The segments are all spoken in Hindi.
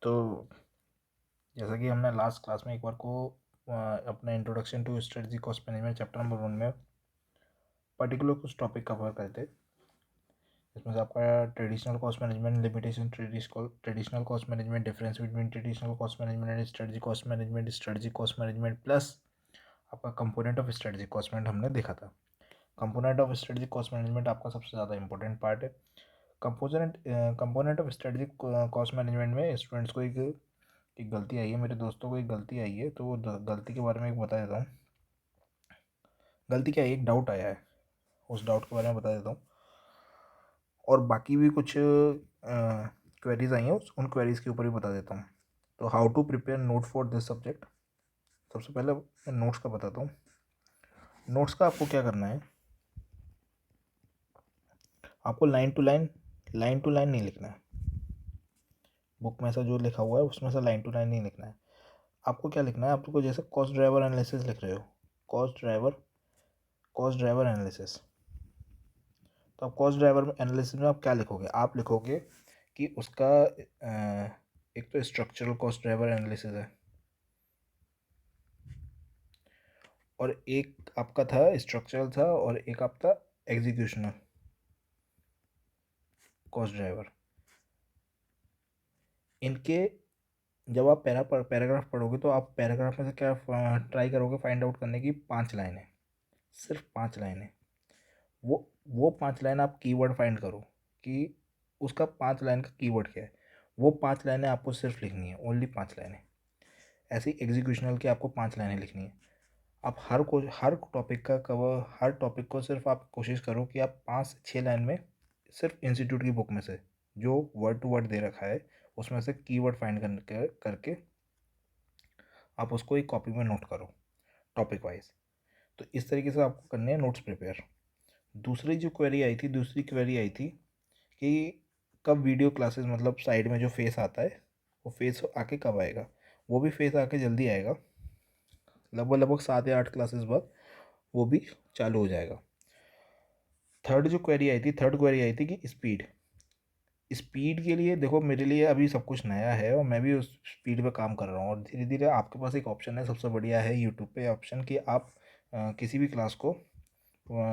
तो जैसा कि हमने लास्ट क्लास में एक बार को अपना introduction to strategy cost management chapter number 1 में पर्टिकुलर कुछ टॉपिक कवर करते, इसमें से आपका traditional cost management, limitation traditional cost management, difference between traditional cost management and strategy cost management, strategy cost management plus आपका component of strategy cost management हमने देखा था। Component of strategy cost management आपका सबसे ज़्यादा इंपॉर्टेंट पार्ट है। Component of strategy cost management में स्टूडेंट्स को एक गलती आई है, मेरे दोस्तों को एक गलती आई है, तो वो गलती के बारे में एक बता देता हूँ। गलती क्या है, एक डाउट आया है, उस डाउट के बारे में बता देता हूँ, और बाकी भी कुछ क्वेरीज आई हैं, उन क्वेरीज के ऊपर भी बता देता हूँ। तो how to prepare note for this subject. सबसे पहले मैं नोट्स का बताता हूँ। नोट्स का आपको क्या करना है, आपको लाइन टू लाइन नहीं लिखना है। बुक में ऐसा जो लिखा हुआ है उसमें से लाइन टू लाइन नहीं लिखना है। आपको क्या लिखना है, आपको जैसे कॉस्ट ड्राइवर एनालिसिस लिख रहे हो, कॉस्ट ड्राइवर एनालिसिस, तो आप कॉस्ट ड्राइवर एनालिसिस में आप क्या लिखोगे, आप लिखोगे कि उसका एक तो स्ट्रक्चरल कॉस्ट ड्राइवर एनालिसिस है, और एक आपका था स्ट्रक्चरल था, और एक आपका एग्जीक्यूशनल कॉस्ट ड्राइवर। इनके जब आप पैराग्राफ पढ़ोगे तो आप पैराग्राफ में से क्या ट्राई करोगे फाइंड आउट करने की, 5 लाइनें, सिर्फ 5 लाइनें। वो 5 लाइन आप कीवर्ड फाइंड करो कि उसका 5 लाइन का कीवर्ड क्या है। वो 5 लाइनें आपको सिर्फ लिखनी है, ओनली 5 लाइनें। ऐसी एग्जीक्यूशनल की आपको 5 लाइनें लिखनी है। आप हर टॉपिक को सिर्फ आप कोशिश करो कि आप 5 से 6 लाइन में, सिर्फ इंस्टीट्यूट की बुक में से जो वर्ड टू वर्ड दे रखा है उसमें से कीवर्ड फाइंड करके आप उसको एक कॉपी में नोट करो टॉपिक वाइज। तो इस तरीके से आपको करने हैं नोट्स प्रिपेयर। दूसरी क्वेरी आई थी कि कब वीडियो क्लासेस, मतलब साइड में जो फेस आता है वो फेस आके कब आएगा। वो भी फेस आके जल्दी आएगा, लगभग 7 या 8 क्लासेस बाद वो भी चालू हो जाएगा। थर्ड क्वेरी आई थी कि स्पीड के लिए देखो, मेरे लिए अभी सब कुछ नया है और मैं भी उस स्पीड पे काम कर रहा हूँ, और धीरे धीरे आपके पास एक ऑप्शन है, सबसे बढ़िया है यूट्यूब पे ऑप्शन, कि आप किसी भी क्लास को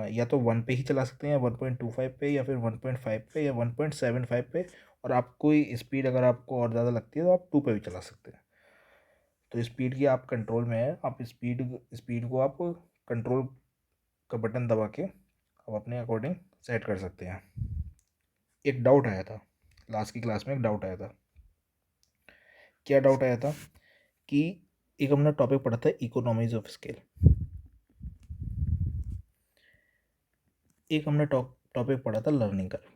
या तो 1 पे ही चला सकते हैं, या 1.25 पे, या फिर 1.5 पे, या 1.75 पे, और आपको स्पीड अगर आपको और ज़्यादा लगती है तो आप 2 पे भी चला सकते हैं। तो स्पीड की आप कंट्रोल में है, आप स्पीड को आप कंट्रोल का बटन दबा के आप अपने अकॉर्डिंग सेट कर सकते हैं। एक डाउट आया था लास्ट की क्लास में, एक डाउट आया था। क्या डाउट आया था कि एक हमने टॉपिक पढ़ा था इकोनॉमीज ऑफ स्केल, एक हमने टॉपिक पढ़ा था लर्निंग कर्व।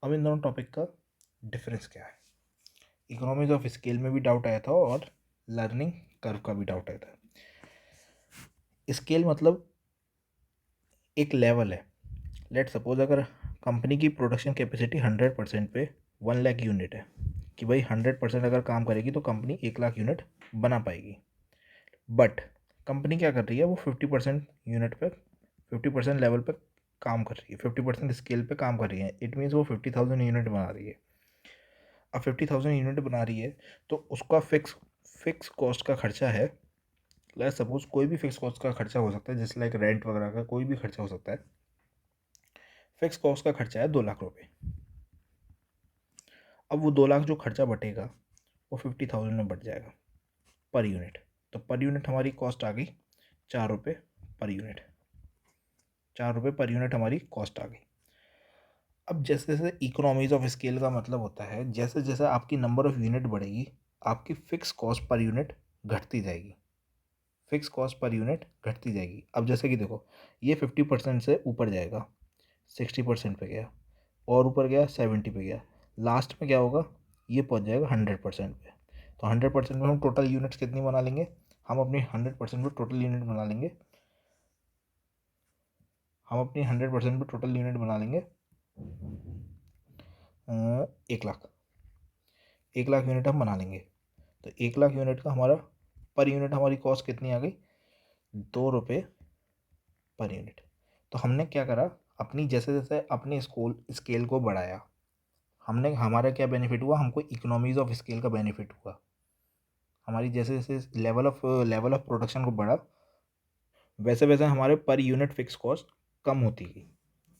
अब इन दोनों टॉपिक का डिफरेंस क्या है। इकोनॉमीज ऑफ स्केल में भी डाउट आया था और लर्निंग कर्व का भी डाउट आया था। स्केल मतलब एक लेवल है। लेट सपोज अगर कंपनी की प्रोडक्शन कैपेसिटी 100% पे 1 लाख यूनिट है, कि भाई 100% अगर काम करेगी तो कंपनी 1 लाख यूनिट बना पाएगी। बट कंपनी क्या कर रही है, वो 50% यूनिट पे, 50% लेवल पे काम कर रही है, 50% स्केल पे काम कर रही है। इट मीन्स वो 50,000 यूनिट बना रही है। अब 50,000 यूनिट बना रही है तो उसका फिक्स कॉस्ट का खर्चा है, लाइक सपोज कोई भी फिक्स कॉस्ट का खर्चा हो सकता है, जैसे लाइक रेंट वगैरह का कोई भी खर्चा हो सकता है। फिक्स कॉस्ट का खर्चा है 2 लाख रुपये। अब वो 2 लाख जो खर्चा बटेगा वो 50,000 में बट जाएगा पर यूनिट। तो पर यूनिट हमारी कॉस्ट आ गई 4 रुपये पर यूनिट। 4 रुपये पर यूनिट हमारी कॉस्ट आ गई। अब जैसे जैसे इकोनॉमीज ऑफ स्केल का मतलब होता है, जैसे जैसे आपकी नंबर ऑफ यूनिट बढ़ेगी आपकी फिक्स कॉस्ट पर यूनिट घटती जाएगी, फिक्स कॉस्ट पर यूनिट घटती जाएगी। अब जैसे कि देखो, ये 50% से ऊपर जाएगा, 60% पे गया, और ऊपर गया 70 पे गया, लास्ट में क्या होगा, ये पहुंच जाएगा 100% पे। तो 100% में हम टोटल यूनिट्स कितनी बना लेंगे, हम अपनी 100% पे टोटल यूनिट बना लेंगे, 1 लाख, 1 लाख यूनिट हम बना लेंगे। तो 1 लाख यूनिट का हमारा पर यूनिट हमारी कॉस्ट कितनी आ गई, 2 रुपये पर यूनिट। तो हमने क्या करा, अपनी जैसे जैसे अपने स्केल को बढ़ाया, हमारा क्या बेनिफिट हुआ, हमको इकोनॉमीज ऑफ स्केल का बेनिफिट हुआ। हमारी जैसे जैसे लेवल ऑफ प्रोडक्शन को बढ़ा, वैसे वैसे हमारे पर यूनिट फिक्स कॉस्ट कम होती गई।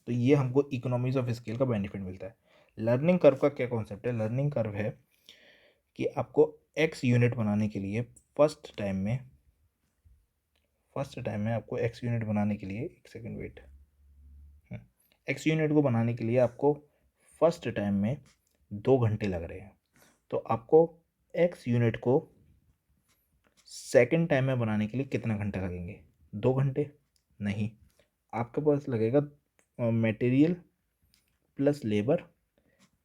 तो ये हमको इकोनॉमीज ऑफ स्केल का बेनिफिट मिलता है। लर्निंग कर्व का क्या कॉन्सेप्ट है? लर्निंग कर्व है कि आपको एक्स यूनिट बनाने के लिए फर्स्ट टाइम में आपको एक्स यूनिट बनाने के लिए, एक सेकेंड वेट, एक्स यूनिट को बनाने के लिए आपको फर्स्ट टाइम में 2 घंटे लग रहे हैं। तो आपको एक्स यूनिट को सेकेंड टाइम में बनाने के लिए कितना घंटे लगेंगे? 2 घंटे? नहीं, आपके पास लगेगा material plus labour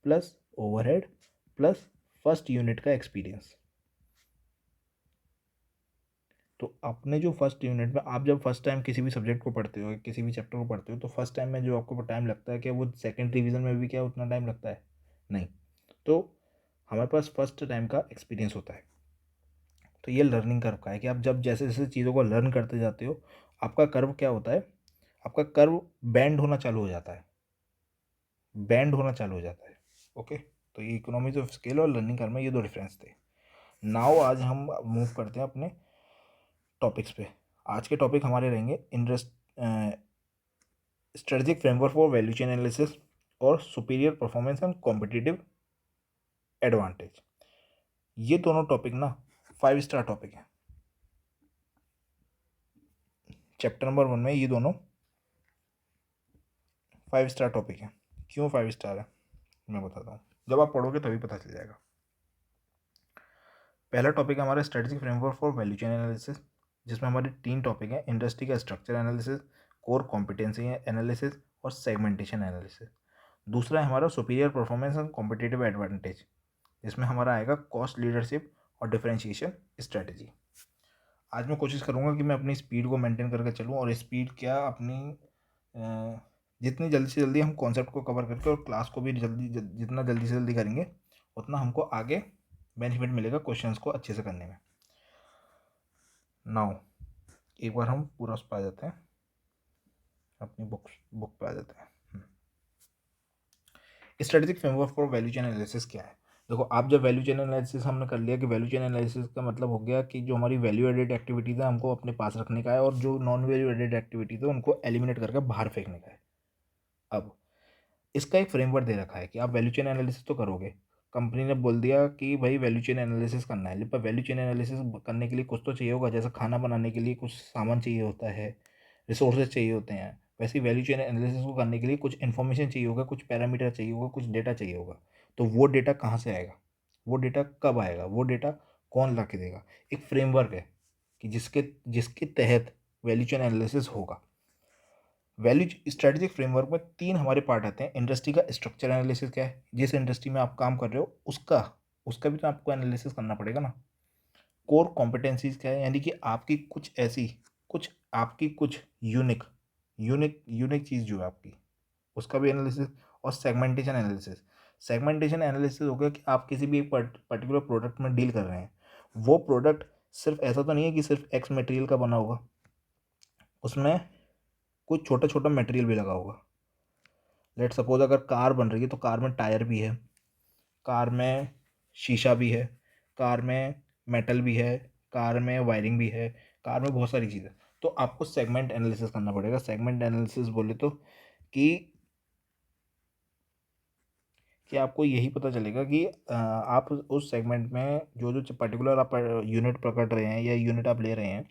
plus overhead plus first unit का एक्सपीरियंस। तो आपने जो फर्स्ट यूनिट में, आप जब फर्स्ट टाइम किसी भी सब्जेक्ट को पढ़ते हो, किसी भी चैप्टर को पढ़ते हो, तो फर्स्ट टाइम में जो आपको टाइम लगता है, क्या वो सेकेंड रिवीजन में भी क्या उतना टाइम लगता है? नहीं। तो हमारे पास फर्स्ट टाइम का एक्सपीरियंस होता है। तो ये लर्निंग कर्व का है कि आप जब जैसे जैसे चीज़ों को लर्न करते जाते हो, आपका कर्व क्या होता है, आपका कर्व बैंड होना चालू हो जाता है, ओके। तो ये इकोनॉमीज ऑफ स्केल और लर्निंग कर्व में ये 2 डिफरेंस थे। नाउ आज हम मूव करते हैं अपने टॉपिक्स पे। आज के टॉपिक हमारे रहेंगे strategic framework for value chain analysis और superior performance and competitive advantage. ये दोनों टॉपिक ना 5 स्टार टॉपिक है। चैप्टर नंबर 1 में ये दोनों 5 स्टार टॉपिक है। क्यों 5 स्टार है मैं बताता हूँ, जब आप पढ़ोगे तभी पता चल जाएगा। पहला टॉपिक है हमारा strategic framework for value chain analysis, जिसमें हमारे 3 टॉपिक हैं, इंडस्ट्री का structure analysis, core competency analysis और सेगमेंटेशन एनालिसिस। दूसरा है हमारा superior performance and competitive advantage, जिसमें हमारा आएगा कॉस्ट लीडरशिप और डिफरेंशिएशन स्ट्रेटजी। आज मैं कोशिश करूँगा कि मैं अपनी स्पीड को मेंटेन करके चलूँ, और स्पीड क्या अपनी जितनी जल्दी से जल्दी हम कॉन्सेप्ट को कवर करके और क्लास को भी जितना जल्दी से जल्दी करेंगे, उतना हमको आगे बेनिफिट मिलेगा क्वेश्चंस को अच्छे से करने में। नाउ एक बार हम पूरा उस पर आ जाते हैं, अपनी बुक पे आ जाते हैं। Strategic framework for value chain analysis क्या है? देखो, आप जब वैल्यू चेन एनालिसिस हमने कर लिया कि वैल्यू चेन एनालिसिस का मतलब हो गया कि जो हमारी वैल्यू एडेड एक्टिविटीज़ है हमको अपने पास रखने का है, और जो नॉन वैल्यू एडेड एक्टिविटीज़ है उनको एलिमिनेट करके बाहर फेंकने का है। अब इसका एक फ्रेमवर्क दे रखा है कि आप वैल्यू चेन एनालिसिस तो करोगे, कंपनी ने बोल दिया कि भाई वैल्यू चेन एनालिसिस करना है, पर वैल्यू चेन एनालिसिस करने के लिए कुछ तो चाहिए होगा, जैसे खाना बनाने के लिए कुछ सामान चाहिए होता है, रिसोर्सेज चाहिए होते हैं, वैसे ही वैल्यू चेन एनालिसिस को करने के लिए कुछ इन्फॉर्मेशन चाहिए होगा, कुछ पैरामीटर चाहिए होगा, कुछ डेटा चाहिए होगा। तो वो डेटा कहाँ से आएगा, वो डेटा कब आएगा, वो डेटा कौन ला के देगा? एक फ्रेमवर्क है कि जिसके जिसके तहत वैल्यू चेन एनालिसिस होगा। वैल्यू स्ट्रेटेजिक फ्रेमवर्क में 3 हमारे पार्ट आते हैं। इंडस्ट्री का स्ट्रक्चर एनालिसिस क्या है, जिस इंडस्ट्री में आप काम कर रहे हो उसका उसका भी तो आपको एनालिसिस करना पड़ेगा ना। कोर कॉम्पिटेंसीज क्या है, यानी कि आपकी कुछ यूनिक यूनिक यूनिक चीज़ जो है आपकी, उसका भी एनालिसिस। और सेगमेंटेशन एनालिसिस, हो गया कि आप किसी भी एक पर्टिकुलर प्रोडक्ट में डील कर रहे हैं। वो प्रोडक्ट सिर्फ ऐसा तो नहीं है कि सिर्फ एक्स मटेरियल का बना होगा, उसमें कुछ छोटा छोटा मटेरियल भी लगा होगा। लेट सपोज अगर कार बन रही है तो कार में टायर भी है, कार में शीशा भी है, कार में मेटल भी है, कार में वायरिंग भी है, कार में बहुत सारी चीज़ें। तो आपको सेगमेंट एनालिसिस करना पड़ेगा। सेगमेंट एनालिसिस बोले तो कि आपको यही पता चलेगा कि आप उस सेगमेंट में जो जो पर्टिकुलर आप यूनिट पकड़ रहे हैं या यूनिट आप ले रहे हैं,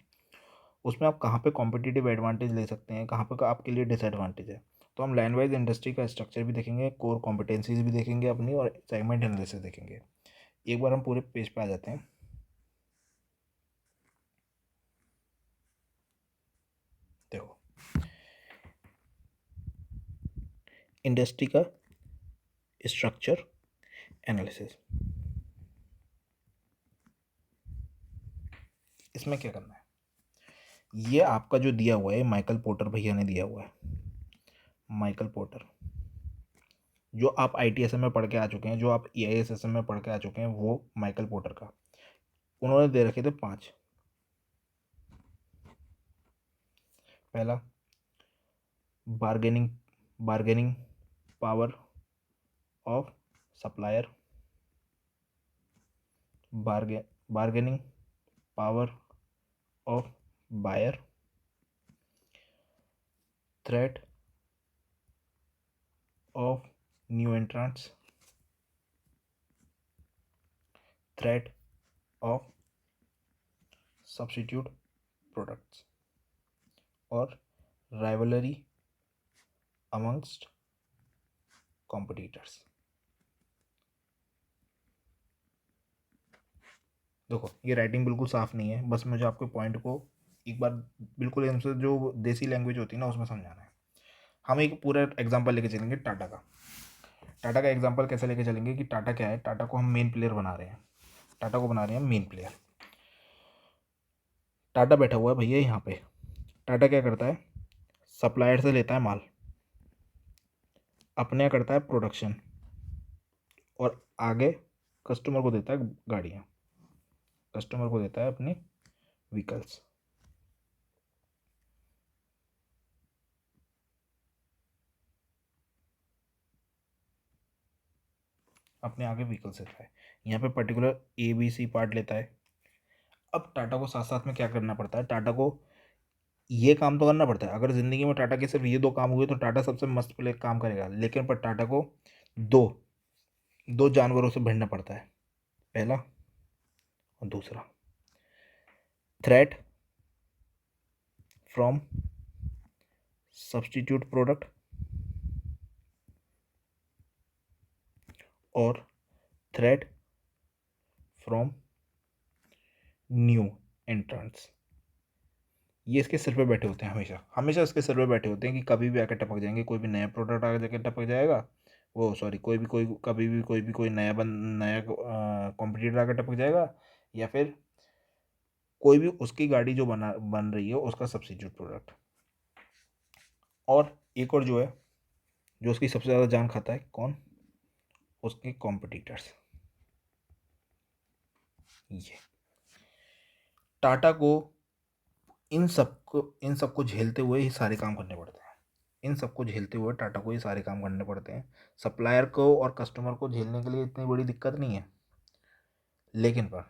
उसमें आप कहाँ पे कॉम्पिटिटिव एडवांटेज ले सकते हैं, कहाँ पे आपके लिए डिसएडवांटेज है। तो हम लाइन वाइज इंडस्ट्री का स्ट्रक्चर भी देखेंगे, कोर कॉम्पिटेंसीज भी देखेंगे अपनी, और सेगमेंट एनालिसिस देखेंगे। एक बार हम पूरे पेज पे आ जाते हैं। देखो, इंडस्ट्री का स्ट्रक्चर एनालिसिस, इसमें क्या करना है? ये आपका जो दिया हुआ है, माइकल पोर्टर भैया ने दिया हुआ है। माइकल पोर्टर, जो आप ITSM में पढ़ के आ चुके हैं, जो आप EISSM में पढ़ के आ चुके हैं, वो माइकल पोर्टर का, उन्होंने दे रखे थे 5। पहला, bargaining power of supplier, bargaining power of buyer, threat of new entrants, threat of substitute products, or rivalry amongst competitors. देखो ये राइटिंग बिल्कुल साफ नहीं है, बस मुझे आपके पॉइंट को एक बार बिल्कुल एकदम से जो देसी लैंग्वेज होती है ना उसमें समझाना है। हम एक पूरा एग्जांपल लेके चलेंगे टाटा का। टाटा का एग्जांपल कैसे लेके चलेंगे कि टाटा क्या है, टाटा को हम मेन प्लेयर बना रहे हैं, टाटा को बना रहे हैं मेन प्लेयर। टाटा बैठा हुआ है भैया यहाँ पे। टाटा क्या करता है, सप्लायर से लेता है माल, अपने यहाँ करता है प्रोडक्शन, और आगे कस्टमर को देता है गाड़ियाँ, कस्टमर को देता है अपनी व्हीकल्स। अपने आगे व्हीकल्स देता है, यहाँ पे पर्टिकुलर ABC पार्ट लेता है। अब टाटा को साथ साथ में क्या करना पड़ता है, टाटा को ये काम तो करना पड़ता है। अगर ज़िंदगी में टाटा के सिर्फ ये 2 काम हुए तो टाटा सबसे मस्त प्ले काम करेगा, लेकिन पर टाटा को दो दो जानवरों से भिड़ना पड़ता है, पहला और दूसरा। थ्रेट फ्रॉम सब्स्टिट्यूट प्रोडक्ट और थ्रेट फ्रॉम न्यू एंट्रेंट्स। ये इसके सिर पे बैठे होते हैं, हमेशा हमेशा इसके सिर पे बैठे होते हैं कि कभी भी आकर टपक जाएंगे, कोई भी नया प्रोडक्ट आकर जाके टपक जाएगा, वो सॉरी कोई कभी भी कोई नया कॉम्पिटिटर आकर टपक जाएगा, या फिर कोई भी उसकी गाड़ी जो बन रही है उसका सब्स्टिट्यूट प्रोडक्ट। और एक और जो है, जो उसकी सबसे ज़्यादा जान खाता है, कौन, उसके कॉम्पिटिटर्स। ये टाटा को इन सबको झेलते हुए ही सारे काम करने पड़ते हैं। इन सबको झेलते हुए टाटा को ये सारे काम करने पड़ते हैं। सप्लायर को और कस्टमर को झेलने के लिए इतनी बड़ी दिक्कत नहीं है, लेकिन पर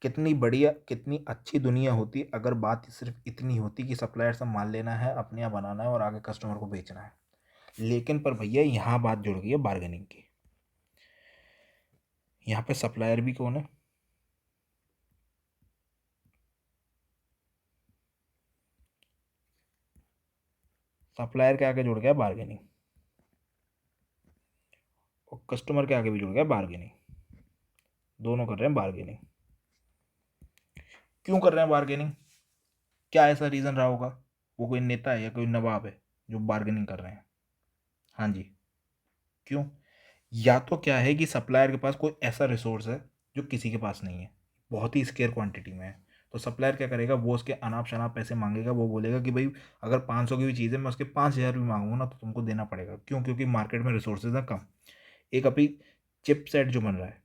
कितनी बढ़िया कितनी अच्छी दुनिया होती अगर बात सिर्फ इतनी होती कि सप्लायर से माल लेना है, अपने यहाँ बनाना है और आगे कस्टमर को बेचना है। लेकिन पर भैया यहाँ बात जुड़ गई है बार्गेनिंग की। यहाँ पे सप्लायर भी कौन है, सप्लायर के आगे जुड़ गया बार्गेनिंग, और कस्टमर के आगे भी जुड़ गया बार्गेनिंग। दोनों कर रहे हैं बार्गेनिंग। क्यों कर रहे हैं बार्गेनिंग, क्या ऐसा रीज़न रहा होगा, वो कोई नेता है या कोई नवाब है जो बार्गेनिंग कर रहे हैं? हाँ जी, क्यों? या तो क्या है कि सप्लायर के पास कोई ऐसा रिसोर्स है जो किसी के पास नहीं है, बहुत ही स्केयर क्वांटिटी में है, तो सप्लायर क्या करेगा, वो उसके अनाप शनाप पैसे मांगेगा। वो बोलेगा कि भाई अगर 500 की भी चीज़ है, मैं उसके 5000 भी मांगूंगा ना तो तुमको देना पड़ेगा। क्यों? क्योंकि मार्केट में रिसोर्सेज हैं कम। एक अभी चिप सेट जो बन रहा है,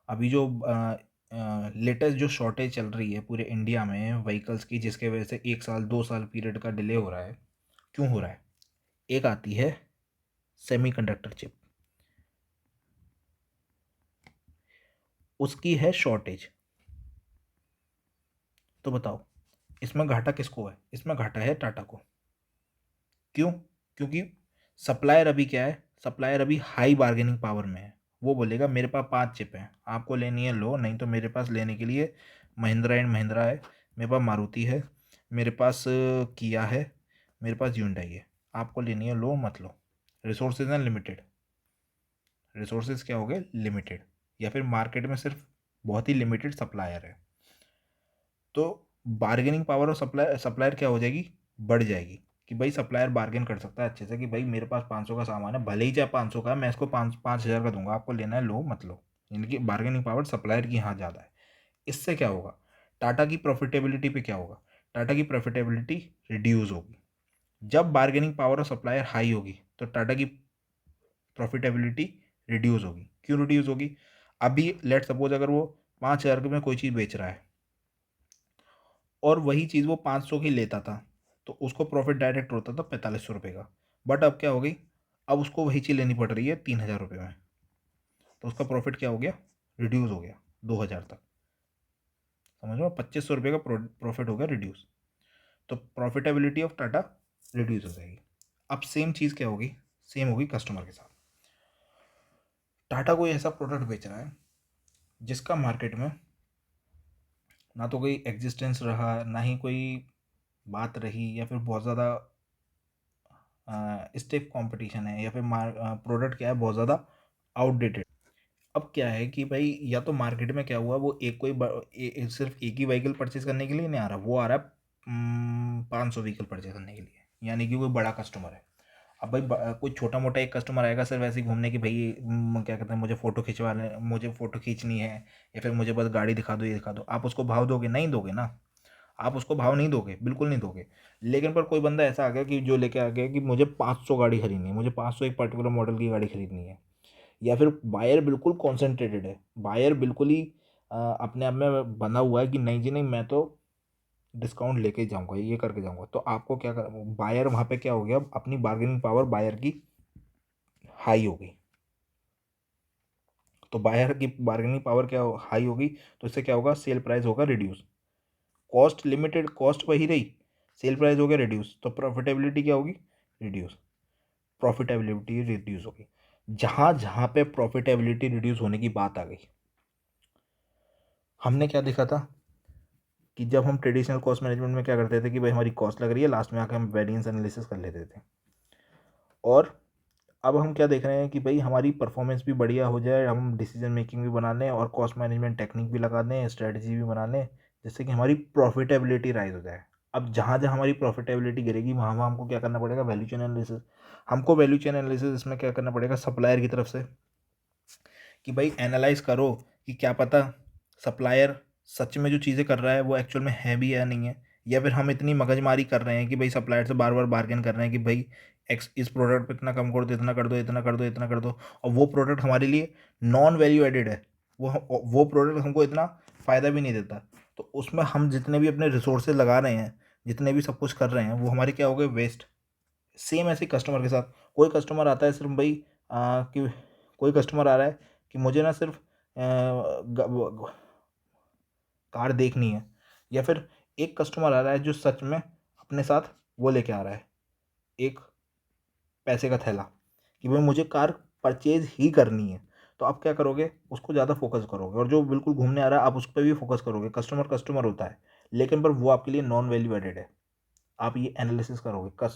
अभी जो लेटेस्ट जो शॉर्टेज चल रही है पूरे इंडिया में व्हीकल्स की, जिसके वजह से 1 साल 2 साल पीरियड का डिले हो रहा है। क्यों हो रहा है? एक आती है सेमीकंडक्टर चिप, उसकी है शॉर्टेज। तो बताओ इसमें घाटा किसको है? इसमें घाटा है टाटा को। क्यों? क्योंकि सप्लायर अभी क्या है, सप्लायर अभी हाई बार्गेनिंग पावर में है। वो बोलेगा मेरे पास 5 चिप हैं, आपको लेनी है लो, नहीं तो मेरे पास लेने के लिए महिंद्रा एंड महिंद्रा है, मेरे पास मारुति है, मेरे पास किया है, मेरे पास ह्यूंडई है, आपको लेनी है लो मत लो। रिसोर्सेज हैं लिमिटेड, रिसोर्सेज क्या हो गए लिमिटेड, या फिर मार्केट में सिर्फ बहुत ही लिमिटेड सप्लायर है। तो बार्गेनिंग पावर और सप्लायर क्या हो जाएगी, बढ़ जाएगी। कि भाई सप्लायर बार्गेन कर सकता है अच्छे से कि भाई मेरे पास 500 का सामान है, भले ही चाहे 500 का है, मैं इसको 5,000 का दूंगा, आपको लेना है लो मत लो। यानी कि बार्गेनिंग पावर सप्लायर की यहाँ ज़्यादा है। इससे क्या होगा, टाटा की प्रॉफिटेबिलिटी पे क्या होगा, टाटा की प्रॉफिटेबिलिटी रिड्यूस होगी। जब बार्गेनिंग पावर और सप्लायर हाई होगी तो टाटा की प्रॉफिटेबिलिटी रिड्यूस होगी। क्यों रिड्यूस होगी? अभी लेट सपोज अगर वो 5,000 में कोई चीज़ बेच रहा है और वही चीज़ वो 500 की लेता था, तो उसको प्रॉफिट डायरेक्ट होता था 4500 रुपये का, बट अब क्या हो गई, अब उसको वही चीज़ लेनी पड़ रही है 3000 रुपये में, तो उसका प्रॉफिट क्या हो गया, रिड्यूस हो गया 2000 तक। समझ लो, 2500 रुपये का प्रॉफिट हो गया रिड्यूस, तो प्रॉफिटेबिलिटी ऑफ टाटा रिड्यूस हो जाएगी। अब सेम चीज़ क्या होगी, सेम होगी कस्टमर के साथ। टाटा कोई ऐसा प्रोडक्ट बेच रहा है जिसका मार्केट में ना तो कोई एग्जिस्टेंस रहा, ना ही कोई बात रही, या फिर बहुत ज़्यादा स्टिफ कंपटीशन है, या फिर प्रोडक्ट क्या है, बहुत ज़्यादा आउटडेटेड। अब क्या है कि भाई या तो मार्केट में क्या हुआ, वो एक कोई सिर्फ एक ही व्हीकल परचेज करने के लिए नहीं आ रहा, वो आ रहा है 500 व्हीकल परचेज करने के लिए, यानी कि कोई बड़ा कस्टमर है। अब भाई कोई छोटा मोटा एक कस्टमर आएगा सिर्फ ऐसे ही घूमने की, भाई क्या कहते हैं, मुझे फ़ोटो खिंचवाने, मुझे फ़ोटो खींचनी है, या फिर मुझे बस गाड़ी दिखा दो, ये दिखा दो, आप उसको भाव दोगे, नहीं दोगे ना, आप उसको भाव नहीं दोगे, बिल्कुल नहीं दोगे। लेकिन पर कोई बंदा ऐसा आ गया कि जो लेके आ गया कि मुझे 500 गाड़ी खरीदनी है, मुझे 500 एक पर्टिकुलर मॉडल की गाड़ी खरीदनी है, या फिर बायर बिल्कुल कॉन्सेंट्रेटेड है, बायर बिल्कुल ही अपने आप में बना हुआ है कि नहीं जी नहीं, मैं तो डिस्काउंट लेके ही जाऊंगा, ये करके जाऊंगा, तो आपको क्या कर, बायर वहाँ पे क्या हो गया, अपनी बार्गेनिंग पावर बायर की हाई हो गई। तो बायर की बार्गेनिंग पावर क्या हाई होगी, तो इससे क्या होगा, सेल प्राइस होगा रिड्यूस, कॉस्ट लिमिटेड, कॉस्ट वही रही, सेल प्राइस हो गया रिड्यूस, तो प्रॉफिटेबिलिटी क्या होगी, रिड्यूस, प्रॉफिटेबिलिटी रिड्यूस होगी। जहाँ जहाँ पे प्रॉफिटेबिलिटी रिड्यूस होने की बात आ गई, हमने क्या देखा था कि जब हम ट्रेडिशनल कॉस्ट मैनेजमेंट में क्या करते थे कि भाई हमारी कॉस्ट लग रही है, लास्ट में आकर हम वेरिएंस एनालिसिस कर लेते थे, और अब हम क्या देख रहे हैं कि भाई हमारी परफॉर्मेंस भी बढ़िया हो जाए, हम डिसीजन मेकिंग भी बना लें और कॉस्ट मैनेजमेंट टेक्निक भी लगा दें, स्ट्रेटजी भी बना लें, जिससे कि हमारी प्रॉफिटेबिलिटी राइज हो जाए। अब जहाँ जहाँ हमारी प्रॉफिटेबिलिटी गिरेगी, वहाँ वहाँ हमको क्या करना पड़ेगा, वैल्यू चेन एनालिसिस। हमको वैल्यू चेन एनालिसिस इसमें क्या करना पड़ेगा, सप्लायर की तरफ से, कि भाई एनालाइज करो कि क्या पता सप्लायर सच में जो चीज़ें कर रहा है वो एक्चुअल में है भी या नहीं है, या फिर हम इतनी मगजमारी कर रहे हैं कि भाई सप्लायर से बार बार बार्गेन कर रहे हैं कि भाई एक्स इस प्रोडक्ट पे इतना कम कर दो, इतना कर दो, इतना कर दो, इतना कर दो, और वो प्रोडक्ट हमारे लिए नॉन वैल्यू एडेड है, वो प्रोडक्ट हमको इतना फ़ायदा भी नहीं देता। तो उसमें हम जितने भी अपने रिसोर्सेज लगा रहे हैं, जितने भी सब कुछ कर रहे हैं, वो हमारे क्या हो गए, वेस्ट। सेम ऐसे कस्टमर के साथ, कोई कस्टमर आता है सिर्फ भाई कि कोई कस्टमर आ रहा है कि मुझे ना सिर्फ कार देखनी है, या फिर एक कस्टमर आ रहा है जो सच में अपने साथ वो लेके आ रहा है एक पैसे का थैला, कि भाई मुझे कार परचेज ही करनी है, तो आप क्या करोगे, उसको ज़्यादा फोकस करोगे, और जो बिल्कुल घूमने आ रहा है आप उस पर भी फोकस करोगे। कस्टमर कस्टमर होता है, लेकिन पर वो आपके लिए नॉन वैल्यू एडेड है। आप ये एनालिसिस करोगे,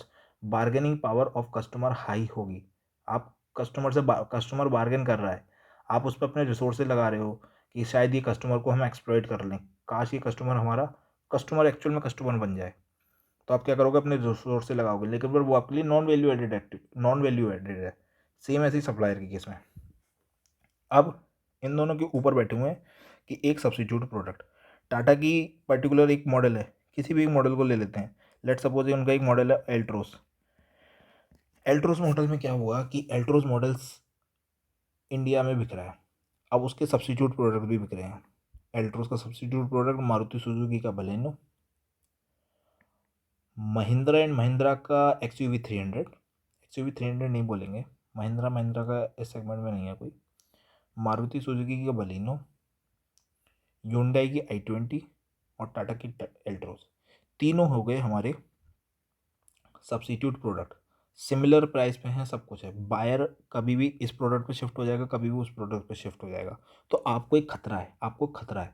bargaining power of customer high होगी। आप कस्टमर से कस्टमर बार्गेन कर रहा है, आप उस पर अपने रिसोर्सेज लगा रहे हो कि शायद ये कस्टमर को हम एक्सप्लॉइट कर लें, काश ये कस्टमर हमारा कस्टमर एक्चुअल में कस्टमर बन जाए, तो आप क्या करोगे, अपने रिसोर्सेज लगाओगे, लेकिन फिर वो आपके लिए नॉन वैल्यू एडेड है। सेम ऐसे ही सप्लायर के केस में। अब इन दोनों के ऊपर बैठे हुए हैं कि एक सब्सिट्यूट प्रोडक्ट, टाटा की पर्टिकुलर एक मॉडल है, किसी भी एक मॉडल को ले लेते हैं, लेट सपोज उनका एक मॉडल है एल्ट्रोस। एल्ट्रोस मॉडल में क्या हुआ कि एल्ट्रोस मॉडल्स इंडिया में बिक रहा है, अब उसके सब्सिट्यूट प्रोडक्ट भी बिक रहे हैं। एल्ट्रोस का सब्सिट्यूट प्रोडक्ट मारुति सुजुकी का बलेनो, महिंद्रा एंड महिंद्रा का XUV 300, XUV 300 नहीं बोलेंगे, महिंद्रा का इस सेगमेंट में नहीं है कोई, मारुति सुजुकी का बलेनो, ह्युंडई की i20 और टाटा की एल्ट्रोस, तीनों हो गए हमारे सब्सिट्यूट प्रोडक्ट। सिमिलर प्राइस पे हैं, सब कुछ है, बायर कभी भी इस प्रोडक्ट पे शिफ्ट हो जाएगा, कभी भी उस प्रोडक्ट पे शिफ्ट हो जाएगा। तो आपको एक खतरा है, आपको खतरा है।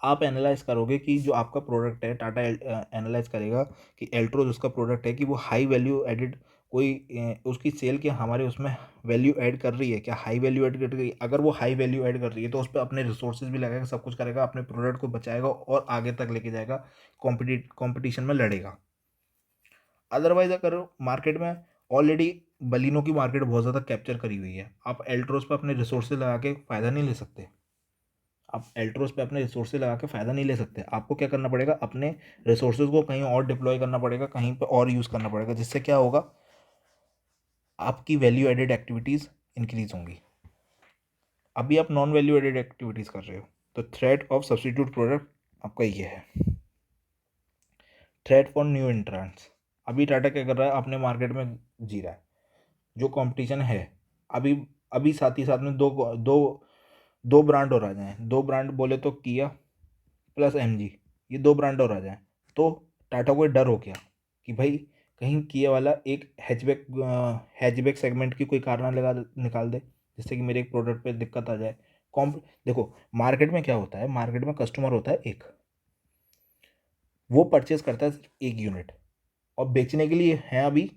आप एनालाइज करोगे कि जो आपका प्रोडक्ट है, टाटा एनालाइज करेगा कि एल्ट्रोज उसका प्रोडक्ट है कि वो हाई वैल्यू एडिड कोई उसकी सेल क्या हमारे उसमें वैल्यू ऐड कर रही है, क्या हाई वैल्यू ऐड कर रही है। अगर वो हाई वैल्यू ऐड कर रही है तो उस पर अपने रिसोर्सेज भी लगाएगा, सब कुछ करेगा, अपने प्रोडक्ट को बचाएगा और आगे तक लेके जाएगा, कॉम्पिटिशन में लड़ेगा। अदरवाइज अगर मार्केट में ऑलरेडी बलिनो की मार्केट बहुत ज़्यादा कैप्चर करी हुई है, आप एल्ट्रोस पे अपने रिसोर्सेज लगा के फ़ायदा नहीं ले सकते। आप एल्ट्रोस पे अपने रिसोर्सेज लगा के फ़ायदा नहीं ले सकते। आपको क्या करना पड़ेगा, अपने रिसोर्सेज को कहीं और डिप्लॉय करना पड़ेगा, कहीं पे और यूज़ करना पड़ेगा, जिससे क्या होगा, आपकी वैल्यू एडेड एक्टिविटीज़ इंक्रीज होंगी। अभी आप नॉन वैल्यू एडेड एक्टिविटीज़ कर रहे हो, तो थ्रेट ऑफ सब्सटीट्यूट प्रोडक्ट आपका ये है, थ्रेट फॉर न्यू एंट्रेंट्स। अभी टाटा क्या कर रहा है, अपने मार्केट में जी रहा है, जो कंपटीशन है अभी अभी साथ ही साथ में दो दो दो ब्रांड और आ जाएं, दो ब्रांड बोले तो किया प्लस एमजी, ये दो ब्रांड और आ जाएं, तो टाटा को डर हो गया कि भाई कहीं किया वाला एक हैचबैक सेगमेंट की कोई कार ना लगा निकाल दे, जिससे कि मेरे एक प्रोडक्ट पे दिक्कत आ जाए। कॉम्प देखो मार्केट में क्या होता है, मार्केट में कस्टमर होता है एक, वो परचेज करता है सिर्फ एक यूनिट, और बेचने के लिए हैं अभी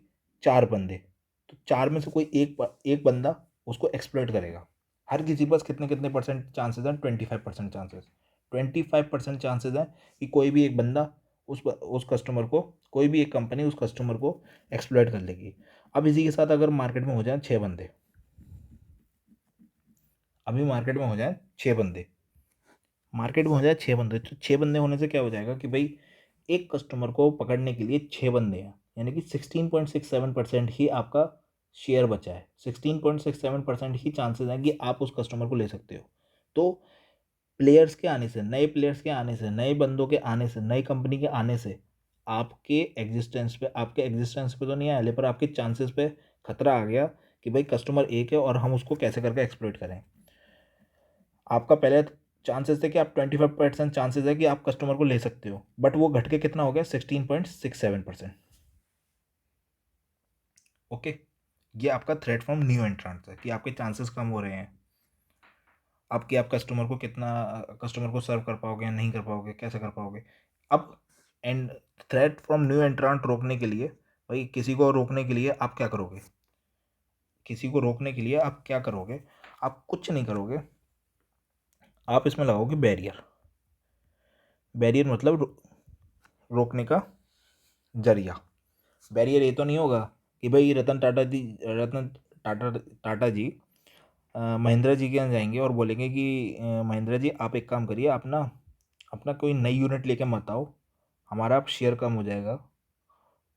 चार बंदे, तो चार में से कोई एक बंदा उसको एक्सप्लॉइट करेगा। हर किसी के पास कितने कितने परसेंट चांसेस हैं, 25% चांसेस, 25% चांसेस हैं कि कोई भी एक बंदा उस कस्टमर को, कोई भी एक कंपनी उस कस्टमर को एक्सप्लॉइट कर लेगी। अब इसी के साथ अगर मार्केट में हो जाए 6 बंदे, अभी मार्केट में हो जाए 6 बंदे, मार्केट में हो जाए 6 बंदे, तो 6 बंदे होने से क्या हो जाएगा कि भाई एक कस्टमर को पकड़ने के लिए 6 बंदे हैं, यानी कि 16.67% ही आपका शेयर बचा है, 16.67% ही चांसेस हैं कि आप उस कस्टमर को ले सकते हो। तो प्लेयर्स के आने से, नए प्लेयर्स के आने से, नए बंदों के आने से, नई कंपनी के आने से आपके एग्जिस्टेंस पे तो नहीं आया, पर आपके चांसेस पे खतरा आ गया कि भाई कस्टमर एक है और हम उसको कैसे करके एक्सप्लॉइट करें। आपका पहले चांसेस थे कि आप 25% चांसेस है कि आप कस्टमर को ले सकते हो, बट वो घट के कितना हो गया, 16.67%। ओके, ये आपका थ्रेट फ्रॉम न्यू एंट्रेंट्स है कि आपके चांसेस कम हो रहे हैं, आपकी आप कस्टमर को सर्व कर पाओगे या नहीं कर पाओगे, कैसे कर पाओगे। अब एंड थ्रेट फ्रॉम न्यू एंट्रेंट रोकने के लिए, भाई किसी को रोकने के लिए आप क्या करोगे, किसी को रोकने के लिए आप क्या करोगे, आप कुछ नहीं करोगे, आप इसमें लगाओगे बैरियर। बैरियर मतलब रोकने का जरिया। बैरियर ये तो नहीं होगा कि भाई रतन टाटा जी महिंद्रा जी के यहाँ जाएंगे और बोलेंगे कि महिंद्रा जी आप एक काम करिए, आप ना अपना कोई नई यूनिट लेके मत आओ, हमारा आप शेयर कम हो जाएगा,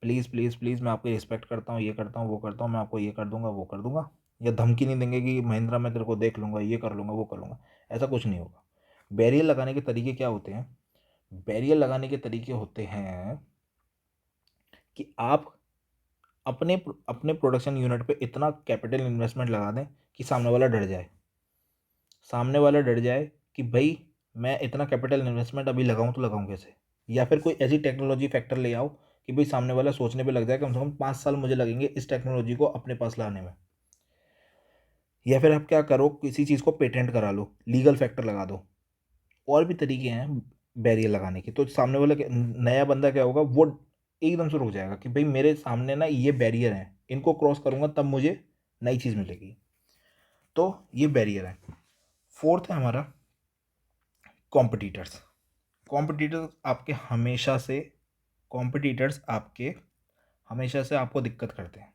प्लीज़ प्लीज़ प्लीज़ मैं आपकी रिस्पेक्ट करता हूँ, ये करता हूँ वो करता हूँ, मैं आपको ये कर दूंगा वो कर दूंगा। या धमकी नहीं देंगे कि महिंद्रा मैं तेरे को देख लूँगा, ये कर लूँगा वो कर लूँगा, ऐसा कुछ नहीं होगा। बैरियर लगाने के तरीके क्या होते हैं, बैरियर लगाने के तरीके होते हैं कि आप अपने अपने प्रोडक्शन यूनिट पे इतना कैपिटल इन्वेस्टमेंट लगा दें कि सामने वाला डर जाए, सामने वाला डर जाए कि भाई मैं इतना कैपिटल इन्वेस्टमेंट अभी लगाऊं तो लगाऊं कैसे। या फिर कोई ऐसी टेक्नोलॉजी फैक्टर ले आओ कि भाई सामने वाला सोचने पे लग जाए कम से कम 5 साल मुझे लगेंगे इस टेक्नोलॉजी को अपने पास लाने में। या फिर आप क्या करो, किसी चीज़ को पेटेंट करा लो, लीगल फैक्टर लगा दो, और भी तरीके हैं बैरियर लगाने के। तो सामने वाला नया बंदा क्या होगा, वो एकदम से रुक जाएगा कि भाई मेरे सामने ना ये बैरियर हैं, इनको क्रॉस करूंगा तब मुझे नई चीज़ मिलेगी। तो ये बैरियर है। फोर्थ है हमारा कॉम्पिटिटर्स। कॉम्पिटिटर्स आपके हमेशा से कॉम्पिटिटर्स आपके हमेशा से आपको दिक्कत करते हैं।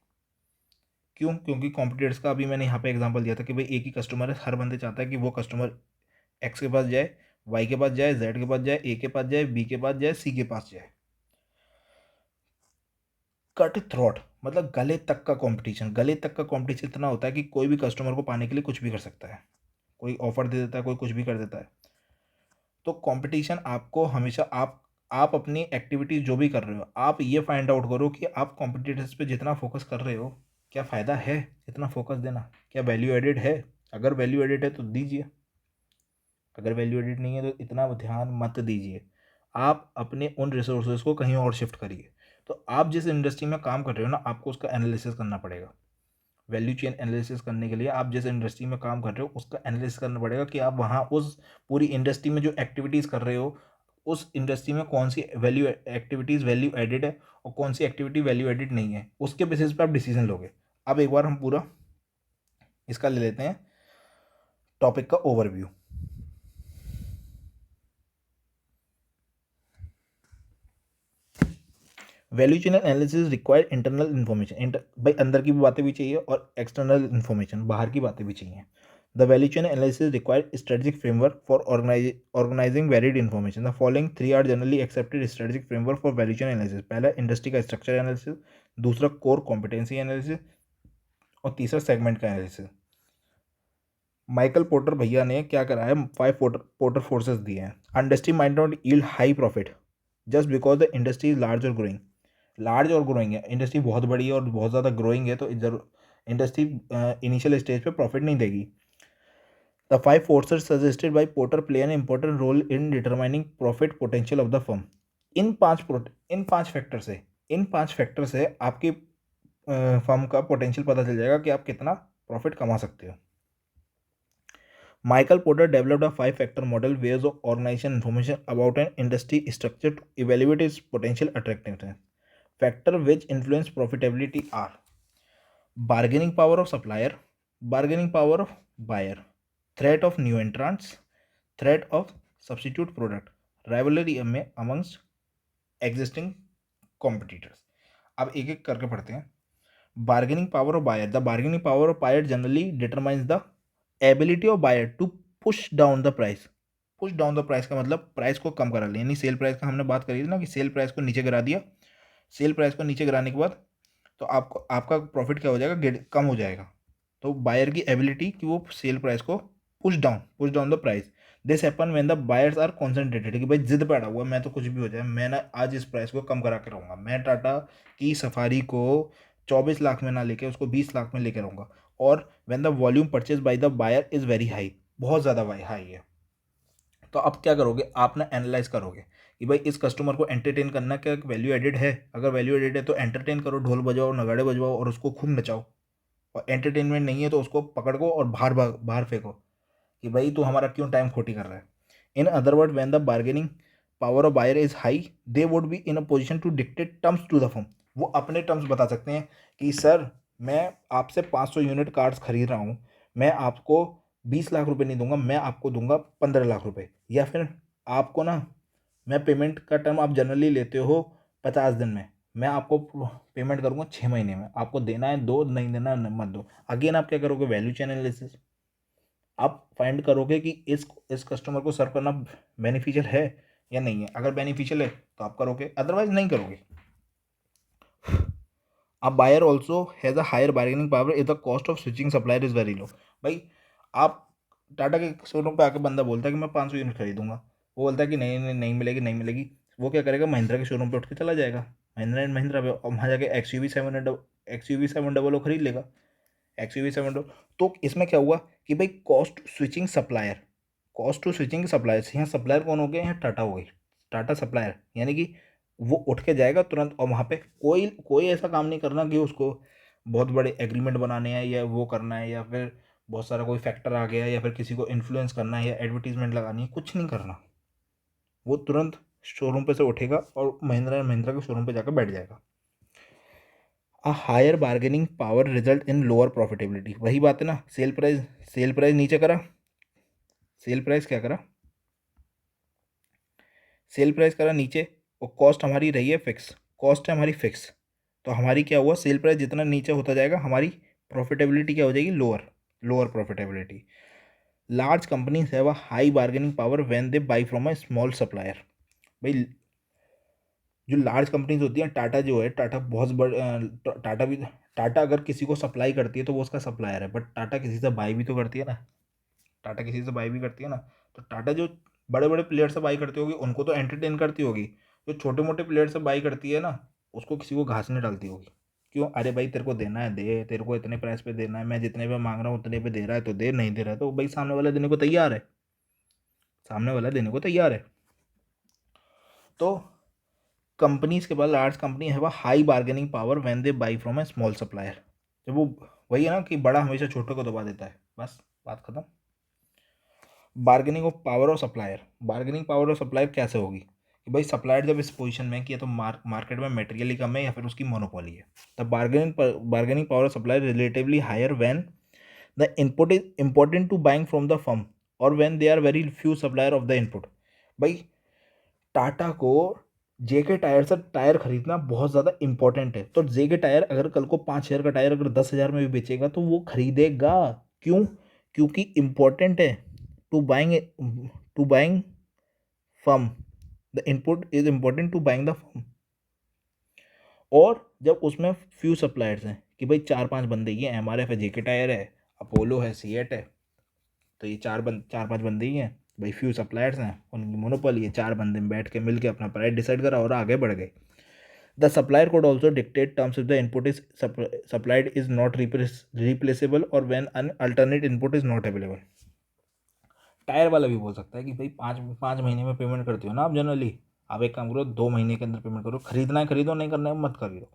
क्यों? क्योंकि कॉम्पिटिटर्स का अभी मैंने यहाँ पे एग्जांपल दिया था कि भाई एक ही कस्टमर है, हर बंदे चाहता है कि वो कस्टमर एक्स के पास जाए, वाई के पास जाए, जेड के पास जाए, ए के पास जाए, बी के पास जाए, सी के पास जाए। कट थ्रोट मतलब गले तक का कंपटीशन। गले तक का कंपटीशन इतना होता है कि कोई भी कस्टमर को पाने के लिए कुछ भी कर सकता है, कोई ऑफर दे देता है, कोई कुछ भी कर देता है। तो कंपटीशन आपको हमेशा आप अपनी एक्टिविटीज जो भी कर रहे हो, आप ये फाइंड आउट करो कि आप कॉम्पिटिटर्स पे जितना फोकस कर रहे हो, क्या फ़ायदा है इतना फोकस देना, क्या वैल्यू एडेड है। अगर वैल्यू एडेड है तो दीजिए, अगर वैल्यू एडेड नहीं है तो इतना ध्यान मत दीजिए, आप अपने उन रिसोर्सेज को कहीं और शिफ्ट करिए। तो आप जिस इंडस्ट्री में काम कर रहे हो ना, आपको उसका एनालिसिस करना पड़ेगा। वैल्यू चेन एनालिसिस करने के लिए आप जिस इंडस्ट्री में काम कर रहे हो उसका एनालिसिस करना पड़ेगा कि आप वहाँ उस पूरी इंडस्ट्री में जो एक्टिविटीज़ कर रहे हो, उस इंडस्ट्री में कौन सी एक्टिविटीज़ वैल्यू एडेड है और कौन सी एक्टिविटी वैल्यू एडेड नहीं है, उसके बेसिस पे आप डिसीजन लोगे। अब एक बार हम पूरा इसका ले लेते हैं टॉपिक का overview. Value chain analysis require internal information, भाई अंदर की भी बातें भी चाहिए और एक्सटर्नल इन्फॉर्मेशन, बाहर की बातें भी चाहिए। The value chain analysis require strategic framework for organising valid information. The following three are generally accepted strategic framework for value chain analysis. पहला इंडस्ट्री का स्ट्रक्चर एनालिसिस, दूसरा कोर कॉम्पिटेंसी एनालिसिस और तीसरा सेगमेंट का एनालिसिस। माइकल पोर्टर भैया ने क्या करा है, 5 पोर्टर फोर्सेस दिए हैं। Industry might not yield high profit just because the industry is large और ग्रोइंग। लार्ज और ग्रोइंग है, इंडस्ट्री बहुत बड़ी है और बहुत ज़्यादा ग्रोइंग है, तो इंडस्ट्री इनिशियल स्टेज पे प्रॉफिट नहीं देगी। The 5 forces suggested by Porter play an important role in determining profit potential of the firm. इन पांच फैक्टर से आपकी फर्म का पोटेंशियल पता चल जाएगा कि आप कितना प्रॉफिट कमा सकते हो। Michael Porter developed a 5-factor model ways of organization information about an industry structure to evaluate its potential attractiveness. Factors which influence profitability are bargaining power of supplier, bargaining power of buyer, threat of new entrants, threat of substitute product, rivalry amongst existing competitors. अब एक एक करके पढ़ते हैं। Bargaining power of buyer, the bargaining power of buyer generally determines the ability of buyer to push down the price. Push down the price का मतलब प्राइस को कम करा लिया, यानी सेल प्राइस का हमने बात करी थी ना कि सेल प्राइस को नीचे गिरा दिया। सेल प्राइस को नीचे गिराने के बाद तो आपको आपका प्रॉफिट क्या हो जाएगा, कम हो जाएगा। तो बायर की एबिलिटी कि वो सेल प्राइस को push down the price. This happen when the buyers are concentrated कि भाई जिद पे अड़ा हुआ मैं तो कुछ भी हो जाए, मैं ना आज इस प्राइस को कम करा के रहूँगा, मैं टाटा की सफारी को 24 लाख में ना लेके उसको 20 लाख में लेके रहूँगा। और when the volume purchase by the buyer is very high, बहुत ज़्यादा हाई है, तो अब क्या करोगे, आप ना एनालाइज करोगे कि भाई इस कस्टमर को एंटरटेन करना क्या वैल्यू एडेड है। अगर वैल्यू एडेड है तो एंटरटेन करो, ढोल बजाओ, नगाड़े बजवाओ और उसको खूब नचाओ। और एंटरटेनमेंट नहीं है तो उसको पकड़ को और बाहर बाहर फेंको कि भाई तू हमारा क्यों टाइम खोटी कर रहा है। In other word when the bargaining power of buyer is high they would be in a position to dictate terms to the firm. वो अपने टर्म्स बता सकते हैं कि सर मैं आपसे 500 यूनिट कार्ड्स खरीद रहा हूँ, मैं आपको 20 लाख रुपए नहीं दूंगा, मैं आपको दूंगा 15 लाख रुपए। या फिर आपको ना मैं पेमेंट का टर्म आप जनरली लेते हो 50 दिन में, मैं आपको पेमेंट करूँगा 6 महीने में, आपको देना है दो, नहीं देना है मत दो। अगेन आप क्या करोगे, वैल्यू चेन एनालिसिस। आप फाइंड करोगे कि इस कस्टमर को सर्व करना बेनिफिशियल है या नहीं है। अगर बेनिफिशियल है तो आप करोगे, अदरवाइज नहीं करोगे। अब buyer also has a higher bargaining power if the cost of switching supplier is very low. भाई आप टाटा के शोरूम पे आके बंदा बोलता है कि मैं 500 यूनिट खरीदूंगा, वो बोलता है कि नहीं नहीं नहीं मिलेगी नहीं मिलेगी। वो क्या करेगा, महिंद्रा के शोरूम पे उठ के चला जाएगा, महिंद्रा एंड महिंद्रा पे, और वहाँ जाके XUV 700 खरीद लेगा, XUV 700। तो इसमें क्या हुआ कि भाई कॉस्ट टू स्विचिंग सप्लायर्स, यहाँ सप्लायर कौन हो गए, यहाँ टाटा हो गई, टाटा सप्लायर। यानी कि वो उठ के जाएगा तुरंत और वहाँ पे कोई कोई ऐसा काम नहीं करना कि उसको बहुत बड़े एग्रीमेंट बनाने हैं या वो करना है, या फिर बहुत सारा कोई फैक्टर आ गया या फिर किसी को इन्फ्लुएंस करना है या एडवर्टीजमेंट लगानी है, कुछ नहीं करना। वो तुरंत शोरूम पे से उठेगा और महिंद्रा एंड महिंद्रा के शोरूम पे जाकर बैठ जाएगा। A higher bargaining power result in lower profitability, वही बात है ना, सेल प्राइस नीचे करा, सेल प्राइस क्या करा, सेल प्राइस करा नीचे, और कॉस्ट हमारी रही है फिक्स, कॉस्ट है हमारी फिक्स। तो हमारी क्या हुआ, सेल प्राइस जितना नीचे होता जाएगा हमारी प्रॉफिटेबिलिटी क्या हो जाएगी, lower profitability. Large companies have a high bargaining power when they buy from a small supplier. भाई जो लार्ज कंपनीज होती हैं, टाटा जो है, टाटा बहुत टाटा भी, टाटा अगर किसी को सप्लाई करती है तो वो उसका सप्लायर है, बट टाटा किसी से बाई भी तो करती है ना, टाटा किसी से बाई भी करती है ना। तो टाटा जो बड़े बड़े प्लेयर से बाई करती होगी उनको तो एंटरटेन करती होगी, जो छोटे मोटे प्लेयर से बाई करती है ना उसको किसी को घास नहीं डालती होगी। क्यों, अरे भाई तेरे को देना है दे, तेरे को इतने प्राइस पे देना है, मैं जितने पे मांग रहा हूँ उतने पे दे रहा है तो दे, नहीं दे रहा है तो भाई सामने वाला देने को तैयार है, सामने वाला देने को तैयार है। तो कंपनीज के पास, large company have a high bargaining power when they buy from a small supplier. जब वो, वही है ना कि बड़ा हमेशा छोटे को दबा देता है, बस बात खत्म। Bargaining of power of supplier, bargaining power of supplier कैसे होगी कि भाई सप्लायर जब इस पोजीशन में कि या तो मार्केट में मटेरियल ही कम है या फिर उसकी मोनोपोली है, तब bargaining power of supplier relatively higher when the input is important to buying from the firm और when they are very few supplier of the input. भाई टाटा को जेके टायर से टायर खरीदना बहुत ज़्यादा इंपॉर्टेंट है, तो जेके टायर अगर कल को 5,000 का टायर अगर 10,000 में भी बेचेगा तो वो खरीदेगा। क्यों, क्योंकि इंपॉर्टेंट है to buying, to buying firm, the input is important to buying the firm. और जब उसमें फ्यू सप्लायर्स हैं कि भाई 4-5 बंदे, ये MRF है, जेके टायर है, अपोलो है, सीएट है, तो ये 4-5 बंदे ही हैं भाई, फ्यू सप्लायर्स हैं, उनकी मोनोपोली है, 4 बंदे में बैठ के मिल के अपना प्राइस डिसाइड करा और आगे बढ़ गए। The supplier could also dictate terms if the input is supplied is not replaceable or when an alternate input is not available. Tyre वाला भी बोल सकता है कि भाई 5 महीने में पेमेंट करते हो ना आप जनरली, आप एक काम करो 2 महीने के अंदर पेमेंट करो, खरीदना है खरीदो, नहीं करना है मत खरीदो।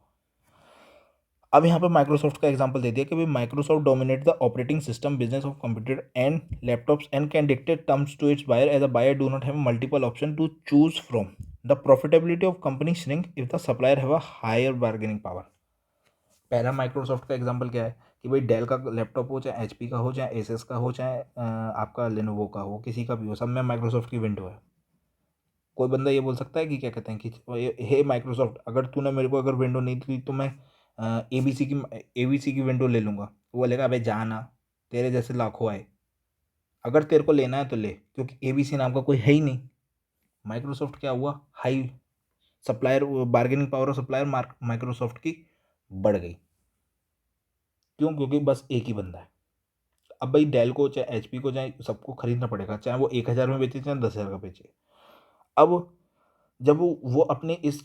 अब यहाँ पे माइक्रोसॉफ्ट का एग्जांपल दे दिया कि भाई Microsoft dominate the operating system business of computer and laptops and can dictate terms to its buyer as a buyer do not have multiple option to choose from. The profitability of company shrink if the supplier have a higher bargaining power. पहला माइक्रोसॉफ्ट का एग्जांपल क्या है कि भाई डेल का लैपटॉप हो, चाहे एचपी का हो, चाहे एसएस का हो, चाहे आपका लेनोवो का हो, किसी का भी हो, सब में माइक्रोसॉफ्ट की विंडो है। कोई बंदा ये बोल सकता है कि क्या कहते हैं कि हे माइक्रोसॉफ्ट, अगर तूने मेरे को अगर विंडो नहीं दी तो मैं एबीसी की विंडो ले लूँगा। वो बोलेगा अबे जाना, तेरे जैसे लाखों आए, अगर तेरे को लेना है तो ले, क्योंकि एबीसी नाम का कोई है ही नहीं। माइक्रोसॉफ्ट क्या हुआ, high supplier bargaining power of supplier Microsoft की बढ़ गई। क्यों? क्योंकि बस एक ही बंदा है। अब भाई डेल को चाहे एचपी को चाहे सबको खरीदना पड़ेगा, चाहे वो 1,000 में बेचे चाहे 10,000 का बेचे। अब जब वो अपने इस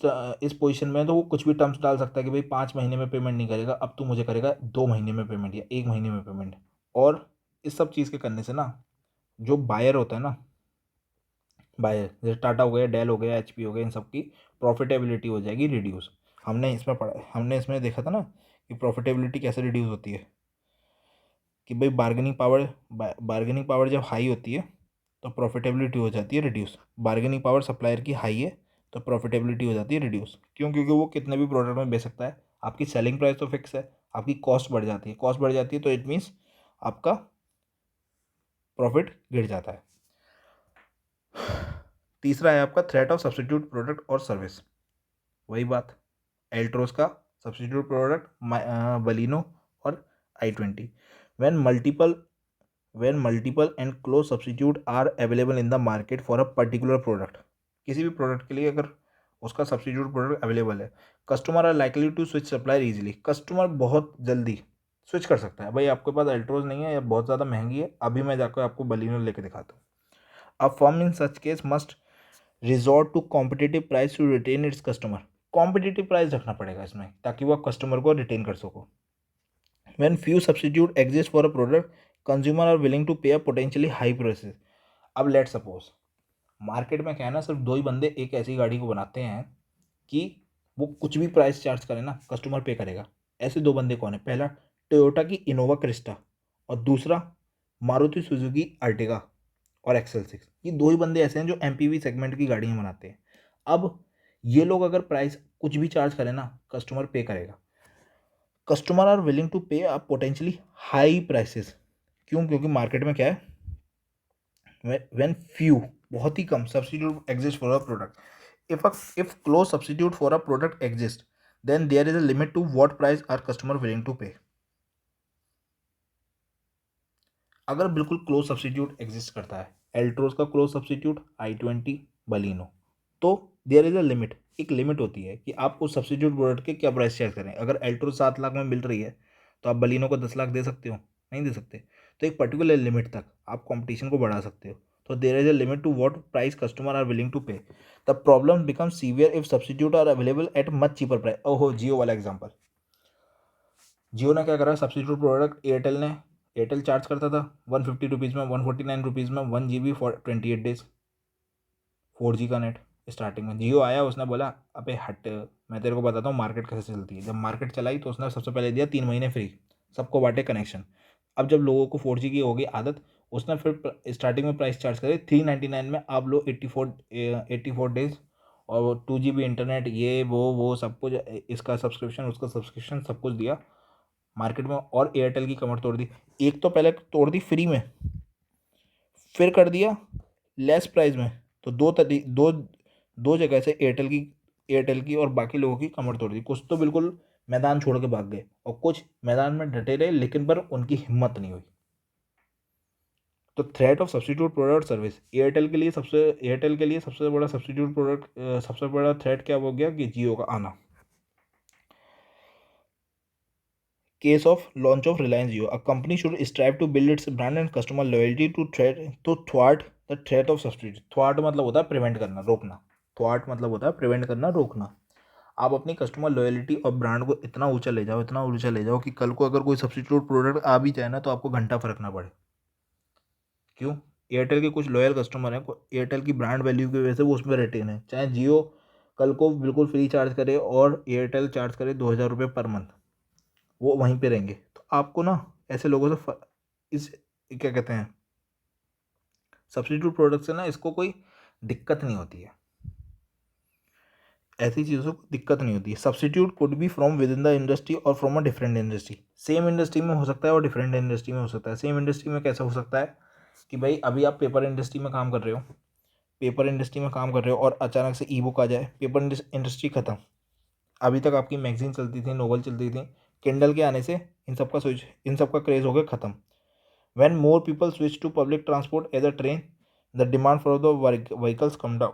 पोजीशन में है तो वो कुछ भी टर्म्स डाल सकता है कि भाई 5 महीने में पेमेंट नहीं करेगा, अब तू मुझे करेगा 2 महीने में पेमेंट या 1 महीने में पेमेंट। और इस सब चीज़ के करने से ना जो बायर होता है ना, बायर जैसे टाटा हो गया, डेल हो गया, एचपी हो गया, इन सब की प्रॉफिटेबिलिटी हो जाएगी रिड्यूस। हमने इसमें देखा था ना कि प्रॉफिटेबिलिटी कैसे रिड्यूस होती है कि भाई बार्गेनिंग पावर जब हाई होती है तो प्रॉफिटेबिलिटी हो जाती है रिड्यूस। बार्गेनिंग पावर सप्लायर की हाई है तो प्रॉफिटेबिलिटी हो जाती है रिड्यूस। क्यों? क्योंकि वो कितने भी प्रोडक्ट में बेच सकता है, आपकी सेलिंग प्राइस तो फिक्स है, आपकी कॉस्ट बढ़ जाती है, कॉस्ट बढ़ जाती है तो इट मीन्स आपका प्रॉफिट गिर जाता है। तीसरा है आपका थ्रेट ऑफ सब्सटीट्यूट प्रोडक्ट और सर्विस। वही बात, एल्ट्रोस का सब्सटीट्यूट प्रोडक्ट बलिनो और i20। When multiple and close substitute are available in the market for a particular product, किसी भी प्रोडक्ट के लिए अगर उसका सब्सटीट्यूट प्रोडक्ट अवेलेबल है, customer are likely to switch supplier easily. Customer बहुत जल्दी स्विच कर सकता है। भाई आपके पास अल्ट्रोज नहीं है या बहुत ज़्यादा महंगी है, अभी मैं जाकर आपको बलिनो लेके दिखाता हूँ। A firm in such case must resort to competitive price to retain its customer. Competitive price रखना पड़ेगा इसमें ताकि वो कस्टमर को रिटेन कर सको। When few substitute exist for a product, consumer are willing to pay a potentially high prices. अब लेट सपोज मार्केट में क्या है ना, सिर्फ दो ही बंदे एक ऐसी गाड़ी को बनाते हैं कि वो कुछ भी प्राइस चार्ज करे ना कस्टमर पे करेगा। ऐसे दो बंदे कौन है? पहला टोयोटा की इनोवा क्रिस्टा और दूसरा मारुति सुजुकी अर्टिगा और एक्सेल 6। ये दो ही बंदे ऐसे हैं जो एमपीवी सेगमेंट की गाड़ियाँ बनाते हैं। अब ये लोग अगर प्राइस कुछ भी चार्ज करें ना कस्टमर पे करेगा। Customer are willing to pay a potentially high prices. क्यों? क्योंकि मार्केट में क्या है, व्हेन फ्यू बहुत ही कम substitute exist for a product, if close substitute for a product exist then there is a limit to what price are customer willing to pay. अगर बिल्कुल क्लोज सब्सटीट्यूट एग्जिस्ट करता है, एल्ट्रोज का क्लोज सब्सटीट्यूट i20 बलिनो, तो देयर इज अ लिमिट, एक लिमिट होती है कि आप उस सब्सटीट्यूट प्रोडक्ट के क्या प्राइस चार्ज करें। अगर एल्ट्रोज 7 लाख में मिल रही है तो आप बलिनो को 10 लाख दे सकते हो? नहीं दे सकते। तो एक पर्टिकुलर लिमिट तक आप कॉम्पिटिशन को बढ़ा सकते हो। तो there is a limit to what price customer are willing to pay. The problem become severe if substitute are available at much cheaper price. ओहो, जियो वाला एग्जाम्पल। जियो ने क्या करा, सब्सटीट्यूट प्रोडक्ट एयरटेल चार्ज करता था 150 रुपीज़ में, 149 रुपीज़ में 1 GB फॉर 28 डेज 4G का नेट। स्टार्टिंग में जियो आया, उसने बोला अबे हट, मैं तेरे को बताता हूँ मार्केट कैसे चलती है। जब मार्केट चलाई तो उसने सबसे पहले दिया 3 महीने फ्री, सबको बांटे कनेक्शन। अब जब लोगों को 4G की हो गई आदत, उसने फिर स्टार्टिंग में प्राइस चार्ज करे 399 में, आप लो 84 डेज और 2 GB इंटरनेट, ये वो सब कुछ, इसका सब्सक्रिप्शन उसका सब्सक्रिप्शन सब कुछ दिया मार्केट में। और एयरटेल की कमर तोड़ दी। एक तो पहले तोड़ दी फ्री में, फिर कर दिया लेस प्राइस में। तो दो जगह से एयरटेल की और बाकी लोगों की कमर तोड़ दी। कुछ तो बिल्कुल मैदान छोड़ के भाग गए और कुछ मैदान में डटे रहे, लेकिन पर उनकी हिम्मत नहीं हुई। तो threat of substitute product service, Airtel के लिए सबसे बड़ा सब्सटीट्यूट प्रोडक्ट, सबसे बड़ा थ्रेट क्या हो गया कि जियो का आना। Case of launch of Reliance Jio, a company should strive to build its brand and customer loyalty to thwart the threat of substitute. Thwart मतलब होता है प्रिवेंट करना, रोकना। थ्वाट मतलब होता है प्रिवेंट करना, रोकना। आप अपनी कस्टमर लॉयल्टी और ब्रांड को इतना ऊंचा ले जाओ, इतना ऊंचा ले जाओ कि कल को अगर कोई सब्सिट्यूट प्रोडक्ट आ भी जाए ना तो आपको घंटा फर्क ना पड़े। क्यों? एयरटेल के कुछ लॉयल कस्टमर हैं, एयरटेल की ब्रांड वैल्यू की वजह से वो उसमें रिटेन है। चाहे जियो कल को बिल्कुल फ्री चार्ज करे और एयरटेल चार्ज करे 2,000 रुपये पर मंथ, वो वहीं पे रहेंगे। तो आपको ना ऐसे लोगों से इस क्या कहते हैं, सब्सिट्यूट प्रोडक्ट से ना इसको कोई दिक्कत नहीं होती है, ऐसी चीज़ों को दिक्कत नहीं होती है। Substitute could be from within the industry और from a different industry. Same industry में हो सकता है और डिफरेंट इंडस्ट्री में हो सकता है। सेम इंडस्ट्री में कैसे हो सकता है कि भाई अभी आप पेपर इंडस्ट्री में काम कर रहे हो, पेपर इंडस्ट्री में काम कर रहे हो और अचानक से ई बुक आ जाए, पेपर इंडस्ट्री खत्म। अभी तक आपकी मैगजीन चलती थी, नोवेल चलती थी, किंडल के आने से इन सब का क्रेज हो गया खत्म। When more people switch to public transport as a train, the demand for the vehicles come down.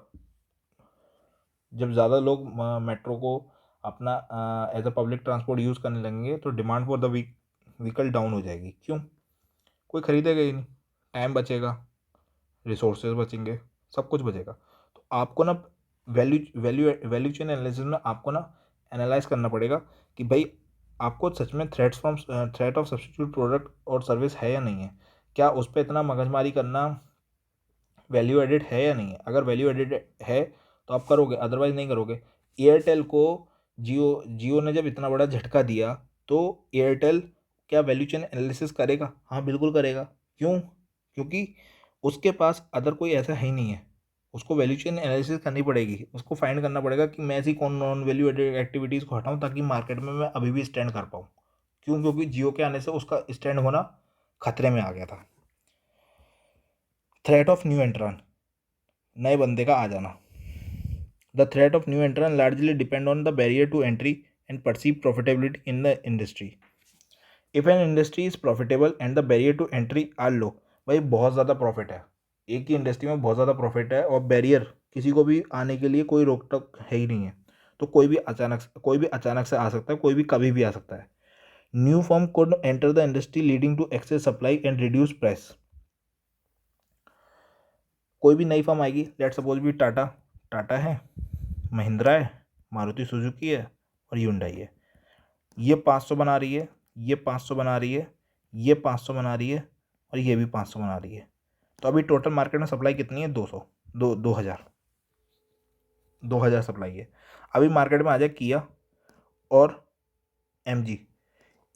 जब ज़्यादा लोग मेट्रो को अपना as a public transport use करने लगेंगे तो demand for the vehicle down हो जाएगी। क्यों? कोई खरीदेगा ही नहीं, टाइम बचेगा, रिसोर्सेज बचेंगे, सब कुछ बचेगा। तो आपको ना वैल्यू चेन एनालिसिस में आपको ना एनालाइज करना पड़ेगा कि भाई आपको सच में थ्रेट ऑफ सब्स्टिट्यूट प्रोडक्ट और सर्विस है या नहीं है। क्या उस पर इतना मगजमारी करना वैल्यू एडेड है या नहीं है? अगर वैल्यू एडेड है तो आप करोगे, अदरवाइज नहीं करोगे। एयरटेल को जियो ने जब इतना बड़ा झटका दिया तो एयरटेल क्या वैल्यू चेन एनालिसिस करेगा? हाँ बिल्कुल करेगा। क्यों? क्योंकि उसके पास अदर कोई ऐसा है ही नहीं है। उसको वैल्यू चेन एनालिसिस करनी पड़ेगी, उसको फाइंड करना पड़ेगा कि मैं ऐसी कौन नॉन वैल्यू एडेड एक्टिविटीज़ को हटाऊँ ताकि मार्केट में मैं अभी भी स्टैंड कर पाऊँ। क्यों? क्योंकि जियो के आने से उसका स्टैंड होना खतरे में आ गया था। थ्रेट ऑफ न्यू एंट्रान, नए बंदे का आ जाना। The threat of new entrant largely depend on the barrier to entry and perceived profitability in the industry. If an industry is profitable and the barrier to entry are low, भाई बहुत ज़्यादा प्रॉफिट है, एक ही इंडस्ट्री में बहुत ज़्यादा प्रॉफिट है और बैरियर किसी को भी आने के लिए कोई रोक टोक है ही नहीं है, तो कोई भी अचानक से आ सकता है, कोई भी कभी भी आ सकता है। New firm could enter the industry leading to excess supply and reduce price. कोई भी नई फर्म आएगी, लेट सपोज भी टाटा है, महिंद्रा है, मारुति सुजुकी है और ह्युंडई है। ये 500 बना रही है, ये 500 बना रही है, ये 500 बना रही है और ये भी 500 बना रही है। तो अभी टोटल मार्केट में सप्लाई कितनी है? 2,000 सप्लाई है। अभी मार्केट में आ जाए किया और एमजी,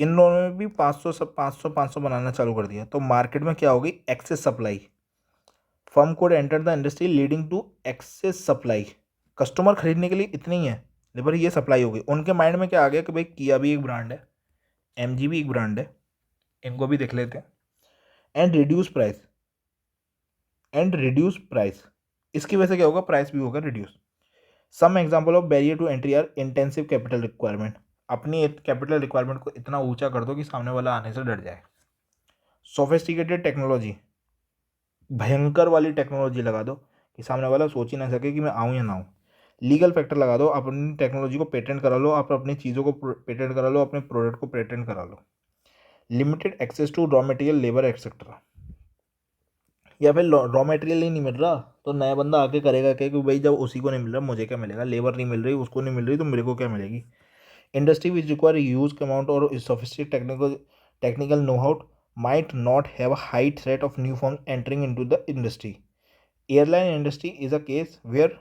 इन दोनों में भी 500 बनाना चालू कर दिया तो मार्केट में क्या होगी? Excess supply. Firm could enter the industry leading to excess supply. Customer खरीदने के लिए इतनी ही है, लेकिन ये सप्लाई हो गई। उनके माइंड में क्या आ गया कि भाई किया भी एक ब्रांड है, एमजी भी एक ब्रांड है, इनको भी देख लेते हैं। एंड रिड्यूस प्राइस, इसकी वजह से क्या होगा? प्राइस भी होगा reduce. Some example of barrier to entry are intensive capital requirement. अपनी कैपिटल रिक्वायरमेंट को इतना ऊंचा कर दो कि सामने वाला आने से डर जाए। सोफिस्टिकेटेड टेक्नोलॉजी, भयंकर वाली टेक्नोलॉजी लगा दो कि सामने वाला सोच ही ना सके कि मैं आऊँ या ना आऊँ। लीगल फैक्टर लगा दो, अपनी टेक्नोलॉजी को पेटेंट करा लो, आप अपनी चीज़ों को पेटेंट करा लो, अपने प्रोडक्ट को पेटेंट करा लो। Limited access to raw material, labour etcetera, या फिर रॉ मटेरियल ही नहीं मिल रहा तो नया बंदा आके करेगा क्या कि भाई जब उसी को नहीं मिल रहा मुझे क्या मिलेगा? लेबर नहीं मिल रही, उसको नहीं मिल रही तो मेरे को क्या मिलेगी? Industry which require huge amount और sophisticated technical know how might not have a high threat of new firms entering into the industry. Airline industry is a case where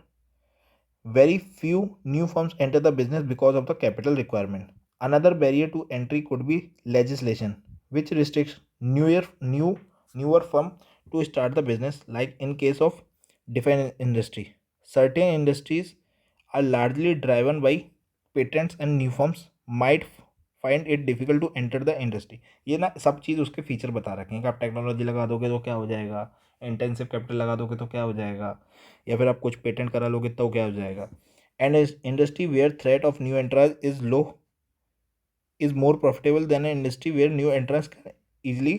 very few new firms enter the business because of the capital requirement. Another barrier to entry could be legislation, which restricts newer firm to start the business. Like in case of defense industry, certain industries are largely driven by patents and new firms might find it difficult to enter the industry. ये ना सब चीज़ उसके फीचर बता रखे हैं कि आप टेक्नोलॉजी लगा दोगे तो क्या हो जाएगा, इंटेंसिव कैपिटल लगा दोगे तो क्या हो जाएगा, या फिर आप कुछ पेटेंट करा लोगे तो क्या हो जाएगा। An industry where threat of new entrants is low is more profitable than an industry where new entrants can easily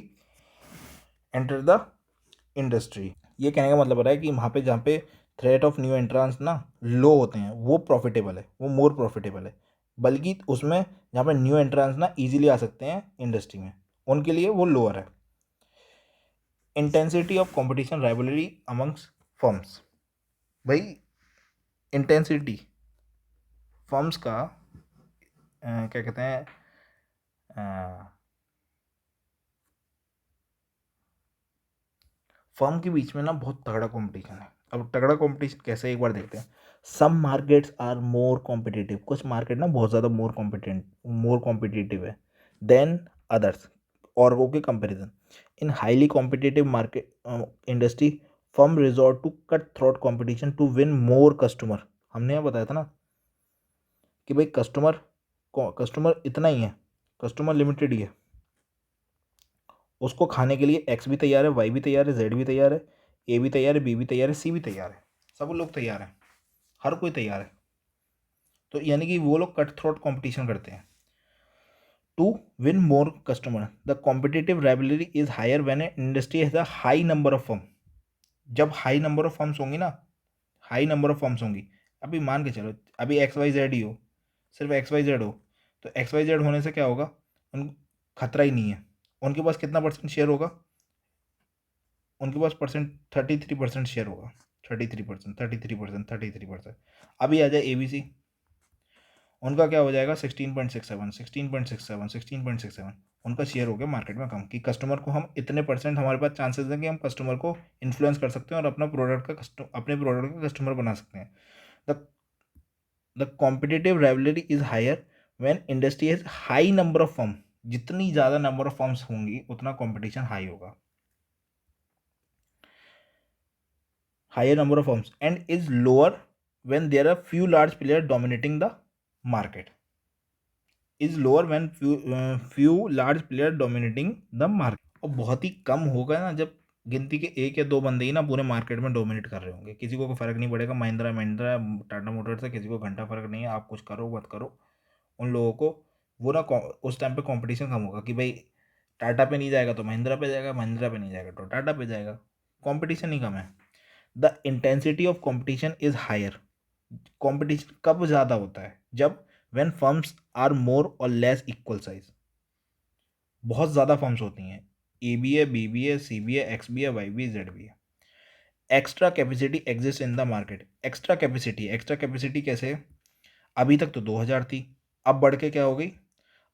enter the industry. ये कहने का मतलब हो रहा है कि वहाँ पे जहाँ पे थ्रेट ऑफ न्यू एंट्रांस ना लो होते हैं वो प्रॉफिटेबल है, वो मोर प्रॉफिटेबल है, बल्कि उसमें जहाँ पे न्यू एंट्रांस ना ईजिली आ सकते हैं इंडस्ट्री में उनके लिए वो लोअर है। Intensity of competition rivalry amongst firms, भाई इंटेंसिटी फर्म्स का क्या कहते हैं, फर्म के बीच में ना बहुत तगड़ा कंपटीशन है। अब तगड़ा कंपटीशन कैसे, एक बार देखते हैं। Some markets are more competitive, कुछ मार्केट ना बहुत ज़्यादा मोर कॉम्पिटिटिव है देन अदर्स, औरों के comparison. In highly competitive market industry firm resort to cut throat competition to win more customer. हमने यहाँ बताया था ना कि भाई कस्टमर इतना ही है, कस्टमर लिमिटेड ही है, उसको खाने के लिए एक्स भी तैयार है, वाई भी तैयार है, जेड भी तैयार है, ए भी तैयार है, बी भी तैयार है, सी भी तैयार है, सब लोग तैयार हैं, हर कोई तैयार है। तो यानी कि वो लोग कट थ्रोट कॉम्पिटिशन करते हैं to win more customer. The competitive rivalry is higher when an industry has a high number of firm. जब हाई नंबर ऑफ फर्म्स होंगी ना, हाई नंबर ऑफ फर्म्स होंगी, अभी मान के चलो अभी एक्स वाई जेड ही हो, सिर्फ एक्स वाई जेड हो, तो एक्स वाई जेड होने से क्या होगा, उन खतरा ही नहीं है। उनके पास कितना परसेंट शेयर होगा, उनके पास परसेंट 33% शेयर होगा, 33%, 33%, 33%। अभी आ जाए ए बी सी, उनका क्या हो जाएगा 16.67, 16.67, 16.67। उनका शेयर हो गया मार्केट में कम, कि कस्टमर को हम इतने परसेंट, हमारे पास चांसेस हैं कि हम कस्टमर को इन्फ्लुएंस कर सकते हैं और अपने प्रोडक्ट का कस्टमर बना सकते हैं। The the competitive rivalry is higher when industry has high number of firm. जितनी ज़्यादा नंबर ऑफ फर्म्स होंगी उतना कॉम्पिटिशन हाई होगा, higher number of firms, and is lower when there are few large players dominating the market, is lower when few large players dominating the market। और बहुत ही कम होगा ना जब गिनती के एक या दो बंदे ही ना पूरे मार्केट में डोमिनेट कर रहे होंगे, किसी को कोई फर्क नहीं पड़ेगा, महिंद्रा महिंद्रा टाटा मोटर्स से किसी को घंटा फर्क नहीं है, आप कुछ करो मत करो, उन लोगों को वो ना उस टाइम पे कंपटीशन कम होगा कि भाई टाटा पे नहीं जाएगा तो महिंद्रा पे जाएगा, महिंद्रा पे नहीं जाएगा तो टाटा पे जाएगा, कंपटीशन ही कम है। The intensity of competition is higher. Competition कब ज़्यादा होता है, जब व्हेन फर्म्स आर मोर और लेस इक्वल साइज। बहुत ज़्यादा फर्म्स होती हैं, ए बी है, बी बी है, सी बी है, एक्स बी है, वाई बी है, जेड बी है। Extra capacity exist in the market. Extra capacity कैसे है, अभी तक तो 2000 थी, अब बढ़ के क्या हो गई,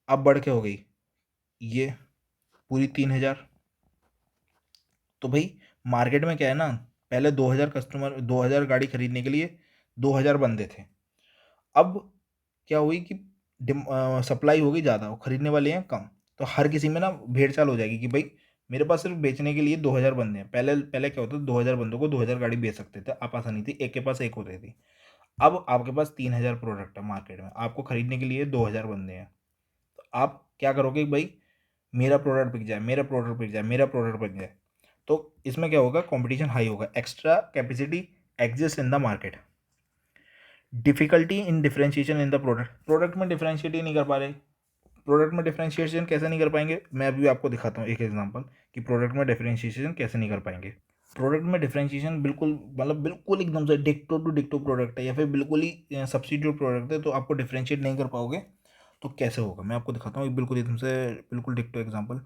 अब बढ़ के हो गई ये पूरी 3000। तो भाई मार्केट में क्या है ना, पहले 2000 कस्टमर, 2000 गाड़ी खरीदने के लिए 2000 बंदे थे। अब क्या हुई कि सप्लाई होगी ज़्यादा और खरीदने वाले हैं कम, तो हर किसी में ना भेड़ चाल हो जाएगी कि भाई मेरे पास सिर्फ बेचने के लिए 2000 बंदे हैं। पहले पहले क्या होता था, 2000 बंदों को 2000 गाड़ी बेच सकते थे, आप आसानी थी, एक के पास एक होती थी। अब आपके पास 3000 प्रोडक्ट है मार्केट में, आपको खरीदने के लिए 2000 बंदे हैं, तो आप क्या करोगे भाई, मेरा प्रोडक्ट बिक जाए, मेरा प्रोडक्ट बिक जाए, मेरा प्रोडक्ट बिक जाए। तो इसमें क्या होगा, कंपटीशन हाई होगा, extra capacity exist in the market. Difficulty in differentiation in the product में डिफरेंशिएट ही नहीं कर पा रहे। प्रोडक्ट में डिफरेंशिएशन कैसे नहीं कर पाएंगे, मैं अभी आपको दिखाता हूँ एक एग्जांपल कि प्रोडक्ट में डिफरेंशिएशन कैसे नहीं कर पाएंगे। प्रोडक्ट में डिफरेंशिएशन बिल्कुल मतलब बिल्कुल एकदम से डिक्टो टू डिक्टो प्रोडक्ट है या फिर बिल्कुल ही सब्स्टिट्यूट प्रोडक्ट है, तो आपको डिफरेंशिएट नहीं कर पाओगे। तो कैसे होगा मैं आपको दिखाता हूँ, एक बिल्कुल एकदम से बिल्कुल डिक्टो एग्जांपल।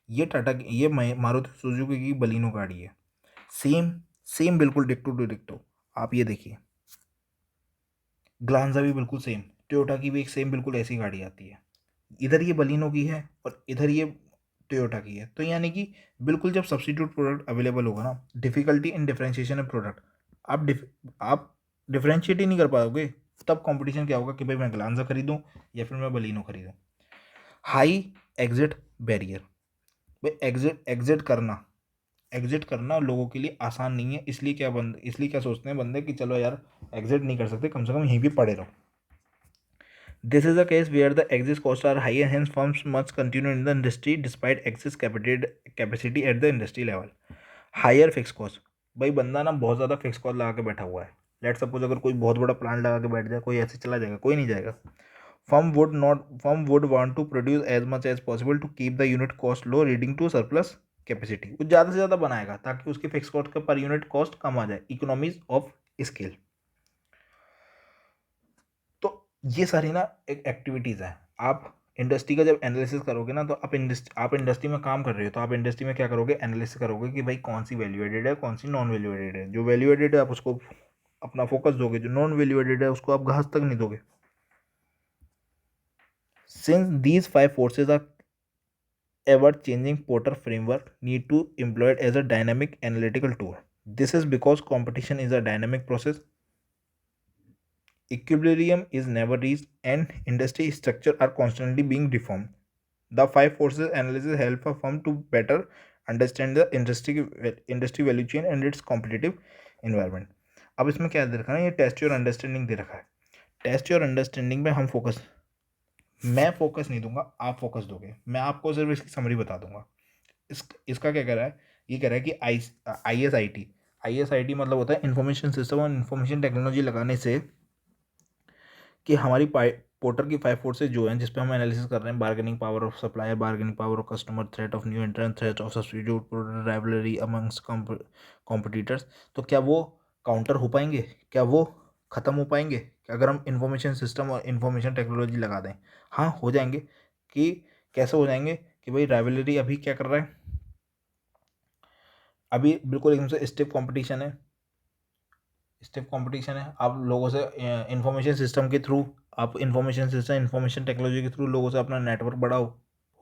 ये ये मारुति सुजुकी की बलिनो गाड़ी है, सेम सेम बिल्कुल डिक्टो टू डिक्टो। आप ये देखिए, ग्लांजा भी बिल्कुल सेम, टोयोटा की भी एक सेम बिल्कुल ऐसी गाड़ी आती है, इधर ये बलिनो की है और इधर ये टोयोटा की है। तो यानी कि बिल्कुल जब सब्स्टिट्यूट प्रोडक्ट अवेलेबल होगा ना, difficulty in differentiation of product, आप डिफरेंशिएट ही नहीं कर पाओगे। तब कंपटीशन क्या होगा कि भाई मैं ग्लांजा खरीदूं या फिर मैं बलिनो खरीदूं। हाई एग्जिट बैरियर, भाई एग्जिट करना लोगों के लिए आसान नहीं है, इसलिए क्या सोचते हैं बंदे कि चलो यार एग्जिट नहीं कर सकते, कम से कम यहीं भी पड़े रहो। This is a case where the exit costs are high and hence firms must continue in the industry despite excess capacity at the industry level. Higher fixed cost, भाई बंदा ना बहुत ज़्यादा फिक्स कॉस्ट लगा के बैठा हुआ है। लेट सपोज अगर कोई बहुत बड़ा प्लांट लगा के बैठ जाए, कोई ऐसे चला जाएगा, कोई नहीं जाएगा। Firm would want to produce as much as possible to keep the unit cost low leading to surplus capacity. वो ज़्यादा से ज़्यादा बनाएगा ताकि उसकी फिक्स कॉस्ट का पर यूनिट कॉस्ट कम आ जाए, इकोनॉमीज ऑफ स्केल। तो ये सारी ना एक एक्टिविटीज़ हैं। आप इंडस्ट्री का जब एनालिसिस करोगे ना, तो आप इंडस्ट्री में काम कर रहे हो, तो आप इंडस्ट्री में क्या करोगे, एनालिसिस करोगे कि भाई कौन सी वैल्यू एडेड है, कौन सी नॉन वैल्यू एडेड है। जो वैल्यू एडेड है आप उसको अपना फोकस दोगे, जो नॉन वैल्यू एडेड है उसको आप घास तक नहीं दोगे। Since these five forces are ever-changing, Porter framework need to employed as a dynamic analytical tool. This is because competition is a dynamic process. Equilibrium is never reached, and industry structure are constantly being deformed. The five forces analysis help a firm to better understand the industry value chain and its competitive environment. अब इसमें क्या दे रखा है, ये टेस्ट योर अंडरस्टैंडिंग दे रखा है. टेस्ट योर अंडरस्टैंडिंग में हम फोकस, मैं फोकस नहीं दूंगा, आप फोकस दोगे. मैं आपको सिर्फ इसकी समरी बता दूंगा. इसका क्या कह रहा है, ये कह रहा है कि आई एस आई टी मतलब होता है इंफॉर्मेशन सिस्टम और इंफॉर्मेशन टेक्नोलॉजी लगाने से कि हमारी पोर्टर की फाइव फोर्सेज जो हैं जिस पे हम एनालिसिस कर रहे हैं, bargaining power of supplier, bargaining power of customer, threat of new एंट्रेंट, threat of substitute, rivalry amongst competitors, तो क्या वो काउंटर हो पाएंगे, क्या वो ख़त्म हो पाएंगे कि अगर हम इंफॉर्मेशन सिस्टम और इंफॉर्मेशन टेक्नोलॉजी लगा दें? हाँ, हो जाएंगे. कि कैसे हो जाएंगे कि भाई राइवलरी अभी क्या कर रहा है, अभी बिल्कुल एकदम से स्टिफ कंपटीशन है, आप लोगों से इंफॉर्मेशन सिस्टम के थ्रू, आप इंफॉर्मेशन सिस्टम इंफॉर्मेशन टेक्नोलॉजी के थ्रू लोगों से अपना नेटवर्क बढ़ाओ,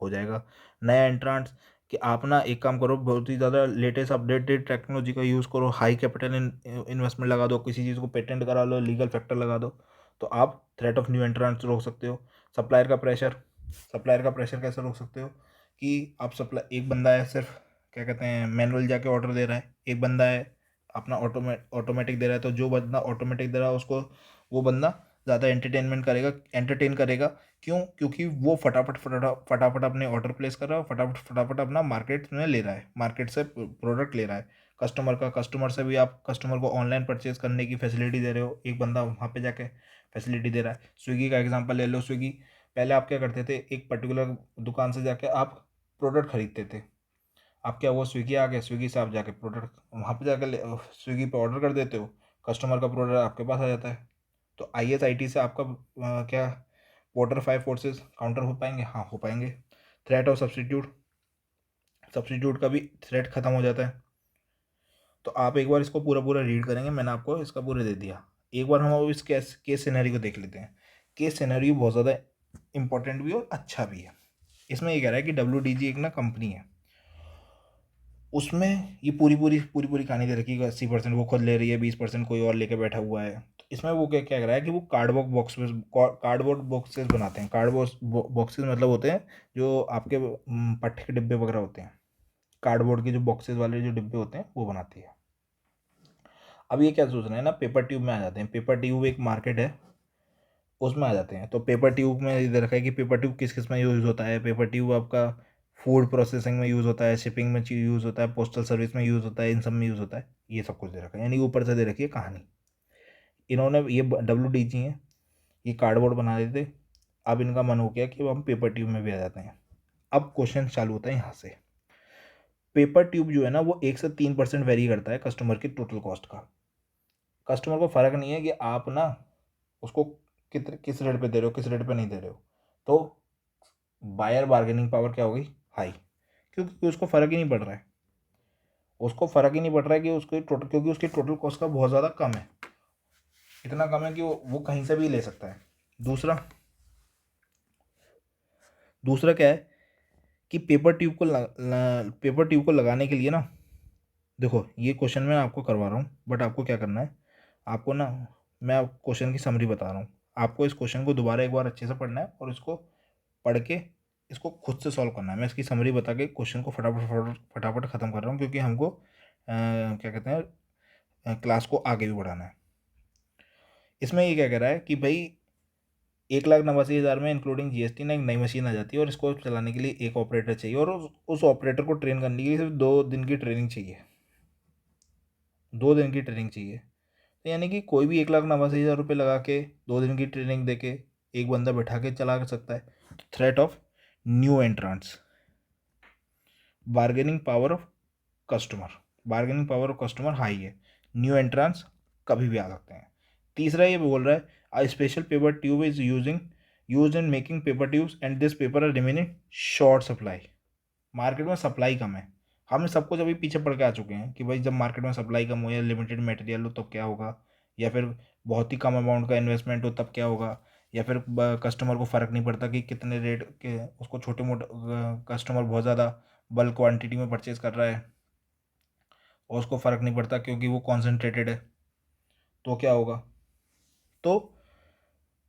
हो जाएगा. नया एंट्रांट्स कि आप ना एक काम करो, बहुत ही ज़्यादा लेटेस्ट अपडेटेड टेक्नोलॉजी का यूज़ करो, हाई कैपिटल इन्वेस्टमेंट लगा दो, किसी चीज़ को पेटेंट करा लो, लीगल फैक्टर लगा दो, तो आप थ्रेट ऑफ न्यू एंट्रांट्स रोक सकते हो. सप्लायर का प्रेशर कैसे रोक सकते हो कि आप सप्लाई, एक बंदा है सिर्फ क्या कहते हैं मैनुअल जाके ऑर्डर दे रहा है, एक बंदा है अपना ऑटोमेटिक दे रहा है, तो जो बंदा ऑटोमेटिक दे रहा है उसको वो बंदा ज़्यादा एंटरटेन करेगा. क्यों? क्योंकि वो फटाफट अपने ऑर्डर प्लेस कर रहा है, फटाफट अपना मार्केट में ले रहा है, मार्केट से प्रोडक्ट ले रहा है. कस्टमर से भी आप कस्टमर को ऑनलाइन परचेज करने की फैसिलिटी दे रहे हो, एक बंदा वहाँ पे जाके फैसिलिटी दे रहा है. स्विगी का एग्जांपल ले लो. स्विगी पहले आप क्या करते थे, एक पर्टिकुलर दुकान से जाके आप प्रोडक्ट खरीदते थे. आप क्या, वो स्विगी आ गया, स्विगी से आप जाके प्रोडक्ट वहाँ पे जाकर स्विगी पे ऑर्डर कर देते हो, कस्टमर का प्रोडक्ट आपके पास आ जाता है. तो ISIT से आपका क्या पोर्टर फाइव फोर्सेस काउंटर हो पाएंगे? हाँ, हो पाएंगे. थ्रेट और सब्स्टिट्यूट का भी थ्रेट खत्म हो जाता है. तो आप एक बार इसको पूरा रीड करेंगे, मैंने आपको इसका पूरा दे दिया. एक बार हम अब इस केस सिनेरियो को देख लेते हैं. केस सिनेरियो बहुत ज़्यादा इंपॉर्टेंट भी और अच्छा भी है. इसमें ये कह रहा है कि WDG एक ना कंपनी है, उसमें ये पूरी कहानी दे रखी है. 80% वो खुद ले रही है, 20% कोई और लेके बैठा हुआ है. तो इसमें वो क्या क्या कर रहा है कि वो कार्डबोर्ड बॉक्सेस बनाते हैं. कार्डबोर्ड बॉक्सेस मतलब होते हैं जो आपके पट्टे के डिब्बे वगैरह होते हैं, कार्डबोर्ड के जो बॉक्सेस वाले जो डिब्बे होते हैं वो बनाती है. अब ये क्या सोच रहे हैं ना, पेपर ट्यूब में आ जाते हैं. पेपर ट्यूब एक मार्केट है, उसमें आ जाते हैं. तो पेपर ट्यूब में इधर रखा है कि पेपर ट्यूब किस किस में यूज़ होता है. पेपर ट्यूब आपका फूड प्रोसेसिंग में यूज़ होता है, शिपिंग में यूज़ होता है, पोस्टल सर्विस में यूज़ होता है, इन सब में यूज़ होता है. ये सब कुछ दे रखा है, यानी ऊपर से दे रखी है कहानी. इन्होंने ये WDG हैं, ये कार्डबोर्ड बना देते. अब इनका मन हो गया कि हम पेपर ट्यूब में भी आ जाते हैं. अब क्वेश्चन चालू होता है यहाँ से. पेपर ट्यूब जो है ना वो 1 से 3% वेरी करता है कस्टमर की टोटल कॉस्ट का. कस्टमर को फ़र्क नहीं है कि आप ना उसको किस रेट पे दे रहे हो, किस रेट पे नहीं दे रहे हो. तो बायर बार्गेनिंग पावर क्या होगी? हाई. क्योंकि उसको फ़र्क ही नहीं पड़ रहा है, कि उसको टोटल, क्योंकि उसकी टोटल कॉस्ट का बहुत ज़्यादा कम है, इतना कम है कि वो कहीं से भी ले सकता है. दूसरा क्या है कि पेपर ट्यूब को लगाने के लिए ना, देखो ये क्वेश्चन मैं आपको करवा रहा हूँ, बट आपको क्या करना है, आपको ना मैं क्वेश्चन की समरी बता रहा हूँ. आपको इस क्वेश्चन को दोबारा एक बार अच्छे से पढ़ना है और इसको पढ़ के इसको खुद से सॉल्व करना है. मैं इसकी समरी बता के क्वेश्चन को फटाफट ख़त्म कर रहा हूँ, क्योंकि हमको क्या कहते हैं क्लास को आगे भी बढ़ाना है. इसमें ये क्या कह रहा है कि भाई 1,89,000 में इंक्लूडिंग GST ना एक नई मशीन आ जाती है, और इसको चलाने के लिए एक ऑपरेटर चाहिए, और उस ऑपरेटर को ट्रेन करने के लिए सिर्फ 2 दिन की ट्रेनिंग चाहिए. 2 दिन की ट्रेनिंग चाहिए. तो यानी कि कोई भी 1,89,000 रुपये लगा के 2 दिन की ट्रेनिंग दे के एक बंदा बैठा के चला सकता है. Threat of new entrants, bargaining power of customer high है, न्यू एंट्रांस कभी भी आ सकते हैं. तीसरा ये बोल रहा है a special paper tube is used in making paper tubes and this paper are remaining short supply. Market में सप्लाई कम है. हम सब कुछ अभी पीछे पड़ के आ चुके हैं कि भाई जब मार्केट में सप्लाई कम हो या लिमिटेड मटेरियल हो तब क्या होगा, या फिर बहुत ही कम अमाउंट का इन्वेस्टमेंट हो तब क्या होगा, या फिर कस्टमर को फ़र्क नहीं पड़ता कि कितने रेट के, उसको छोटे मोटे कस्टमर बहुत ज़्यादा बल्क क्वांटिटी में परचेज़ कर रहा है और उसको फ़र्क नहीं पड़ता क्योंकि वो कॉन्सेंट्रेटेड है, तो क्या होगा? तो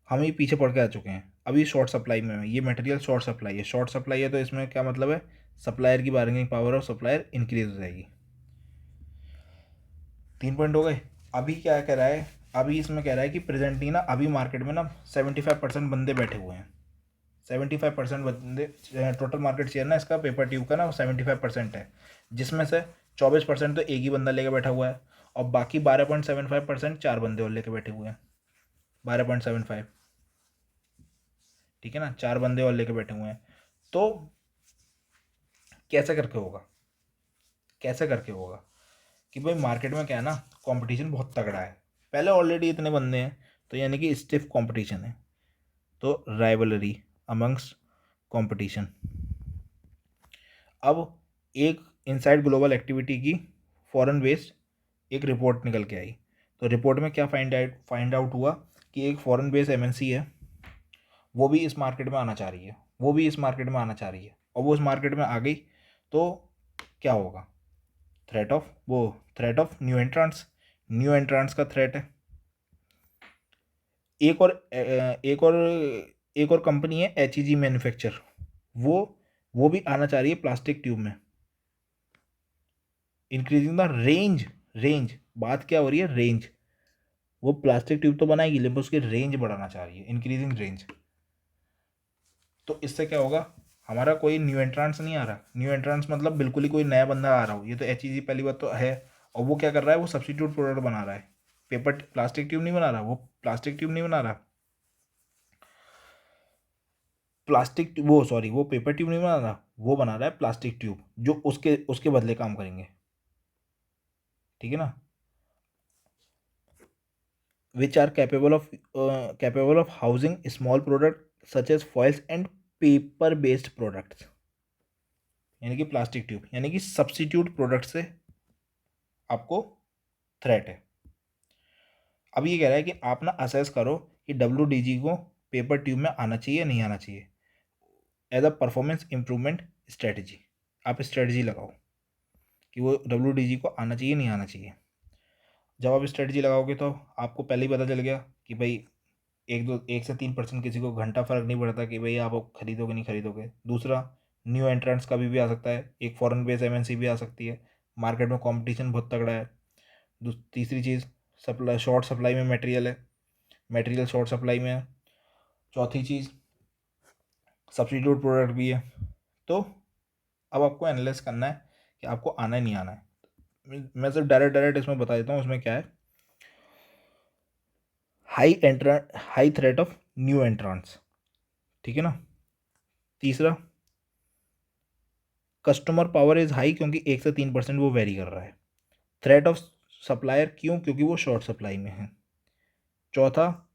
हम ये पीछे पड़ के आ चुके हैं। अभी शॉर्ट सप्लाई में है, ये मटेरियल शॉर्ट सप्लाई है। शॉर्ट सप्लाई है तो इसमें क्या मतलब है? सप्लायर की bargaining power of supplier increase हो जाएगी। 3 पॉइंट हो गए। अभी क्या कह रहा है? अभी इसमें कह रहा है कि प्रेजेंटली ना अभी मार्केट में ना 75% बंदे बैठे हुए हैं। 75% बंदे, टोटल मार्केट शेयर ना इसका पेपर ट्यूब का ना 75% है, जिसमें से 24% तो एक ही बंदा लेके बैठा हुआ है और बाकी 12.75% चार बंदे और लेके बैठे हुए हैं। 12.75, ठीक है ना, चार बंदे और लेके बैठे हुए हैं। तो कैसे करके होगा? कैसे करके होगा कि भाई मार्केट में क्या है ना, कंपटीशन बहुत तगड़ा है, पहले ऑलरेडी इतने बंदे हैं, तो यानी कि स्टिफ कंपटीशन है, तो राइवलरी अमंग्स कंपटीशन। अब एक इनसाइड ग्लोबल एक्टिविटी की फॉरेन बेस्ड एक रिपोर्ट निकल के आई। तो रिपोर्ट में क्या फाइंड आउट हुआ कि एक फॉरेन बेस्ड एमएनसी है, वो भी इस मार्केट में आना चाह रही है, वो भी इस मार्केट में आना चाह रही है, और वो इस मार्केट में आ गई तो क्या होगा? थ्रेट ऑफ न्यू एंट्रांट्स का थ्रेट है। एक और एक और कंपनी है HEG मैन्युफैक्चर, वो भी आना चाह रही है प्लास्टिक ट्यूब में। इंक्रीजिंग द रेंज, बात क्या हो रही है? रेंज। वो प्लास्टिक ट्यूब तो बनाएगी लेकिन उसकी रेंज बढ़ाना चाह रही है, इंक्रीजिंग रेंज। तो इससे क्या होगा? हमारा कोई न्यू एंट्रांस नहीं आ रहा। न्यू एंट्रांस मतलब बिल्कुल ही कोई नया बंदा आ रहा हो, ये तो HEG पहली बात तो है। और वो क्या कर रहा है? वो सब्सिट्यूट प्रोडक्ट बना रहा है। प्लास्टिक ट्यूब नहीं बना रहा, वो प्लास्टिक ट्यूब नहीं बना रहा, वो पेपर ट्यूब नहीं बना रहा, वो बना रहा है प्लास्टिक ट्यूब, जो उसके उसके बदले काम करेंगे, ठीक है ना, which are capable of housing small product such as foils and paper based products. यानी कि प्लास्टिक ट्यूब यानी कि सब्सिट्यूट प्रोडक्ट से आपको थ्रेट है। अब ये कह रहा है कि आप ना असेस करो कि WDG को पेपर ट्यूब में आना चाहिए नहीं आना चाहिए, as a performance improvement strategy. आप स्ट्रेटजी लगाओ कि वो WDG को आना चाहिए नहीं आना चाहिए। जब आप स्ट्रेटजी लगाओगे तो आपको पहले ही पता चल गया कि भाई 1 से 3% किसी को घंटा फर्क नहीं पड़ता कि भाई आप खरीदोगे नहीं खरीदोगे। दूसरा, न्यू एंट्रेंट्स का भी आ सकता है, एक फॉरेन बेस्ड MNC भी आ सकती है, मार्केट में कंपटीशन बहुत तगड़ा है। तीसरी चीज़, सप्लाई शॉर्ट सप्लाई में मटेरियल है, मटेरियल शॉर्ट सप्लाई में है। चौथी चीज़, सब्स्टिट्यूट प्रोडक्ट भी है। तो अब आपको एनालाइज करना है कि आपको आना है नहीं आना है। मैं सिर्फ डायरेक्ट इसमें बता देता हूँ, उसमें क्या है? High threat of new entrance, ठीक है ना। तीसरा, कस्टमर पावर इज हाई, क्योंकि 1 से 3% वो वेरी कर रहा है। थ्रेट ऑफ सप्लायर, क्यों? क्योंकि वो शॉर्ट सप्लाई में है। चौथा,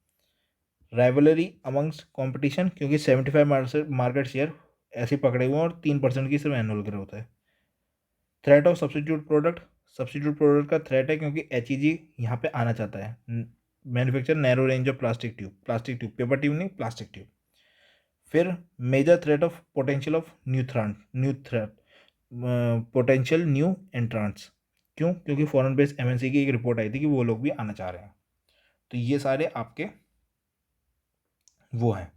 राइवलरी अमंग्स कंपटीशन, क्योंकि 75 मार्केट शेयर ऐसे पकड़े हुए हैं और 3% की सिर्फ एनुअल ग्रोथ है। थ्रेट ऑफ सब्सिट्यूट प्रोडक्ट का थ्रेट है क्योंकि HEG यहाँ पे आना चाहता है, manufacture narrow range of plastic tube, paper tube नहीं, प्लास्टिक ट्यूब। फिर major threat of potential new entrants, क्यों? क्योंकि फॉरेन बेस्ड MNC की एक रिपोर्ट आई थी कि वो लोग भी आना चाह रहे हैं। तो ये सारे आपके वो हैं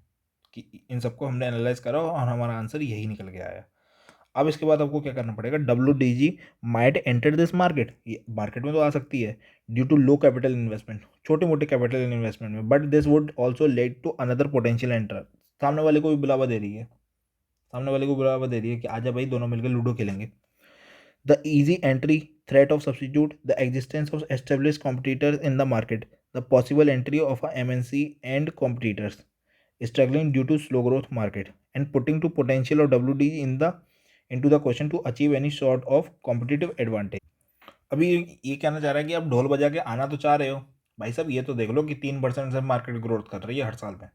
कि इन सबको हमने एनालाइज करा और हमारा आंसर यही निकल के आया। अब इसके बाद आपको क्या करना पड़ेगा? WDG might enter this market, ये मार्केट में तो आ सकती है due to low capital investment, छोटे मोटे कैपिटल इन्वेस्टमेंट में, but this would also lead to another potential enter. सामने वाले को भी बुलावा दे रही है, कि आजा भाई दोनों मिलकर लूडो खेलेंगे। The easy entry, threat of substitute, the existence of established competitors in the market, the possible entry of a MNC and competitors struggling due to slow growth market, and putting to potential of WDG into the question to achieve any sort of competitive advantage. अभी ये कहना चाह रहा है कि आप ढोल बजा के आना तो चाह रहे हो भाई साहब, ये तो देख लो कि 3% से मार्केट ग्रोथ कर रही है हर साल में।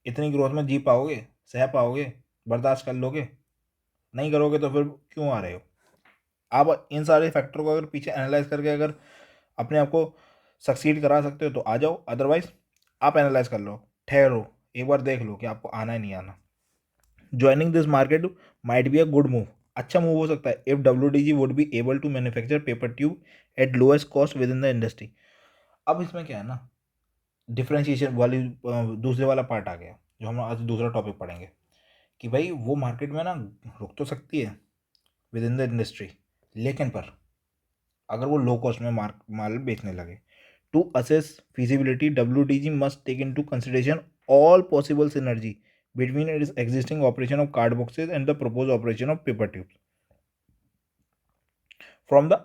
इतनी ग्रोथ में जी पाओगे? सह पाओगे? बर्दाश्त कर लोगे? नहीं करोगे तो फिर क्यों आ रहे हो? आप इन सारे फैक्टर को अगर पीछे एनालाइज करके अगर अपने आप को सक्सीड करा सकते हो तो आ जाओ, अदरवाइज आप एनालाइज कर लो, ठहरो, एक बार देख लो कि आपको आना है नहीं आना। Joining this market might be a good move, अच्छा मूव हो सकता है if WDG would be able to manufacture paper tube at lowest cost within the industry. अब इसमें क्या है ना, डिफ्रेंशिएशन वाली दूसरे वाला पार्ट आ गया जो हम आज दूसरा टॉपिक पढ़ेंगे कि भाई वो मार्केट में ना रुक तो सकती है विद इन द इंडस्ट्री, लेकिन पर अगर वो लो कॉस्ट में माल बेचने लगे। To assess feasibility, WDG must take into consideration all possible synergy between its existing operation of card boxes and the proposed operation of paper tubes. From the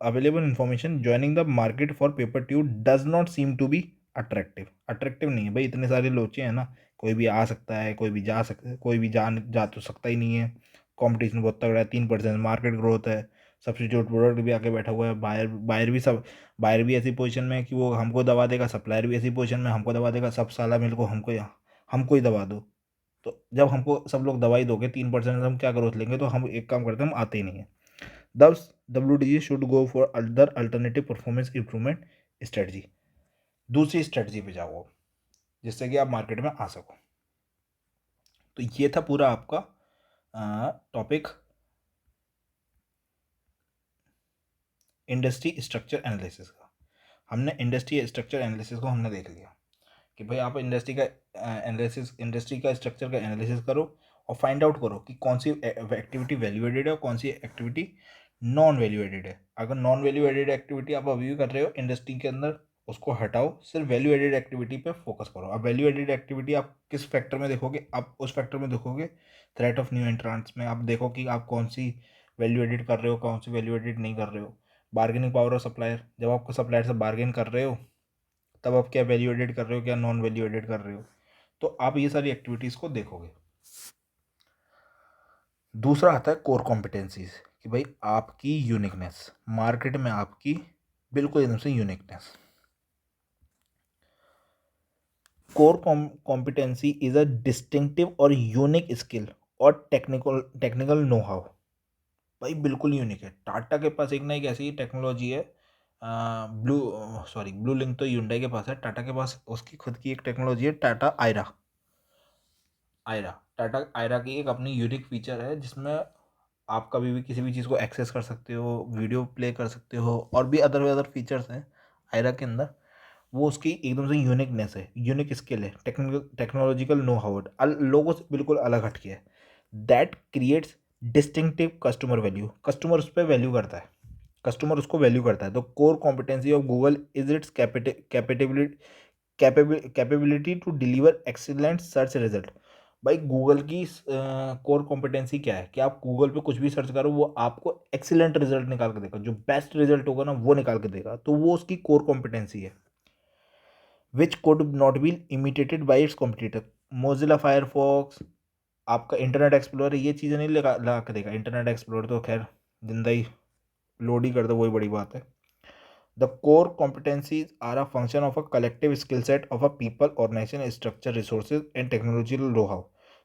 available information, joining the market for paper tube does not seem to be attractive. Attractive नहीं है भाई, इतने सारे लोचे हैं ना, कोई भी आ सकता है, कोई भी जा सकता है, कोई भी जा तो सकता ही नहीं है। कंपटीशन बहुत तगड़ा है, 3% मार्केट ग्रोथ है, सब्सिट्यूट प्रोडक्ट भी आके बैठा हुआ है, बायर भी ऐसी पोजीशन में है कि वो हमको दबा देगा, सप्लायर भी ऐसी पोजीशन में हमको दबा देगा, सब साला मिल को हमको ही दबा दो। तो जब हमको सब लोग दवाई दोगे 3% हम क्या ग्रोथ लेंगे, तो हम एक काम करते हैं, हम आते ही नहीं है। Thus, WDG should go for other alternative performance improvement strategy. दूसरी स्ट्रेटजी पे जाओ जिससे कि आप मार्केट में आ सको। तो ये था पूरा आपका टॉपिक इंडस्ट्री स्ट्रक्चर एनालिसिस का। हमने इंडस्ट्री स्ट्रक्चर एनालिसिस को हमने देख लिया कि भाई आप इंडस्ट्री का एनालिसिस, इंडस्ट्री का स्ट्रक्चर का एनालिसिस करो और फाइंड आउट करो कि कौन सी एक्टिविटी वैल्यू एडेड है और कौन सी एक्टिविटी नॉन वैल्यू एडेड है। अगर नॉन वैल्यू एडेड एक्टिविटी आप अभी भी कर रहे हो इंडस्ट्री के अंदर, उसको हटाओ, सिर्फ वैल्यू एडेड एक्टिविटी पे फोकस करो। अब वैल्यू एडेड एक्टिविटी आप किस फैक्टर में देखोगे, आप उस फैक्टर में देखोगे थ्रेट ऑफ न्यू एंट्रांट्स में। आप देखो कि आप कौन सी वैल्यू एडेड कर रहे हो, कौन सी वैल्यू एडेड नहीं कर रहे हो। बार्गेनिंग पावर ऑफ सप्लायर, जब आपको सप्लायर से बार्गेन कर रहे हो तब आप क्या वैल्यू एडेड कर रहे हो, क्या नॉन वैल्यू एडेड कर रहे हो, तो आप ये सारी एक्टिविटीज़ को देखोगे। दूसरा आता है कोर कॉम्पिटेंसीज कि भाई आपकी यूनिकनेस, मार्केट में आपकी बिल्कुल एकदम से uniqueness. Core competency is a distinctive और यूनिक स्किल और टेक्निकल नो हाउ। भाई बिल्कुल यूनिक है। टाटा के पास एक ना एक ऐसी टेक्नोलॉजी है, ब्लू लिंक तो ह्युंडई के पास है, टाटा के पास उसकी खुद की एक टेक्नोलॉजी है, टाटा आयरा की एक अपनी यूनिक फीचर है जिसमें आप कभी भी किसी भी चीज़ को एक्सेस कर सकते हो, वीडियो प्ले कर सकते हो, और भी अदर फीचर्स हैं आयरा के अंदर। वो उसकी एकदम से यूनिकनेस है, यूनिक स्किल है, टेक्नोलॉजिकल नो हाउ लोगों से बिल्कुल अलग हटके है। That creates distinctive customer value, customer उस पर वैल्यू करता है, कस्टमर उसको वैल्यू करता है। तो core competency of Google is its capability to deliver excellent search result. भाई गूगल की कोर कॉम्पिटेंसी क्या है कि आप गूगल पे कुछ भी सर्च करो वो आपको एक्सीलेंट रिजल्ट निकाल के देगा, जो बेस्ट रिजल्ट होगा ना वो निकाल के देगा, तो वो उसकी कोर कॉम्पिटेंसी है। Which could not be imitated by its competitor. Mozilla Firefox, आपका इंटरनेट एक्सप्लोरर ये चीज़ें नहीं लगा के देगा। इंटरनेट एक्सप्लोरर तो खैर जिंदा ही लोड ही कर दो, वही बड़ी बात है। The core competencies are a function of a collective skill set of a people, organization, structure, resources and technological know-how.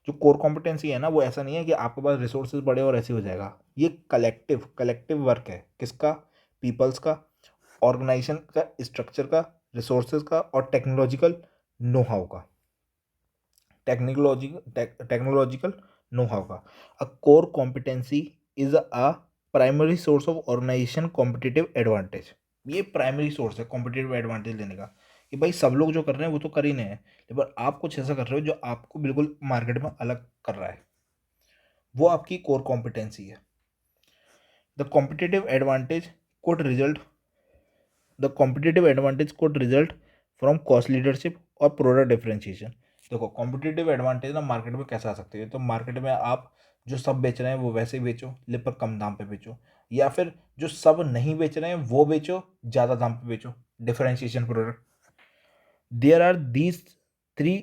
जो कोर कॉम्पिटेंसी है ना वो ऐसा नहीं है कि आपके पास रिसोर्सेज बड़े और ऐसे हो जाएगा। ये कलेक्टिव वर्क है, किसका, पीपल्स का, ऑर्गेनाइजेशन का, स्ट्रक्चर का, रिसोर्सेज का और टेक्नोलॉजिकल नो हाउ का, टेक्नोलॉजिकल नो हाउ का। A core competency is a primary source of organisation competitive advantage. ये प्राइमरी सोर्स है कॉम्पिटिटिव एडवांटेज लेने का कि भाई सब लोग जो कर रहे हैं वो तो कर ही नहीं है, लेकिन आप कुछ ऐसा कर रहे हो जो आपको बिल्कुल मार्केट में अलग कर रहा है, वो आपकी कोर कॉम्पिटेंसी है। The competitive advantage could result the competitive advantage could result from cost leadership और प्रोडक्ट डिफरेंशिएशन। देखो कॉम्पिटिटिव एडवांटेज ना मार्केट में कैसे आ सकती है, तो मार्केट में आप जो सब बेच रहे हैं वो वैसे ही बेचो, पर कम दाम पे बेचो, या फिर जो सब नहीं बेच रहे हैं वो बेचो, ज़्यादा दाम पे बेचो, differentiation product. There are these 3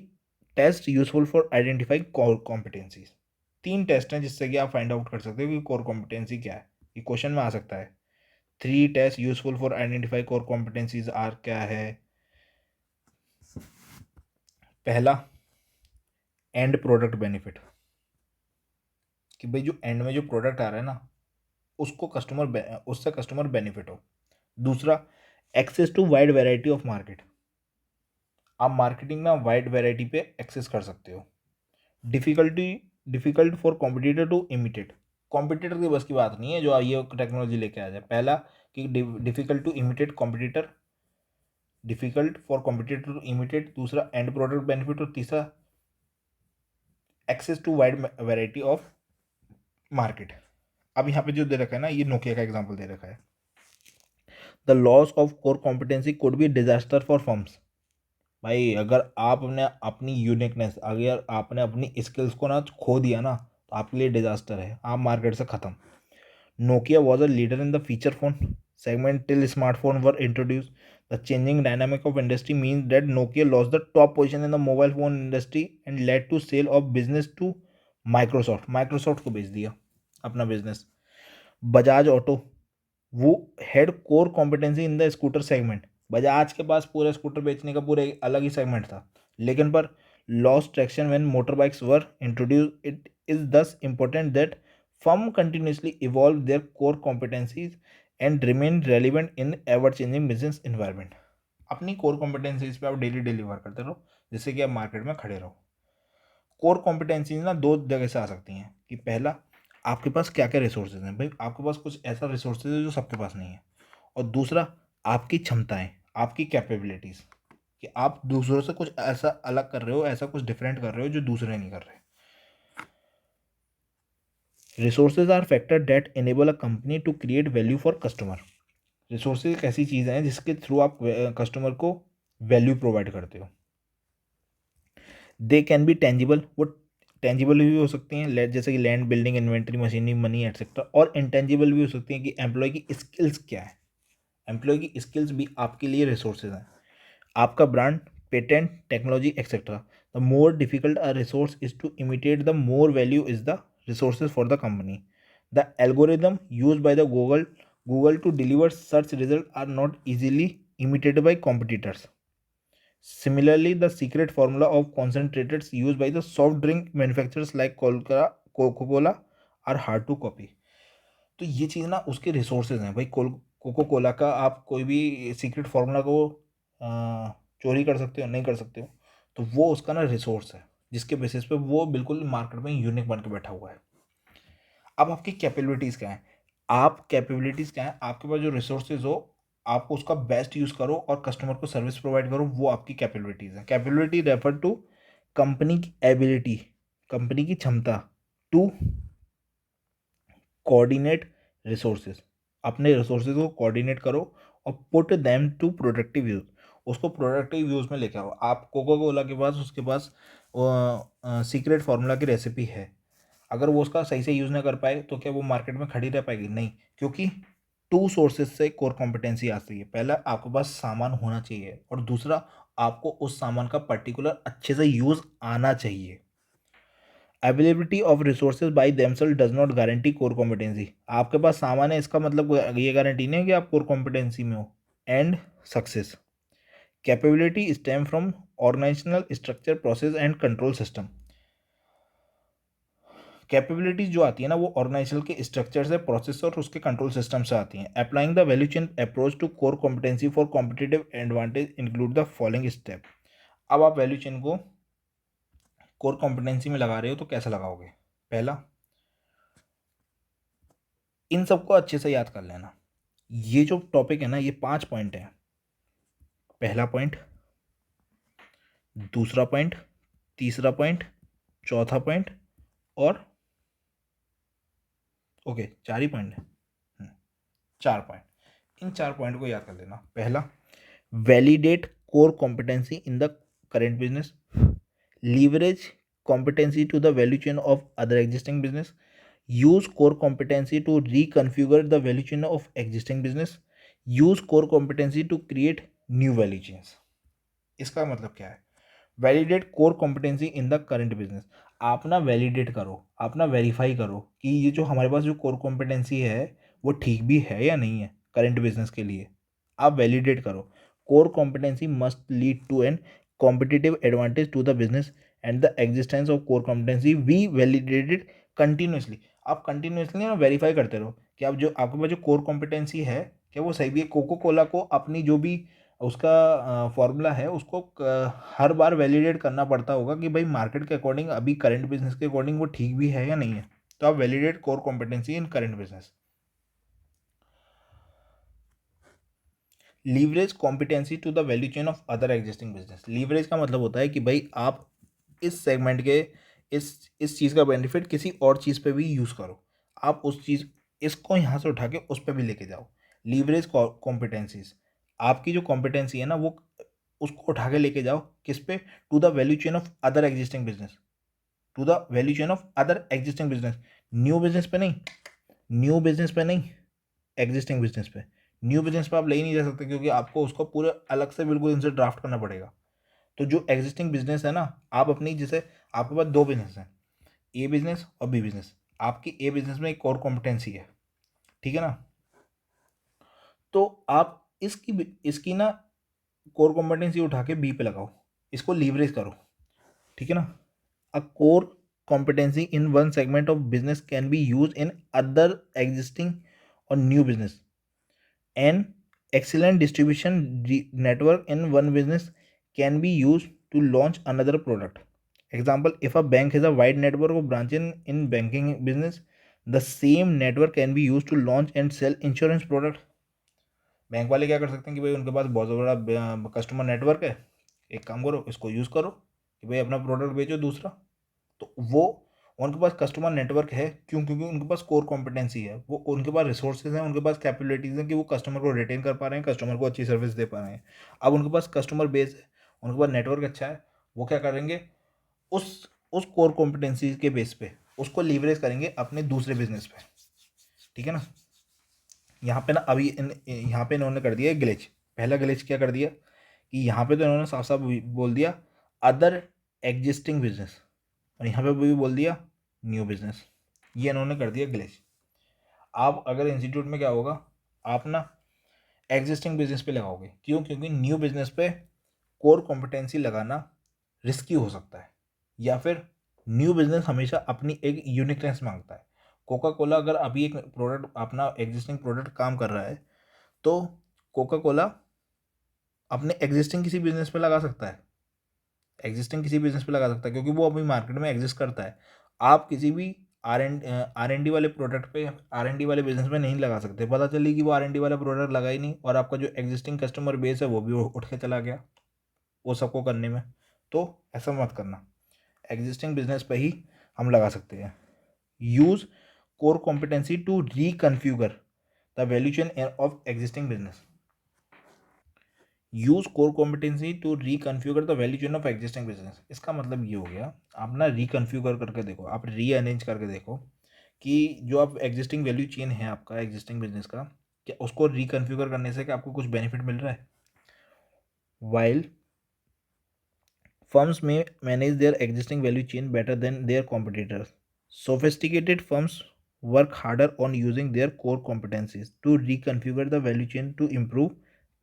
test useful for identifying core competencies. 3 test हैं जिससे कि आप फाइंड आउट कर सकते हो कि कोर कॉम्पिटेंसी क्या है। ये क्वेश्चन में आ सकता है। 3 test useful for identify core competencies are, क्या है। पहला, एंड प्रोडक्ट बेनिफिट, कि भाई जो एंड में जो प्रोडक्ट आ रहा है ना उससे कस्टमर बेनिफिट हो। दूसरा, access to wide variety of market, आप मार्केटिंग में वाइड वैरायटी पे एक्सेस कर सकते हो। Difficult for competitor to imitate, competitor की बस की बात नहीं है जो ये टेक्नोलॉजी लेके आ जाए। पहला कि difficult to imitate competitor, difficult for competitor to imitate, दूसरा एंड प्रोडक्ट बेनिफिट, और तीसरा access to wide variety of market. अब यहाँ पे जो दे रखा है ना, ये नोकिया का एग्जांपल दे रखा है। The loss of core competency could be disaster for firms. भाई अगर आपने अपनी यूनिकनेस, अगर आपने अपनी स्किल्स को ना खो दिया ना, तो आपके लिए डिजास्टर है, आप मार्केट से ख़त्म। Nokia was a leader in the feature phone segment till smartphone were introduced. The changing dynamic of industry means that Nokia lost the top position in the mobile phone industry and led to sale of business to Microsoft. Microsoft को बेच दिया अपना बिजनेस। बजाज ऑटो, वो head core competency in the scooter segment. Bajaj के पास पूरा स्कूटर बेचने का पूरा एक अलग ही सेगमेंट था, लेकिन पर lost traction when motor bikes were introduce. It is this important that firm continuously evolve their core competencies and remain relevant in ever changing business environment. अपनी कोर कॉम्पिटेंसीज पे आप डेली डिलीवर करते रहो, जिससे कि आप मार्केट में खड़े रहो। कोर कॉम्पिटेंसीज ना दो जगह से आ सकती हैं कि पहला, आपके पास क्या क्या रिसोर्सेज हैं। भाई आपके पास कुछ ऐसा रिसोर्सेज है जो सबके पास नहीं है। और दूसरा, आपकी क्षमताएं, आपकी कैपेबिलिटीज़, कि आप दूसरों से कुछ ऐसा अलग कर रहे हो, ऐसा कुछ डिफरेंट कर रहे हो जो दूसरे नहीं कर रहे। Resources are factor that enable a company to create value for customer. Resources एक ऐसी चीज़ हैं जिसके थ्रू आप कस्टमर को वैल्यू प्रोवाइड करते हो। दे कैन बी टेंजिबल, वो टेंजिबल भी हो सकती हैं, जैसे कि land, building, inventory, machinery, money etcetera. और इंटेंजिबल भी हो सकती हैं कि एम्प्लॉय की स्किल्स क्या है। एम्प्लॉय की स्किल्स भी आपके लिए रिसोर्सेज हैं। आपका brand, patent, technology etcetera. The more difficult a resource is to imitate, the more value is the resources for the company. The algorithm use by the Google to deliver search result are not easily imitated by competitors. Similarly, the secret formula of concentrators used by the soft drink manufacturers like Coca-Cola are hard to copy. तो ये चीज़ ना उसके रिसोर्सेज हैं भाई। कोको कोला का आप कोई भी सीक्रेट फार्मूला को चोरी कर सकते हो, नहीं कर सकते हो। तो वो उसका ना रिसोर्स है, जिसके बेसिस पे वो बिल्कुल मार्केट में यूनिक बन के बैठा हुआ है। अब आपकी कैपेबिलिटीज़ क्या है, आपके पास जो रिसोर्सेज हो, आप उसका बेस्ट यूज़ करो और कस्टमर को सर्विस प्रोवाइड करो, वो आपकी कैपेबिलिटीज़ है। कैपेबिलिटी रेफर टू कंपनी की एबिलिटी, कंपनी की क्षमता टू कोऑर्डिनेट रिसोर्सेज, अपने रिसोर्सेज को कोऑर्डिनेट करो और put them to productive use, उसको प्रोडक्टिव यूज़ में लेके आओ। आप कोको कोला के पास, उसके पास सीक्रेट फार्मूला की रेसिपी है, अगर वो उसका सही से यूज़ ना कर पाए तो क्या वो मार्केट में खड़ी रह पाएगी? नहीं, क्योंकि टू सोर्सेज से कोर कॉम्पिटेंसी आती है। पहला, आपके पास सामान होना चाहिए, और दूसरा, आपको उस सामान का पर्टिकुलर अच्छे से यूज़ आना चाहिए। Availability of resources by themselves does not guarantee core competency. आपके पास सामान है, इसका मतलब ये गारंटी नहीं है कि आप कोर कॉम्पिटेंसी में हो। And success, capability stem from organisational structure, process and control system. Capabilities जो आती है ना, वो ऑर्गेनाइजेशन के स्ट्रक्चर से, प्रोसेस और उसके कंट्रोल सिस्टम से आती हैं। Applying the value chain approach to core competency for competitive advantage include the following step. अब आप वैल्यू चेन को कोर कॉम्पिटेंसी में लगा रहे हो तो कैसे लगाओगे? पहला, इन सबको अच्छे से याद कर लेना। ये जो टॉपिक है ना, ये 5 पॉइंट है। पहला पॉइंट, दूसरा पॉइंट, तीसरा पॉइंट, चौथा पॉइंट, और ओके 4 ही पॉइंट है। 4 पॉइंट, इन 4 पॉइंट को याद कर लेना। पहला, validate core competency in the current business, leverage competency to the value chain of other existing business, use core competency to reconfigure the value chain of existing business, use core competency to create new value chains। इसका मतलब क्या है? Validate core competency in the current business, आप ना वैलिडेट करो, आप ना वेरीफाई करो कि ये जो हमारे पास जो कोर कॉम्पिटेंसी है वो ठीक भी है या नहीं है करंट बिजनेस के लिए। आप वैलिडेट करो। Core competency must lead to an competitive advantage to the business and the existence of core competency be validated continuously. आप कंटिन्यूसली ना वेरीफाई करते रहो कि आप जो आपके पास जो कोर कॉम्पिटेंसी है, क्या वो सही भी है। कोको कोला को अपनी जो भी उसका फॉर्मूला है, उसको हर बार वैलिडेट करना पड़ता होगा कि भाई मार्केट के अकॉर्डिंग, अभी करंट बिजनेस के अकॉर्डिंग वो ठीक भी है या नहीं है। तो आप validate core competency in current business. Leverage competency to the value chain of other existing business. Leverage का मतलब होता है कि भाई आप इस सेगमेंट के इस चीज़ का बेनिफिट किसी और चीज़ पे भी यूज़ करो, आप उस चीज़ इसको यहाँ से उठा के उस पर भी लेके जाओ। लीवरेज कॉम्पिटेंसीज, आपकी जो कॉम्पिटेंसी है ना वो उसको उठा के लेके जाओ किस पे, to the value chain of other existing business, to the value chain of other existing business. New business पे नहीं, न्यू बिजनेस पे नहीं, एग्जिस्टिंग बिजनेस पे। न्यू बिजनेस पे आप ले ही नहीं जा सकते क्योंकि आपको उसको पूरे अलग से बिल्कुल इनसे ड्राफ्ट करना पड़ेगा। तो जो एग्जिस्टिंग बिजनेस है ना, आप अपनी, जैसे आपके पास दो बिजनेस हैं, ए बिजनेस और बी बिजनेस। आपकी ए बिजनेस में एक कोर कॉम्पिटेंसी है, ठीक है ना, तो आप इसकी इसकी ना कोर कॉम्पिटेंसी उठा के बी पे लगाओ, इसको लीवरेज करो, ठीक है ना। A core competency in one segment of business can be used in other existing or new business. An excellent distribution network in one business can be used to launch another product. Example, if a bank has a wide network of branches in banking business, the same network can be used to launch and sell insurance product. Bank वाले क्या कर सकते हैं कि भाई उनके पास बहुत बड़ा कस्टमर नेटवर्क है, एक काम करो इसको यूज़ करो कि भाई अपना प्रोडक्ट बेचो दूसरा। तो वो उनके पास कस्टमर नेटवर्क है, क्यों? क्योंकि उनके पास कोर कॉम्पिटेंसी है, वो उनके पास रिसोर्सेज हैं, उनके पास कैपेबिलिटीज़ हैं कि वो कस्टमर को रिटेन कर पा रहे हैं, कस्टमर को अच्छी सर्विस दे पा रहे हैं। अब उनके पास कस्टमर बेस है, उनके पास नेटवर्क अच्छा है, वो क्या करेंगे, उस कोर कॉम्पिटेंसी के बेस पे उसको लीवरेज करेंगे अपने दूसरे बिजनेस पे, ठीक है ना। यहाँ पे ना अभी यहाँ पे इन्होंने कर दिया है ग्लिच। पहला ग्लिच क्या कर दिया कि यहाँ पे तो इन्होंने साफ साफ बोल दिया अदर एग्जिस्टिंग बिजनेस, और यहाँ पे भी बोल दिया न्यू बिजनेस। ये इन्होंने कर दिया ग्लिच। आप अगर इंस्टीट्यूट में क्या होगा, आप ना एग्जिस्टिंग बिजनेस पे लगाओगे, क्यों? क्योंकि न्यू बिजनेस पे कोर कॉम्पिटेंसी लगाना रिस्की हो सकता है, या फिर न्यू बिजनेस हमेशा अपनी एक यूनिकनेस मांगता है। कोका कोला अगर अभी एक प्रोडक्ट, अपना एग्जिस्टिंग प्रोडक्ट काम कर रहा है, तो कोका कोला अपने एग्जिस्टिंग किसी बिजनेस पे लगा सकता है, एग्जिस्टिंग किसी बिजनेस पे लगा सकता है क्योंकि वो अभी मार्केट में एग्जिस्ट करता है। आप किसी भी आर एन डी वाले प्रोडक्ट पे, आर एन डी वाले बिजनेस में नहीं लगा सकते। पता चली कि वो आर एन डी वाला प्रोडक्ट लगा ही नहीं और आपका जो एग्जिस्टिंग कस्टमर बेस है वो भी उठ के चला गया वो सबको करने में। तो ऐसा मत करना, एग्जिस्टिंग बिजनेस पे ही हम लगा सकते हैं। Use core competency to reconfigure the value chain of existing business. Use core competency to reconfigure the value chain of existing business. इसका मतलब ये हो गया, आप ना रिकन्फ्यूगर करके देखो, आप रीअरेंज करके देखो कि जो आप एग्जिस्टिंग वैल्यू चेन है आपका एग्जिस्टिंग बिजनेस का, क्या उसको रिकन्फ्यूगर करने से क्या आपको कुछ बेनिफिट मिल रहा है? While firms may manage their existing value chain better than their competitors, sophisticated firms work harder on using their core competencies to reconfigure the value chain to improve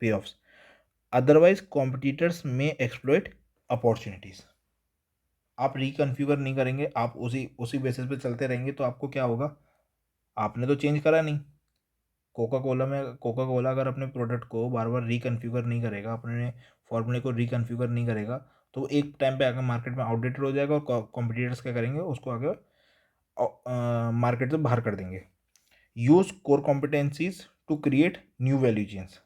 payoffs. Otherwise, competitors may exploit opportunities. आप रिकन्फ्यूगर नहीं करेंगे, आप उसी उसी बेसिस पे चलते रहेंगे, तो आपको क्या होगा, आपने तो चेंज करा नहीं। कोका कोला अगर अपने प्रोडक्ट को बार बार रिकन्फ्यूगर नहीं करेगा, अपने फॉर्मूले को रिकन्फ्यूगर नहीं करेगा, तो एक टाइम पे आकर मार्केट में आउटडेटेड हो जाएगा और कॉम्पिटिटर्स क्या करेंगे, उसको आगे मार्केट से बाहर कर देंगे। Use core competencies to create new value chains.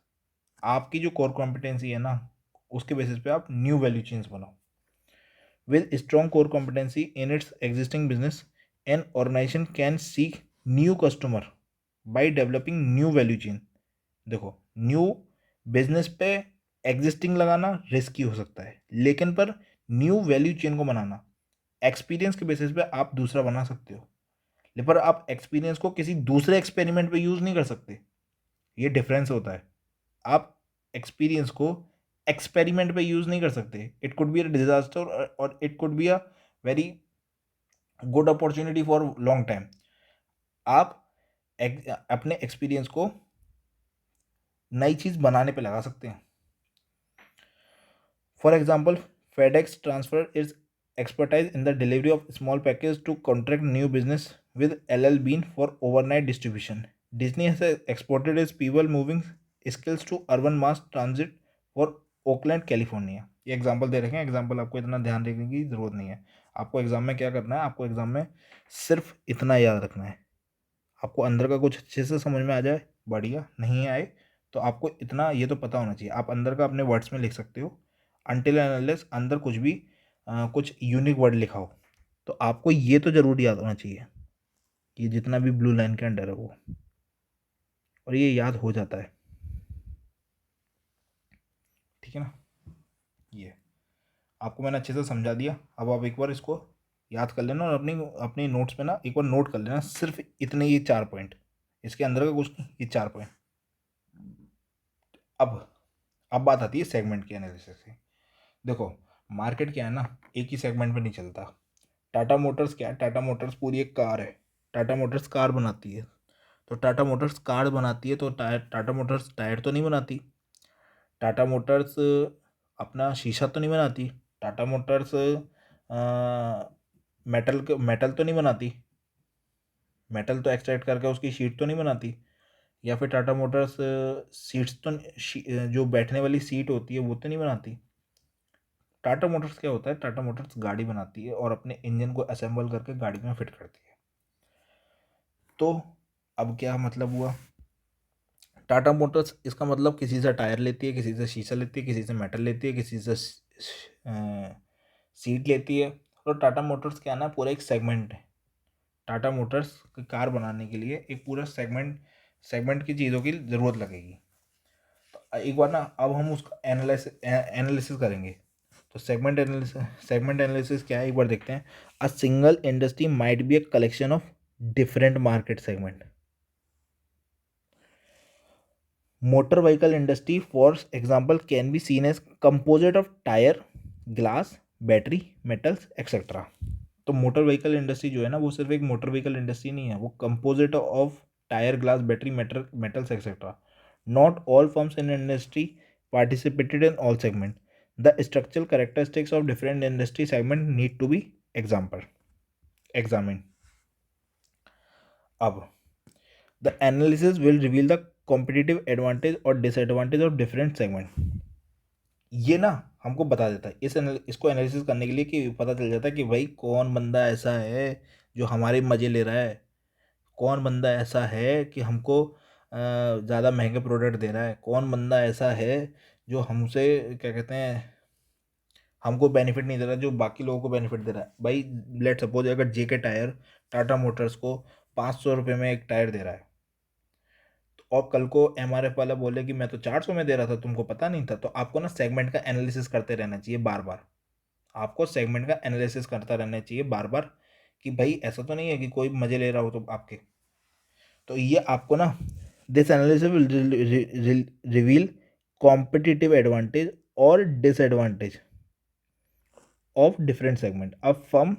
आपकी जो कोर कॉम्पिटेंसी है ना, उसके बेसिस पे आप न्यू वैल्यू चेन्स बनाओ। With strong core competency in its existing business, an organization can seek new customer by developing new value chain. देखो, न्यू बिजनेस पे एग्जिस्टिंग लगाना रिस्की हो सकता है, लेकिन पर न्यू वैल्यू चेन को बनाना एक्सपीरियंस के बेसिस पे आप दूसरा बना सकते हो, लेकिन पर आप एक्सपीरियंस को किसी दूसरे एक्सपेरिमेंट पे यूज़ नहीं कर सकते। ये डिफरेंस होता है। आप एक्सपीरियंस को एक्सपेरिमेंट पे यूज़ नहीं कर सकते। It could be a disaster और it could be a very good opportunity for long time. आप अपने एक्सपीरियंस को नई चीज़ बनाने पे लगा सकते हैं। For example, FedEx transfer is expertise in the delivery of small package to contract new business with LL Bean for overnight distribution. Disney has exported its people moving skills to urban mass transit और ओकलैंड कैलिफोर्निया। ये एग्जांपल दे रखे हैं, एग्जांपल आपको इतना ध्यान रखने की ज़रूरत नहीं है। आपको एग्ज़ाम में क्या करना है, आपको एग्ज़ाम में सिर्फ इतना याद रखना है। आपको अंदर का कुछ अच्छे से समझ में आ जाए बढ़िया, नहीं आए तो आपको इतना ये तो पता होना चाहिए। आप अंदर का अपने वर्ड्स में लिख सकते हो, अनटिल एंड अनलेस अंदर कुछ भी कुछ यूनिक वर्ड लिखा हो, तो आपको ये तो ज़रूर याद होना चाहिए, ये जितना भी ब्लू लाइन के अंडर है वो, और ये याद हो जाता है, ठीक है ना। ये आपको मैंने अच्छे से समझा दिया। अब आप एक बार इसको याद कर लेना और अपनी अपनी नोट्स पे ना एक बार नोट कर लेना, सिर्फ इतने ये 4 पॉइंट, इसके अंदर का कुछ नहीं, ये 4 पॉइंट। अब बात आती है सेगमेंट के एनालिसिस की। देखो मार्केट क्या है ना, एक ही सेगमेंट में नहीं चलता। टाटा मोटर्स क्या है, टाटा मोटर्स पूरी एक कार है। टाटा मोटर्स कार बनाती है, तो टाटा मोटर्स कार बनाती है तो टाटा मोटर्स टायर तो नहीं बनाती। टाटा मोटर्स अपना शीशा तो नहीं बनाती। टाटा मोटर्स मेटल तो नहीं बनाती, मेटल तो एक्सट्रैक्ट करके उसकी शीट तो नहीं बनाती। या फिर टाटा मोटर्स सीट्स तो जो बैठने वाली सीट होती है वो तो नहीं बनाती। टाटा मोटर्स क्या होता है, टाटा मोटर्स गाड़ी बनाती है और अपने इंजन को असेंबल करके गाड़ी में फिट करती है। तो अब क्या मतलब हुआ, टाटा मोटर्स इसका मतलब किसी से टायर लेती है, किसी से शीशा लेती है, किसी से मेटल लेती है, किसी से सीट लेती है। तो टाटा मोटर्स क्या है ना, पूरा एक सेगमेंट है। टाटा मोटर्स की कार बनाने के लिए एक पूरा सेगमेंट सेगमेंट की चीज़ों की ज़रूरत लगेगी। तो एक बार ना अब हम उसका एनालिसिस करेंगे। तो सेगमेंट एनालिसिस क्या है, एक बार देखते हैं। A single industry might be a collection of different market segment. Motor vehicle industry for example can be seen as composite of tyre, glass, battery, metals etcetera. तो मोटर व्हीकल इंडस्ट्री जो है ना, वो सिर्फ एक मोटर व्हीकल इंडस्ट्री नहीं है, वो composite of tyre, glass, battery, metals etcetera. Not all firms in industry participated in all segment. The structural characteristics of different industry segment need to be examined. अब the analysis will reveal the competitive advantage or disadvantage of different segment. ये ना हमको बता देता है इसको एनालिसिस करने के लिए, कि पता चल जाता है कि भाई कौन बंदा ऐसा है जो हमारे मज़े ले रहा है, कौन बंदा ऐसा है कि हमको ज़्यादा महंगे प्रोडक्ट दे रहा है, कौन बंदा ऐसा है जो हमसे क्या कहते हैं हमको बेनिफिट नहीं दे रहा, जो बाकी लोगों को बेनिफिट दे रहा है। भाई लेट सपोज अगर जेके टायर टाटा मोटर्स को 500 रुपये में एक टायर दे रहा है, तो और कल को एमआरएफ वाला बोले कि मैं तो 400 में दे रहा था, तुमको पता नहीं था। तो आपको ना सेगमेंट का एनालिसिस करते रहना चाहिए बार बार। आपको सेगमेंट का एनालिसिस करता रहना चाहिए बार बार, कि भाई ऐसा तो नहीं है कि कोई मजे ले रहा हो तो आपके। तो ये आपको ना this analysis will reveal competitive advantage और disadvantage of different segment. A firm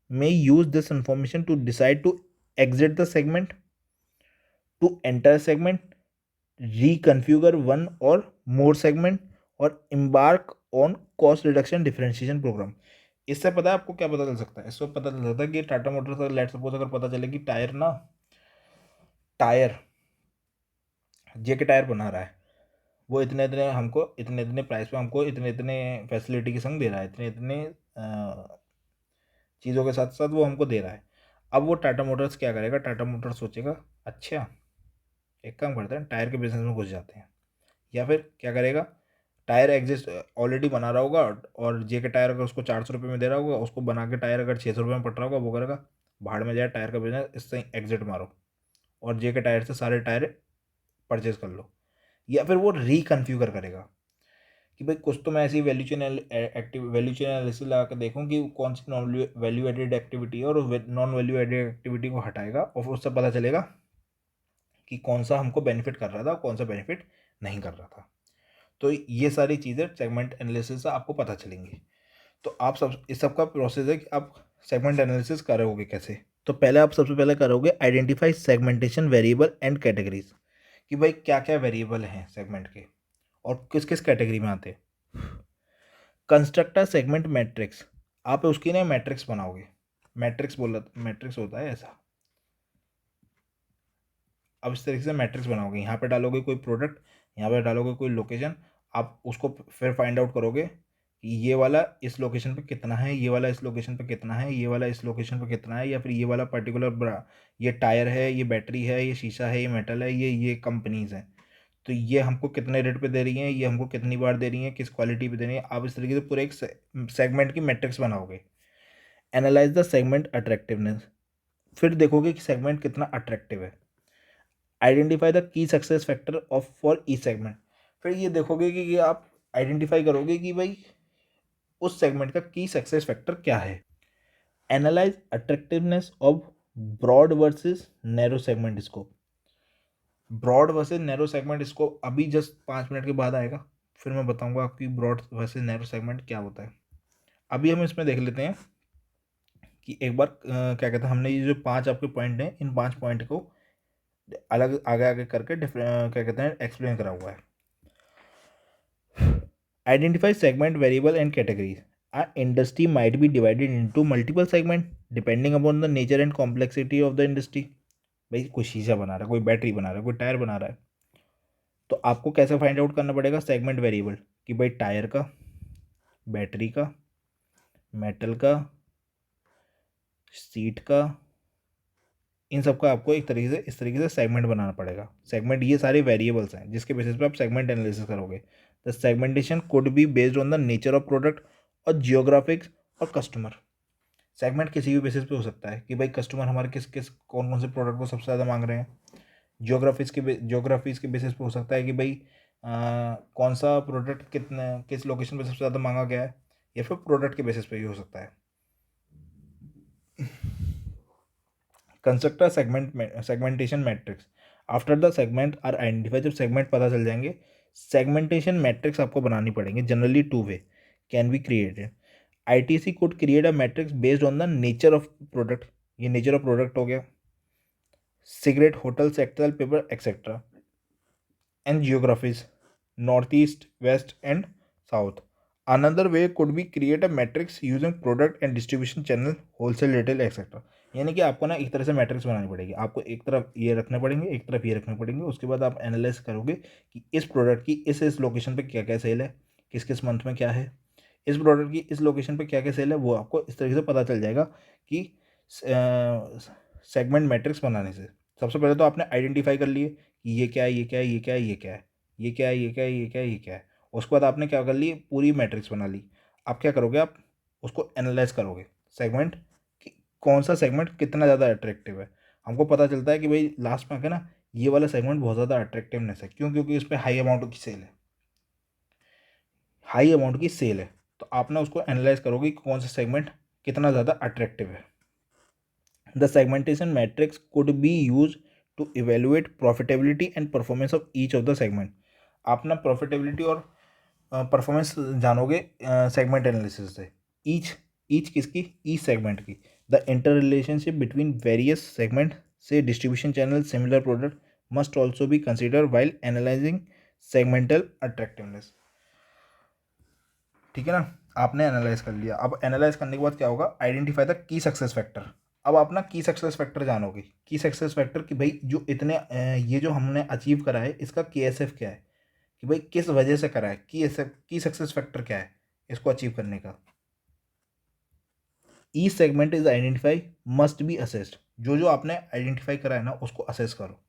may use this information to decide to exit the segment, to enter a segment, reconfigure one or more segment, और embark on cost reduction differentiation program. इससे पता है आपको क्या पता चल सकता है, इससे पता चल सकता है कि टाटा मोटर्स का लेट सपोज अगर पता चले कि टायर जेके टायर बना रहा है, वो इतने इतने हमको इतने इतने प्राइस पे हमको इतने इतने फैसिलिटी के संग दे रहा है, इतने इतने चीज़ों के साथ साथ वो हमको दे रहा है। अब वो टाटा मोटर्स क्या करेगा, टाटा मोटर्स सोचेगा अच्छा एक काम करते हैं, टायर के बिजनेस में घुस जाते हैं। या फिर क्या करेगा, टायर एग्जिस्ट ऑलरेडी बना रहा होगा और जे के टायर अगर उसको 400 रुपये में दे रहा होगा, उसको बना के टायर अगर 600 रुपये में पड़ रहा होगा, वो करेगा भाड़ में जाए टायर का बिजनेस, इससे एग्जिट मारो और जे के टायर से सारे टायर परचेज कर लो। या फिर वो रिकन्फ्यूगर करेगा कि भाई कुछ तो मैं ऐसी वैल्यू चेन एनालिसिस लगा कर देखूँ कि कौन सी नॉन वैल्यू एडेड एक्टिविटी है, और नॉन वैल्यू एडेड एक्टिविटी को हटाएगा और फिर उससे पता चलेगा कि कौन सा हमको बेनिफिट कर रहा था और कौन सा बेनिफिट नहीं कर रहा था। तो ये सारी चीज़ें सेगमेंट एनालिसिस से आपको पता चलेंगी। तो आप सब इस सब का प्रोसेस है कि आप सेगमेंट एनालिसिस करोगे कैसे। तो पहले आप सबसे पहले करोगे identify segmentation variable and categories, कि भाई क्या क्या वेरिएबल हैं सेगमेंट के और किस किस कैटेगरी में आते हैं। कंस्ट्रक्ट अ सेगमेंट मैट्रिक्स, आप उसकी ना मैट्रिक्स बनाओगे। मैट्रिक्स होता है ऐसा। अब इस तरीके से मैट्रिक्स बनाओगे, यहाँ पे डालोगे कोई प्रोडक्ट, यहाँ पे डालोगे कोई लोकेशन, आप उसको फिर फाइंड आउट करोगे कि ये वाला इस लोकेशन पे कितना है, ये वाला इस लोकेशन पे कितना है, ये वाला इस लोकेशन पे कितना है, या फिर ये वाला पर्टिकुलर ये टायर है, ये बैटरी है, ये शीशा है, ये मेटल है, ये कंपनीज हैं, तो ये हमको कितने रेट पे दे रही हैं, ये हमको कितनी बार दे रही हैं, किस क्वालिटी पे दे रही हैं। आप इस तरीके से पूरे एक सेगमेंट की मैट्रिक्स बनाओगे। एनालाइज द सेगमेंट अट्रैक्टिवनेस, फिर देखोगे कि सेगमेंट कितना अट्रैक्टिव है। Identify the key success factor of for E segment, फिर ये देखोगे कि आप आइडेंटिफाई करोगे कि भाई उस सेगमेंट का की सक्सेस फैक्टर क्या है। Analyse attractiveness of broad versus narrow segment scope, broad versus narrow segment scope अभी जस्ट 5 मिनट के बाद आएगा, फिर मैं बताऊंगा आपकी ब्रॉड वर्सेस नैरो सेगमेंट क्या होता है। अभी हम इसमें देख लेते हैं कि एक बार क्या कहते हैं, हमने ये जो 5 आपके पॉइंट हैं, इन 5 पॉइंट को अलग आगे आगे करके क्या कहते हैं एक्सप्लेन करा हुआ है। Identify segment variable and categories, a industry might be divided into multiple segment depending upon the nature and complexity of the industry. भाई कोई शीशा बना रहा है, कोई बैटरी बना रहा है, कोई टायर बना रहा है, तो आपको कैसे फाइंड आउट करना पड़ेगा सेगमेंट वेरिएबल कि भाई टायर का, बैटरी का, मेटल का, सीट का, इन सब का आपको एक तरीके से इस तरीके से सेगमेंट बनाना पड़ेगा। सेगमेंट ये सारे वेरिएबल्स हैं जिसके बेसिस पे आप सेगमेंट एनालिसिस करोगे। The segmentation could be based on the nature of product और जियोग्राफिक्स और कस्टमर। सेगमेंट किसी भी बेसिस पे हो सकता है कि भाई कस्टमर हमारे किस किस कौन कौन से प्रोडक्ट को सबसे ज़्यादा मांग रहे हैं। जियोग्राफीज़ के बेसिस पे हो सकता है कि भाई कौन सा प्रोडक्ट कितने किस लोकेशन पे सबसे ज़्यादा मांगा गया है, या फिर प्रोडक्ट के बेसिस पे भी हो सकता है। Construct segmentation matrix after the segment are identify, जब सेगमेंट पता चल जाएंगे सेगमेंटेशन मैट्रिक्स आपको बनानी पड़ेंगे। Generally 2 way can be created. ITC could create a matrix based on the nature of product, ये nature of product हो गया, cigarette, hotel, sector, paper, etc. and geographies, northeast, west and south. Another way could be create a matrix using product and distribution channel, wholesale, retail, etc. यानी कि आपको ना एक तरह से मैट्रिक्स बनानी पड़ेगी, आपको एक तरफ ये रखने पड़ेंगे, एक तरफ ये रखने पड़ेंगे, उसके बाद आप एनालाइज करोगे कि इस प्रोडक्ट की इस लोकेशन पे क्या क्या सेल है, किस किस मंथ में क्या है, इस प्रोडक्ट की इस लोकेशन पे क्या क्या सेल है, वो आपको इस तरीके से पता चल जाएगा कि सेगमेंट मैट्रिक्स बनाने से। सबसे पहले तो आपने आइडेंटिफाई कर लिए कि ये क्या है, ये क्या है, ये क्या है, ये क्या है, ये क्या है, ये क्या है, ये क्या है, ये क्या है। उसके बाद आपने क्या कर ली, पूरी मैट्रिक्स बना ली। आप क्या करोगे, आप उसको एनालाइज करोगे सेगमेंट कि कौन सा सेगमेंट कितना ज़्यादा अट्रैक्टिव है। हमको पता चलता है कि भाई लास्ट में है ना ये वाला सेगमेंट बहुत ज़्यादा अट्रैक्टिवनेस है, क्यों, क्योंकि इस पर हाई अमाउंट की सेल है, हाई अमाउंट की सेल है। तो आप ना उसको एनालाइज करोगे कि कौन सा सेगमेंट कितना ज़्यादा अट्रैक्टिव है। The segmentation matrix could be use to evaluate profitability and performance of each of the segment. आप ना प्रॉफिटेबिलिटी और परफॉर्मेंस जानोगे सेगमेंट एनालिसिस से। ईच ईच किसकी, ईच सेगमेंट की। The inter relationship between various segment से distribution channel similar product must also be consider while analysing segmental attractiveness. ठीक है ना, आपने एनालाइज कर लिया। अब एनालाइज करने के बाद क्या होगा, identify the key success factor. अब आप ना की सक्सेस फैक्टर जानोगे, की सक्सेस फैक्टर कि भाई जो इतने ये जो हमने अचीव करा है इसका KSF क्या है, कि भाई किस वजह से करा है, की सक्सेस फैक्टर क्या है इसको अचीव करने का। Each segment is identify must be assessed, जो जो आपने आइडेंटिफाई करा है ना उसको असेस करो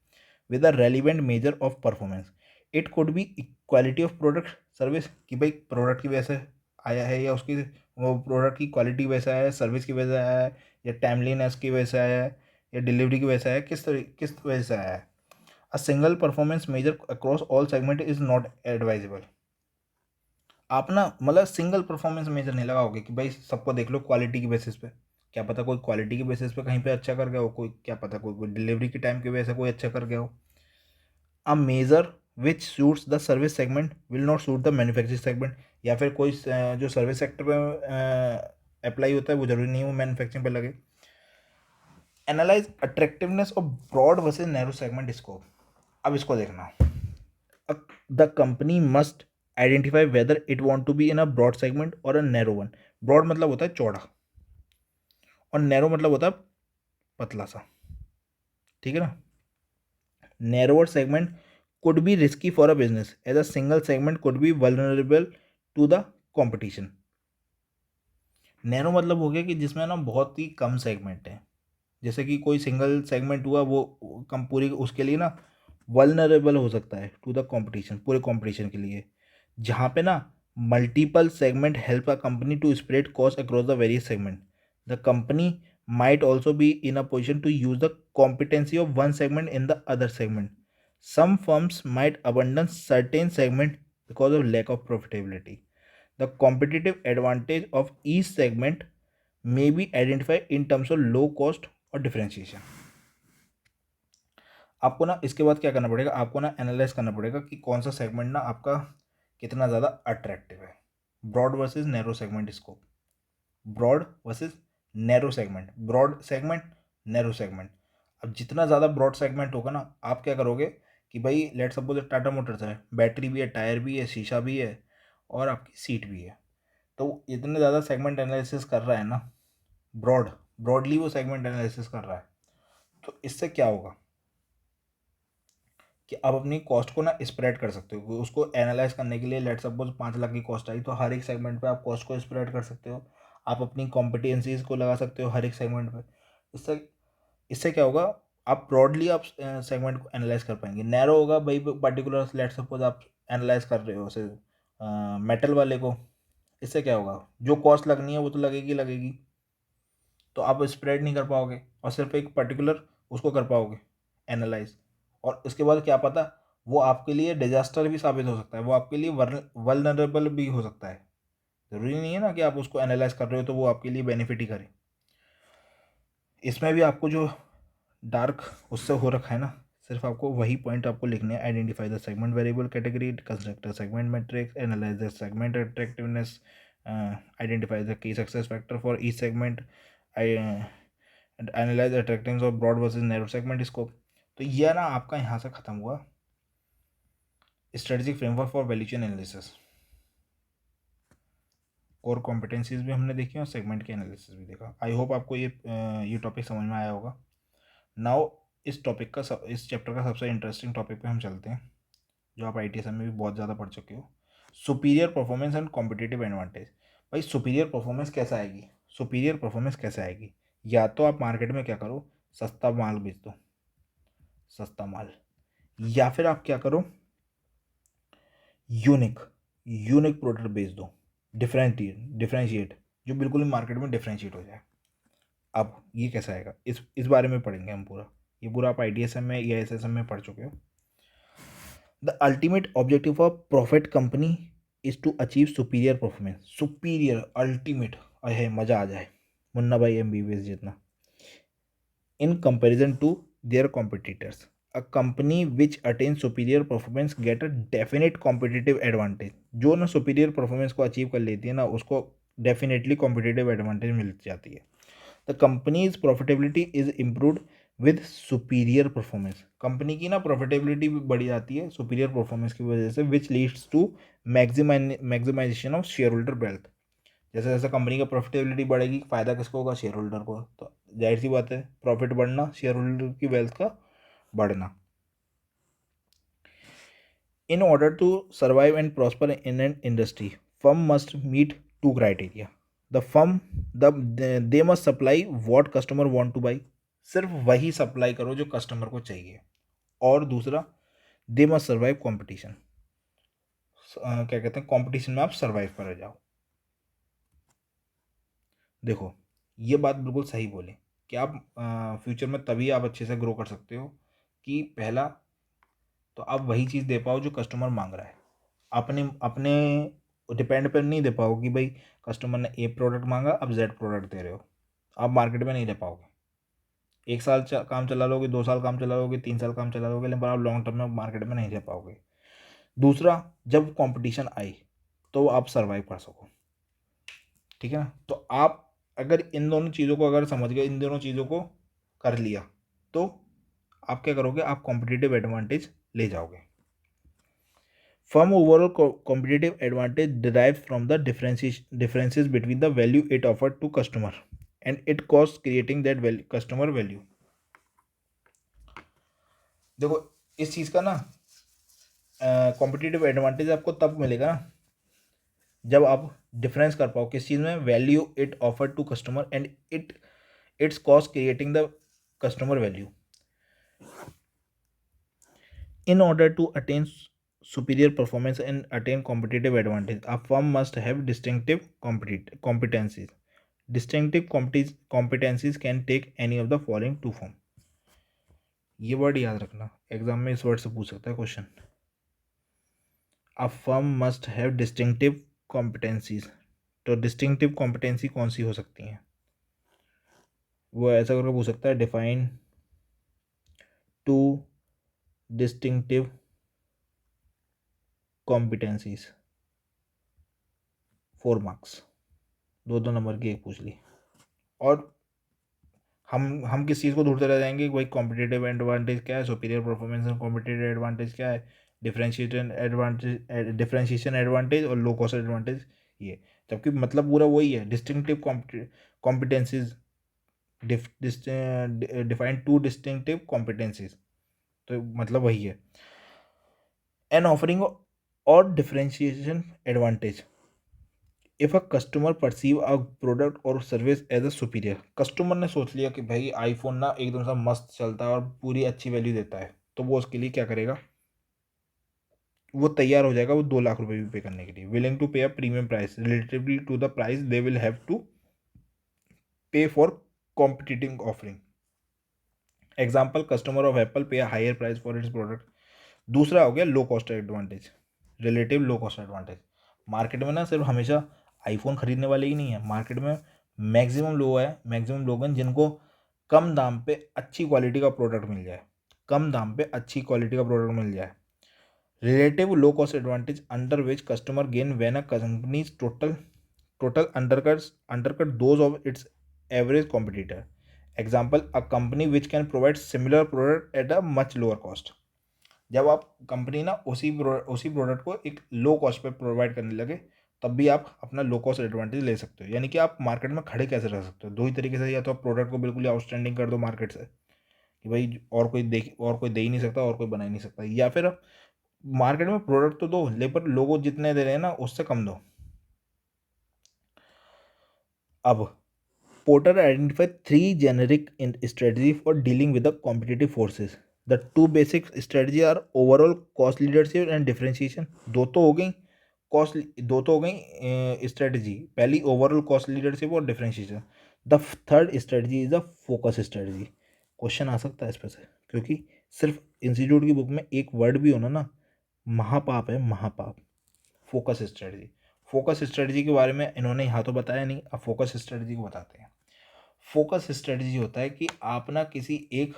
with a relevant measure of performance. It could B quality of product service, कि भाई प्रोडक्ट की वजह से आया है, या उसकी वो प्रोडक्ट की क्वालिटी की वजह से आया है, सर्विस की वजह से आया है, या टाइमलीनेस की वजह से आया है, या डिलीवरी की वजह से आया है, किस वजह से आया है। A single performance measure across all segment is not advisable. आप ना मतलब सिंगल परफॉर्मेंस मेजर नहीं लगाओगे कि भाई सबको देख लो क्वालिटी की बेसिस पे, क्या पता कोई क्वालिटी की बेसिस पे कहीं पे अच्छा कर गया हो, कोई क्या पता कोई डिलीवरी के टाइम की वजह से कोई अच्छा कर गया हो। A major which suits the service segment will not suit the manufacturing segment, या फिर कोई जो सर्विस सेक्टर पे अप्लाई होता है वो जरूरी नहीं वो मैन्युफैक्चरिंग पे लगे। Analyse attractiveness of broad versus narrow segment scope. अब इसको देखना, the company must identify whether it want to be in a broad segment और अ नैरो वन। ब्रॉड मतलब होता है चौड़ा, और नैरो मतलब होता है पतला सा। ठीक है ना, narrower segment could be risky for a business as a single segment could be vulnerable to the competition. Narrow मतलब हो गया कि जिसमें ना बहुत ही कम सेगमेंट है, जैसे कि कोई सिंगल सेगमेंट हुआ वो कम पूरी उसके लिए ना वल्नरेबल हो सकता है टू द कंपटीशन, पूरे कंपटीशन के लिए, जहाँ पे ना multiple segment help a company to spread cost across the various segment. The company might also be in a position to use the competency of one segment in the other segment. Some firms might abandon certain segment because of lack of profitability. The competitive advantage of each segment may be identified in terms of low cost or differentiation. आपको ना इसके बाद क्या करना पड़ेगा, आपको ना एनालाइज करना पड़ेगा कि कौन सा सेगमेंट ना आपका कितना ज़्यादा अट्रैक्टिव है. Broad versus narrow segment scope, broad versus narrow segment, broad segment, narrow segment. अब जितना ज़्यादा ब्रॉड सेगमेंट होगा ना, आप क्या करोगे कि भाई लेट सपोज टाटा मोटर्स है, बैटरी भी है, टायर भी है, शीशा भी है और आपकी सीट भी है. तो इतने ज़्यादा सेगमेंट एनालिसिस कर रहा है ना, ब्रॉडली वो सेगमेंट एनालिसिस कर रहा है. तो इससे क्या होगा कि आप अपनी कॉस्ट को ना स्प्रेड कर सकते हो. उसको एनालाइज करने के लिए लेट सपोज 5 लाख की कॉस्ट आई, तो हर एक सेगमेंट पे आप कॉस्ट को स्प्रेड कर सकते हो. आप अपनी कॉम्पिटेंसीज को लगा सकते हो हर एक सेगमेंट पे. इससे इससे क्या होगा, आप ब्रॉडली आप सेगमेंट को एनालाइज कर पाएंगे. नैरो होगा भाई, पर्टिकुलर लेट सपोज आप एनालाइज कर रहे हो उसे मेटल वाले को. इससे क्या होगा, जो कॉस्ट लगनी है वो तो लगेगी लगेगी, तो आप स्प्रेड नहीं कर पाओगे और सिर्फ एक पर्टिकुलर उसको कर पाओगे एनालाइज. और उसके बाद क्या पता वो आपके लिए डिजास्टर भी साबित हो सकता है, वो आपके लिए वल्नरेबल भी हो सकता है. ज़रूरी नहीं है ना कि आप उसको एनालाइज कर रहे हो तो वो आपके लिए बेनिफिट ही करे. इसमें भी आपको जो डार्क उससे हो रखा है ना, सिर्फ आपको वही पॉइंट आपको लिखने हैं. Identify the segment variable category, construct the segment matrix, analyze the segment attractiveness, identify the key success factor for each segment, analyze attractiveness of broad versus narrow segment scope. तो यह ना आपका यहाँ से ख़त्म हुआ strategic framework for value chain analysis. Core competencies भी हमने देखी और सेगमेंट के एनालिसिस भी देखा. आई होप आपको ये टॉपिक समझ में आया होगा. नाउ इस टॉपिक का इस चैप्टर का सबसे इंटरेस्टिंग टॉपिक पे हम चलते हैं, जो आप ITSM में भी बहुत ज़्यादा पढ़ चुके हो. Superior performance and competitive advantage. भाई सुपीरियर परफॉर्मेंस कैसे आएगी, सुपीरियर परफॉर्मेंस कैसे आएगी? या तो आप मार्केट में क्या करो, सस्ता माल बेच दो, सस्ता माल, या फिर आप क्या करो, यूनिक प्रोडक्ट बेच दो, डिफरेंशिएट, जो बिल्कुल मार्केट में डिफरेंशिएट हो जाए. अब ये कैसा आएगा, इस बारे में पढ़ेंगे हम पूरा. ये पूरा आप ITSM में या SSM में पढ़ चुके हो. The ultimate objective of profit company is to achieve superior performance. Superior, ultimate, है मज़ा आ जाए, मुन्ना भाई MBBS जितना. In comparison to their competitors, a company which attain superior performance get a definite competitive advantage. जो ना सुपीरियर परफॉर्मेंस को अचीव कर लेती है ना, उसको डेफिनेटली कॉम्पिटिटिव एडवांटेज मिल जाती है. The companies profitability is improved with superior performance. Company की ना प्रॉफिटेबिलिटी भी बढ़ जाती है सुपीरियर परफॉर्मेंस की वजह से, which leads to maximization of share holder wealth. जैसे जैसे कंपनी का प्रॉफिटेबिलिटी बढ़ेगी, फायदा किसको होगा, शेयर होल्डर को. तो जाहिर सी बात है, प्रॉफिट बढ़ना, शेयर होल्डर की वेल्थ का बढ़ना. In order to survive and prosper in an industry, firm must meet two criteria. The firm, they must supply what customer want to buy. सिर्फ वही सप्लाई करो जो कस्टमर को चाहिए. और दूसरा, दे मस्ट सर्वाइव कॉम्पिटिशन. क्या कहते हैं, कॉम्पिटिशन में आप सर्वाइव कर जाओ. देखो, ये बात बिल्कुल सही बोले कि आप फ्यूचर में तभी आप अच्छे से ग्रो कर सकते हो कि पहला तो आप वही चीज़ दे पाओ जो कस्टमर मांग रहा है. अपने अपने डिपेंड पर नहीं दे पाओ कि भाई कस्टमर ने A प्रोडक्ट मांगा, अब Z प्रोडक्ट दे रहे हो. आप मार्केट में नहीं ले पाओगे. 1 साल काम चला लोगे, 2 साल काम चला लोगे, 3 साल काम चला लोगे, लेकिन आप लॉन्ग टर्म में मार्केट में नहीं ले पाओगे. दूसरा, जब कंपटीशन आई तो आप सर्वाइव कर सको. ठीक है ना. तो आप अगर इन दोनों चीज़ों को अगर समझ गए, इन दोनों चीज़ों को कर लिया, तो आप क्या करोगे, आप कॉम्पिटिटिव एडवांटेज ले जाओगे. Firm overall competitive advantage derives from the differences between the value it offered to customer and it costs creating that value, customer value. देखो इस चीज़ का ना कॉम्पिटिटिव एडवांटेज आपको तब मिलेगा ना जब आप डिफरेंस कर पाओ किस चीज़ में, value it offer to customer and its cost creating the customer value. In order to attain superior performance and attain competitive advantage, a firm must have distinctive competencies. Distinctive competencies can take any of the following two form. ये वर्ड याद रखना, एग्जाम में इस वर्ड से पूछ सकता है question. A firm must have distinctive competencies. तो डिस्टिंक्टिव कॉम्पिटेंसी कौन सी हो सकती हैं, वो ऐसा करके पूछ सकता है, define two distinctive competencies, 4 marks, 2 number की एक पूछ ली. और हम किस चीज़ को ढूंढते रह जाएंगे कि भाई कॉम्पिटिटिव एडवांटेज क्या है, superior performance and competitive advantage क्या है, डिफरेंशिएशन एडवांटेज और लो कॉस्ट एडवांटेज, ये. जबकि मतलब पूरा वही है, distinctive competencies, define 2 distinctive competencies, तो मतलब वही है. एन ऑफरिंग और differentiation advantage. If a customer perceive a product और service as a superior, customer ने सोच लिया कि भाई आईफोन ना एकदम से मस्त चलता है और पूरी अच्छी वैल्यू देता है, तो वो उसके लिए क्या करेगा, वो तैयार हो जाएगा वो 2 लाख रुपए भी पे करने के लिए, willing to pay a premium price relatively to the price they will have to pay for competing offering. Example, customer of Apple pay a higher price for its product. दूसरा हो गया low cost advantage, relative low cost advantage. Market में ना सिर्फ हमेशा आईफोन खरीदने वाले ही नहीं है, मार्केट में मैक्सिमम लोग हैं जिनको कम दाम पे अच्छी क्वालिटी का प्रोडक्ट मिल जाए, कम दाम पे अच्छी क्वालिटी का प्रोडक्ट मिल जाए. Relative low cost advantage under which customer gain when a companies total undercut those of its average competitor. Example, a company which can provide similar product at a much lower cost. जब आप कंपनी ना उसी प्रोडक्ट को एक लो कॉस्ट पे प्रोवाइड करने लगे, तब भी आप अपना लो कॉस्ट एडवांटेज ले सकते हो. यानी कि आप मार्केट में खड़े कैसे रह सकते हो, दो ही तरीके से, या तो आप प्रोडक्ट को बिल्कुल ही आउटस्टैंडिंग कर दो मार्केट से कि भाई और कोई दे ही नहीं सकता और कोई बना ही नहीं सकता, या फिर मार्केट में प्रोडक्ट तो दो लेकिन लोगों जितने दे रहे हैं ना उससे कम दो. अब Porter identified 3 generic strategies for dealing with the competitive forces. The 2 basic strategies are overall cost leadership and differentiation. दो तो हो गई स्ट्रेटजी. पहली ओवरऑल कॉस्ट लीडरशिप और differentiation. The third strategy is the focus strategy. Question आ सकता है इस पर से, क्योंकि सिर्फ इंस्टीट्यूट की बुक में एक वर्ड भी होना ना महापाप है, महापाप. Focus strategy. फोकस स्ट्रेटजी के बारे में इन्होंने यहाँ तो बताया नहीं, अब फोकस स्ट्रेटजी को बताते हैं. फोकस स्ट्रेटजी होता है कि आप ना किसी एक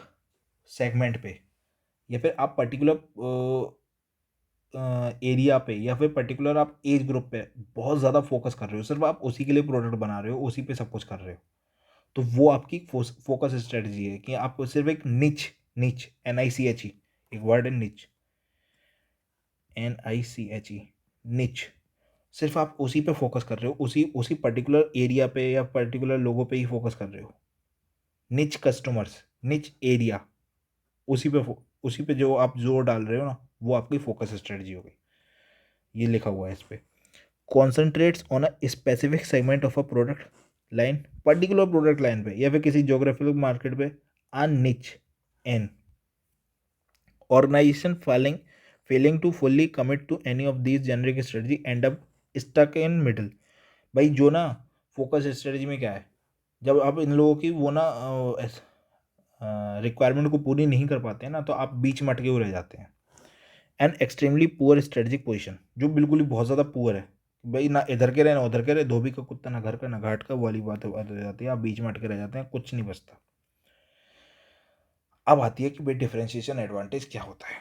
सेगमेंट पे या फिर आप पर्टिकुलर एरिया पे या फिर पर्टिकुलर आप एज ग्रुप पे बहुत ज़्यादा फोकस कर रहे हो, सिर्फ आप उसी के लिए प्रोडक्ट बना रहे हो, उसी पे सब कुछ कर रहे हो, तो वो आपकी फोकस स्ट्रेटजी है कि आप सिर्फ एक निच निच NICHE, एक वर्ड है निच, NICHE, निच, सिर्फ आप उसी पे फोकस कर रहे हो, उसी पर्टिकुलर एरिया पे या पर्टिकुलर लोगों पे ही फोकस कर रहे हो. निच कस्टमर्स, निच एरिया, उसी पे जो आप जोर डाल रहे हो ना, वो आपकी फोकस स्ट्रेटजी हो गई. ये लिखा हुआ है इस पे. Concentrates on a specific segment of a product line, particular product line पे या फिर किसी जोग्राफिकल मार्केट पे. A niche an organization failing to fully commit to any of these generic strategy end up stuck in middle. भाई जो ना फोकस स्ट्रेटजी में क्या है, जब आप इन लोगों की वो ना रिक्वायरमेंट को पूरी नहीं कर पाते हैं ना, तो आप बीच में अटके हुए रह जाते हैं. And extremely poor strategic position, जो बिल्कुल ही बहुत ज़्यादा पुअर है, भाई ना इधर के रहे ना उधर के रहे, धोबी का कुत्ता ना घर का ना घाट का, वो वाली बात हो जाती है, आप बीच में अटके रह जाते हैं, कुछ नहीं बचता. अब आती है कि भाई डिफरेंशिएशन एडवांटेज क्या होता है.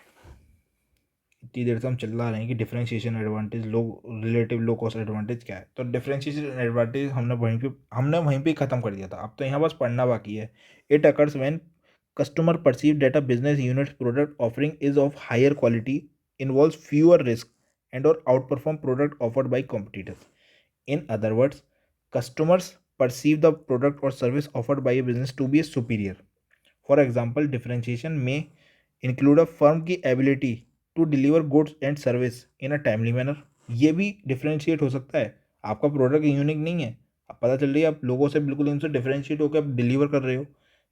इतनी देर से हम चिल्ला रहे हैं कि differentiation advantage, relative low cost advantage क्या है, तो डिफरेंशिएशन एडवांटेज हमने वहीं पे ख़त्म कर दिया था, अब तो यहाँ बस पढ़ना बाकी है. It occurs when customer perceive that a business unit's product offering is of higher quality, involves fewer risks, and or outperform product offered by competitors. In other words, customers perceive the product or service offered by a business to be superior. For example, differentiation may include a firm की ability to deliver goods and service in a timely manner. ये भी डिफ्रेंशिएट हो सकता है। आपका प्रोडक्ट यूनिक नहीं है, अब पता चल रही है आप लोगों से बिल्कुल इनसे डिफ्रेंशिएट होकर आप डिलीवर कर रहे हो,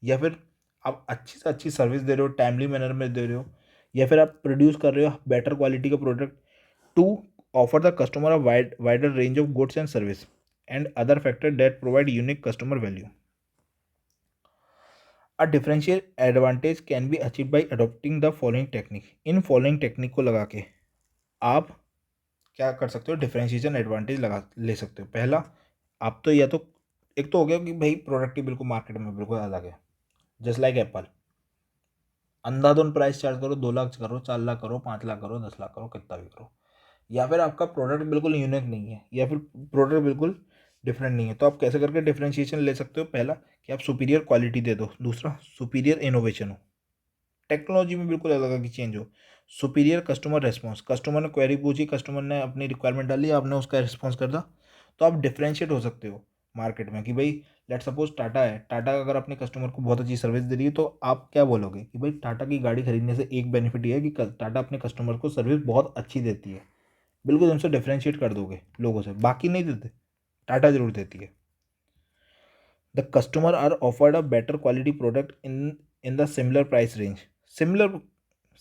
या फिर आप अच्छी से अच्छी सर्विस दे रहे हो, टाइमली मैनर में दे रहे हो, या फिर आप प्रोड्यूस कर रहे हो बेटर क्वालिटी का product to offer the customer a wider range of goods and service and other factor that provide unique customer value. A differential advantage can be achieve by adopting the following technique. इन फॉलोइंग टेक्निक को लगा के आप क्या कर सकते हो, डिफरेंशिएशन एडवांटेज लगा ले सकते हो। पहला, आप तो या तो एक तो हो गया कि भाई प्रोडक्ट ही बिल्कुल मार्केट में बिल्कुल अलग है, जस्ट लाइक एप्पल। अंधाधुन प्राइस चार्ज करो, 2 लाख करो, 4 लाख करो, 5 लाख करो, 10 लाख करो, कितना भी करो। या फिर आपका प्रोडक्ट बिल्कुल यूनिक नहीं है, या फिर प्रोडक्ट बिल्कुल डिफरेंट नहीं है, तो आप कैसे करके डिफरेंशिएशन ले सकते हो। पहला कि आप सुपीरियर क्वालिटी दे दो, दूसरा सुपीरियर इनोवेशन हो, टेक्नोलॉजी में बिल्कुल अलग अलग चेंज हो, सुपीरियर कस्टमर रेस्पॉन्स, कस्टमर ने क्वेरी पूछी, कस्टमर ने अपनी रिक्वायरमेंट डाली, आपने उसका रिस्पॉन्स कर दिया, तो आप डिफ्रेंशिएट हो सकते हो मार्केट में। कि भाई लेट सपोज टाटा है, टाटा अगर अपने कस्टमर को बहुत अच्छी सर्विस दे रही है, तो आप क्या बोलोगे कि भाई टाटा की गाड़ी खरीदने से एक बेनिफिट ये है कि टाटा अपने कस्टमर को सर्विस बहुत अच्छी देती है। बिल्कुल उनसे डिफ्रेंशिएट कर दोगे लोगों से, बाकी नहीं देते, टाटा जरूर देती है। The customer are offered a better quality product in the similar price range. Similar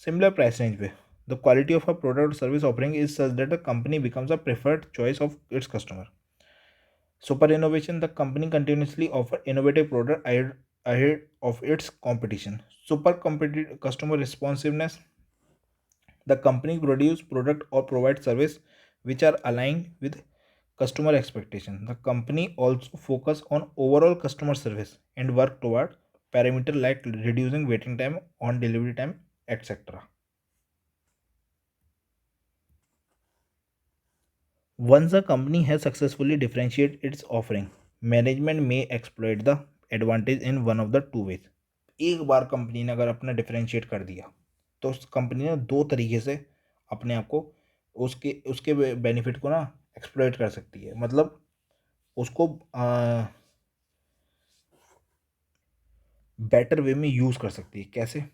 similar price range पे the quality of a product service offering is such that the company becomes a preferred choice of its customer. Super innovation, the company continuously offer innovative product ahead of its competition. Super competitive customer responsiveness, the company produce product or provide service which are aligned with customer expectation. The company also focus on overall customer service and work toward parameter like reducing waiting time, on delivery time, etc. Once a company has successfully differentiated its offering, management may exploit the advantage in one of the two ways. एक बार कंपनी ने अगर अपना डिफरेंशिएट कर दिया, तो उस कंपनी ने दो तरीके से अपने आप को उसके उसके बेनिफिट को ना एक्सप्लॉइट कर सकती है। मतलब उसको बेटर वे में यूज़ कर सकती है। कैसे?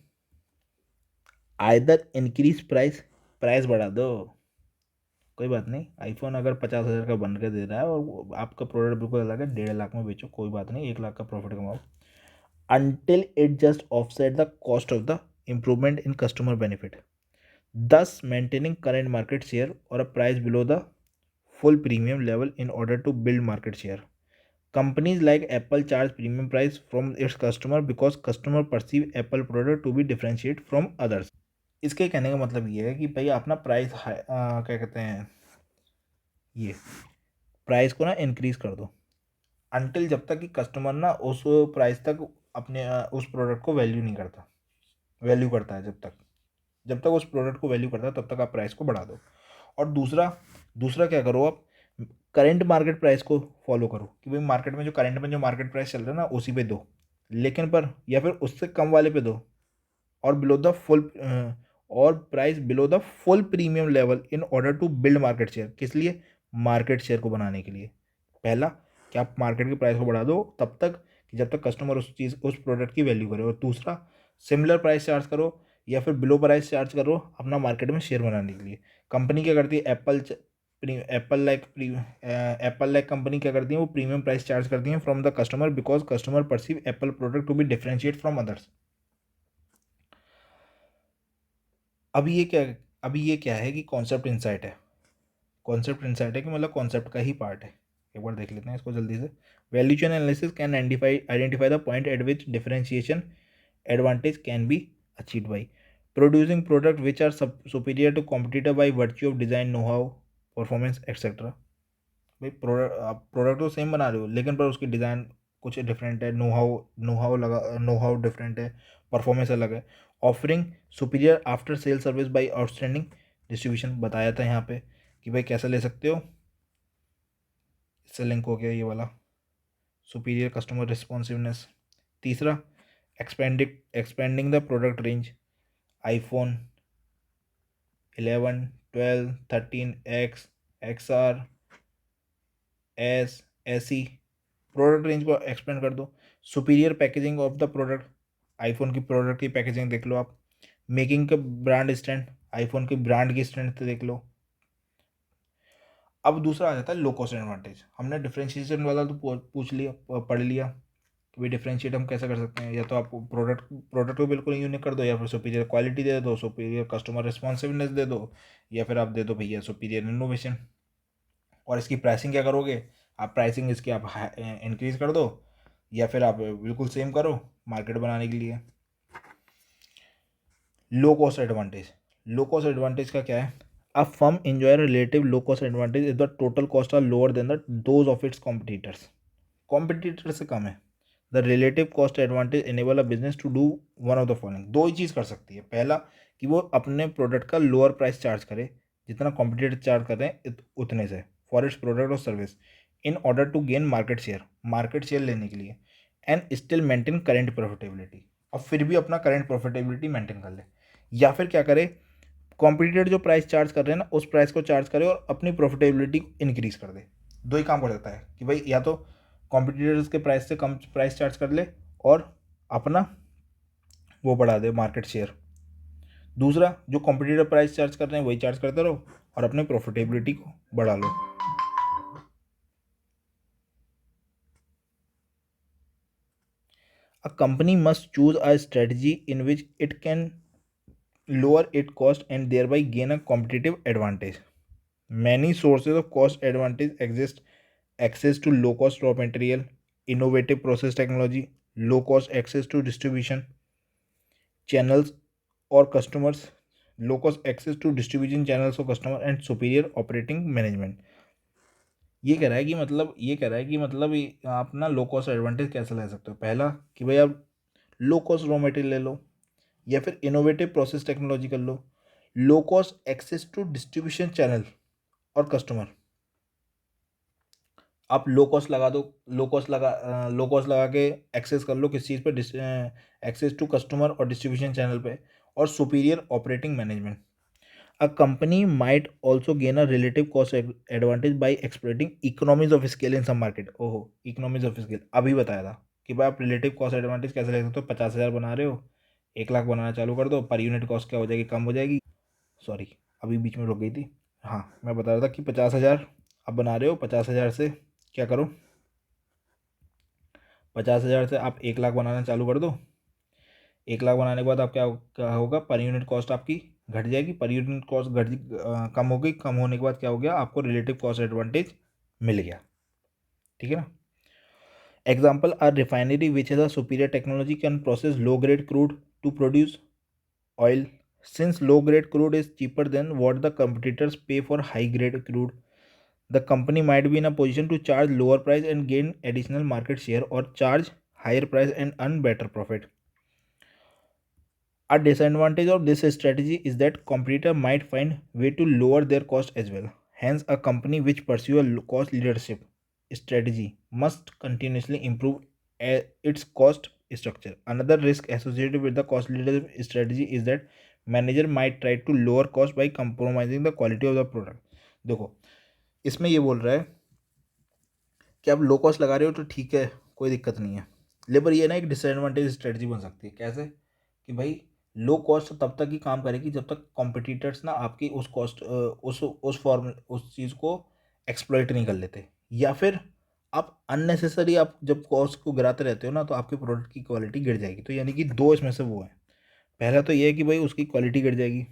आइदर इंक्रीज प्राइस, प्राइस बढ़ा दो, कोई बात नहीं, आईफोन अगर 50,000 का बन के दे रहा है और आपका प्रोडक्ट बिल्कुल अलग है, 1.5 लाख में बेचो, कोई बात नहीं, 1 लाख का प्रॉफिट कमाओ, until it just offset the cost of the improvement in customer benefit, thus maintaining current market share or a price below the full premium level in order to build market share. Companies like Apple charge premium price from its customer because customer perceive Apple product to be differentiated from others. इसके कहने का मतलब ये है कि भाई अपना प्राइस क्या कहते हैं, ये प्राइस को ना इंक्रीज कर दो, अनटिल जब तक कि कस्टमर ना उस प्राइस तक अपने उस प्रोडक्ट को वैल्यू नहीं करता, वैल्यू करता है। जब तक उस प्रोडक्ट को वैल्यू करता है तब तक आप प्राइस को बढ़ा दो। और दूसरा दूसरा क्या करो, आप करंट मार्केट प्राइस को फॉलो करो कि भाई मार्केट में जो करंट में जो मार्केट प्राइस चल रहा है ना उसी पे दो, लेकिन पर या फिर उससे कम वाले पे दो, और बिलो द फुल और price below the full premium level in order to build market share. किस लिए? मार्केट शेयर को बनाने के लिए। पहला कि आप मार्केट की प्राइस को बढ़ा दो तब तक कि जब तक कस्टमर उस प्रोडक्ट की वैल्यू करे, और दूसरा सिमिलर प्राइस चार्ज करो या फिर बिलो प्राइस चार्ज करो अपना मार्केट में शेयर बनाने के लिए। कंपनी क्या करती है, एप्पल लाइक कंपनी क्या करती है, वो प्रीमियम प्राइस चार्ज करती है from the customer because customer perceive Apple product to be differentiate from others. अभी ये क्या अभी ये क्या है कि कॉन्सेप्ट इंसाइट है। कॉन्सेप्ट इंसाइट है कि मतलब कॉन्सेप्ट का ही पार्ट है। एक बार देख लेते हैं इसको जल्दी से। Value chain analysis can identify the point at which differentiation advantage can be achieved by producing product which are superior to competitor by virtue of design, know how, performance etcetera. भाई आप प्रोडक्ट तो सेम बना रहे हो लेकिन पर उसकी डिज़ाइन कुछ डिफरेंट है, नो हाउ डिफरेंट है, परफॉर्मेंस अलग है। Offering superior after sale service by outstanding distribution, बताया था यहाँ पे कि भाई कैसे ले सकते हो, इससे लिंक हो गया ये वाला, सुपीरियर कस्टमर रिस्पॉन्सिवनेस। तीसरा, expanding the product range, iPhone 11, 12, 13 X, X R, S E, product range को एक्सपेंड कर दो। Superior packaging of the product, iPhone की प्रोडक्ट की पैकेजिंग देख लो आप, मेकिंग का ब्रांड स्ट्रेंथ, आईफोन की ब्रांड की स्ट्रेंथ देख लो। अब दूसरा आ जाता है लो कॉस्ट एडवांटेज। हमने डिफ्रेंशिएशन वाला तो पूछ लिया, पढ़ लिया कि भाई डिफ्रेंशिएट हम कैसे कर सकते हैं, या तो आप प्रोडक्ट को बिल्कुल यूनिक कर दो, या फिर सुपीरियर क्वालिटी दे दो, सुपीरियर कस्टमर रिस्पॉन्सिवनेस दे दो, या फिर आप दे दो भैया सुपीरियर इनोवेशन। और इसकी प्राइसिंग क्या करोगे, आप प्राइसिंग इसकी आप इंक्रीज कर दो, या फिर आप बिल्कुल सेम करो मार्केट बनाने के लिए। Low cost advantage, low cost advantage का क्या है, a firm enjoy relative low cost advantage if the total cost are lower than the those of its competitors. Competitor से कम है। The relative cost advantage enable a business to do one of the following. दो ही चीज़ कर सकती है, पहला कि वो अपने प्रोडक्ट का लोअर प्राइस चार्ज करे, जितना कॉम्पिटिटर चार्ज कर रहे हैं उतने से, फॉर इट्स प्रोडक्ट और service, in order to gain market share लेने के लिए, and still maintain current profitability, और फिर भी अपना करेंट प्रॉफिटेबिलिटी मेंटेन कर ले। या फिर क्या करे, कॉम्पिटिटर जो प्राइस चार्ज कर रहे हैं ना उस प्राइस को चार्ज करे और अपनी प्रॉफिटेबिलिटी इंक्रीज कर दे। दो ही काम कर सकता है कि भाई या तो कॉम्पिटिटर्स के प्राइस से कम प्राइस चार्ज कर ले और अपना वो बढ़ा दे मार्केट शेयर। दूसरा, जो कॉम्पिटिटर प्राइस चार्ज कर रहे हैं वही चार्ज करते रहो और अपने प्रॉफिटेबिलिटी को बढ़ा लो। A company must choose a strategy in which it can lower its cost and thereby gain a competitive advantage. Many sources of cost advantage exist: access to low cost raw material, innovative process technology, low cost access to distribution channels or customers, low cost access to distribution channels or customer, and superior operating management. ये कह रहा है कि मतलब आप ना लो कॉस्ट एडवांटेज कैसे ले सकते हो। पहला कि भाई आप लो कॉस्ट रॉ मटेरियल ले लो, या फिर इनोवेटिव प्रोसेस टेक्नोलॉजी कर लो, low cost access to distribution channel और कस्टमर। आप लो कॉस्ट लगा के एक्सेस कर लो किस चीज़ पे, एक्सेस टू कस्टमर और डिस्ट्रीब्यूशन चैनल पे, और superior operating management. A company might also gain a relative cost advantage by exploiting economies of scale in some market. ओहो, इकोनॉमीज ऑफ स्केल अभी बताया था कि भाई आप रिलेटिव कॉस्ट एडवांटेज कैसे ले सकते हो। 50,000 बना रहे हो, 1 लाख बनाना चालू कर दो, पर यूनिट कॉस्ट क्या हो जाएगी, कम हो जाएगी। सॉरी, अभी बीच में रुक गई थी। हाँ, मैं बता रहा था कि 50,000 आप बना रहे हो, 50,000 से क्या करो, 50,000 से आप 1 लाख बनाना चालू कर दो। 1 लाख बनाने के बाद आप क्या होगा, पर यूनिट कॉस्ट आपकी घट जाएगी। पर यूनिट कॉस्ट कम हो गई। कम होने के बाद क्या हो गया, आपको रिलेटिव कॉस्ट एडवांटेज मिल गया। ठीक है ना। Example, our refinery which has a superior technology can process low grade crude to produce oil. Since low grade crude is cheaper than what the competitors pay for high grade crude, the company might be in a position to charge lower price and gain additional market share, or charge higher price and earn better profit. A disadvantage of this strategy is that competitor might find way to lower their cost as well. Hence, a company which pursue a cost leadership strategy must continuously improve its cost structure. Another risk associated with the cost leadership strategy is that manager might try to lower cost by compromising the quality of the product. देखो, इसमें ये बोल रहा है कि आप लो कॉस्ट लगा रहे हो तो ठीक है, कोई दिक्कत नहीं है, लेकिन ये ना एक डिसएडवांटेज स्ट्रेटजी बन सकती है। कैसे कि भाई लो कॉस्ट तब तक ही काम करेगी जब तक कॉम्पिटिटर्स ना आपकी उस कॉस्ट उस चीज़ को एक्सप्लॉइट नहीं कर लेते, या फिर आप अननेसेसरी आप जब कॉस्ट को गिराते रहते हो ना तो आपके प्रोडक्ट की क्वालिटी गिर जाएगी। तो यानी कि दो इसमें से वो है। पहला तो ये है कि भाई उसकी क्वालिटी गिर जाएगी,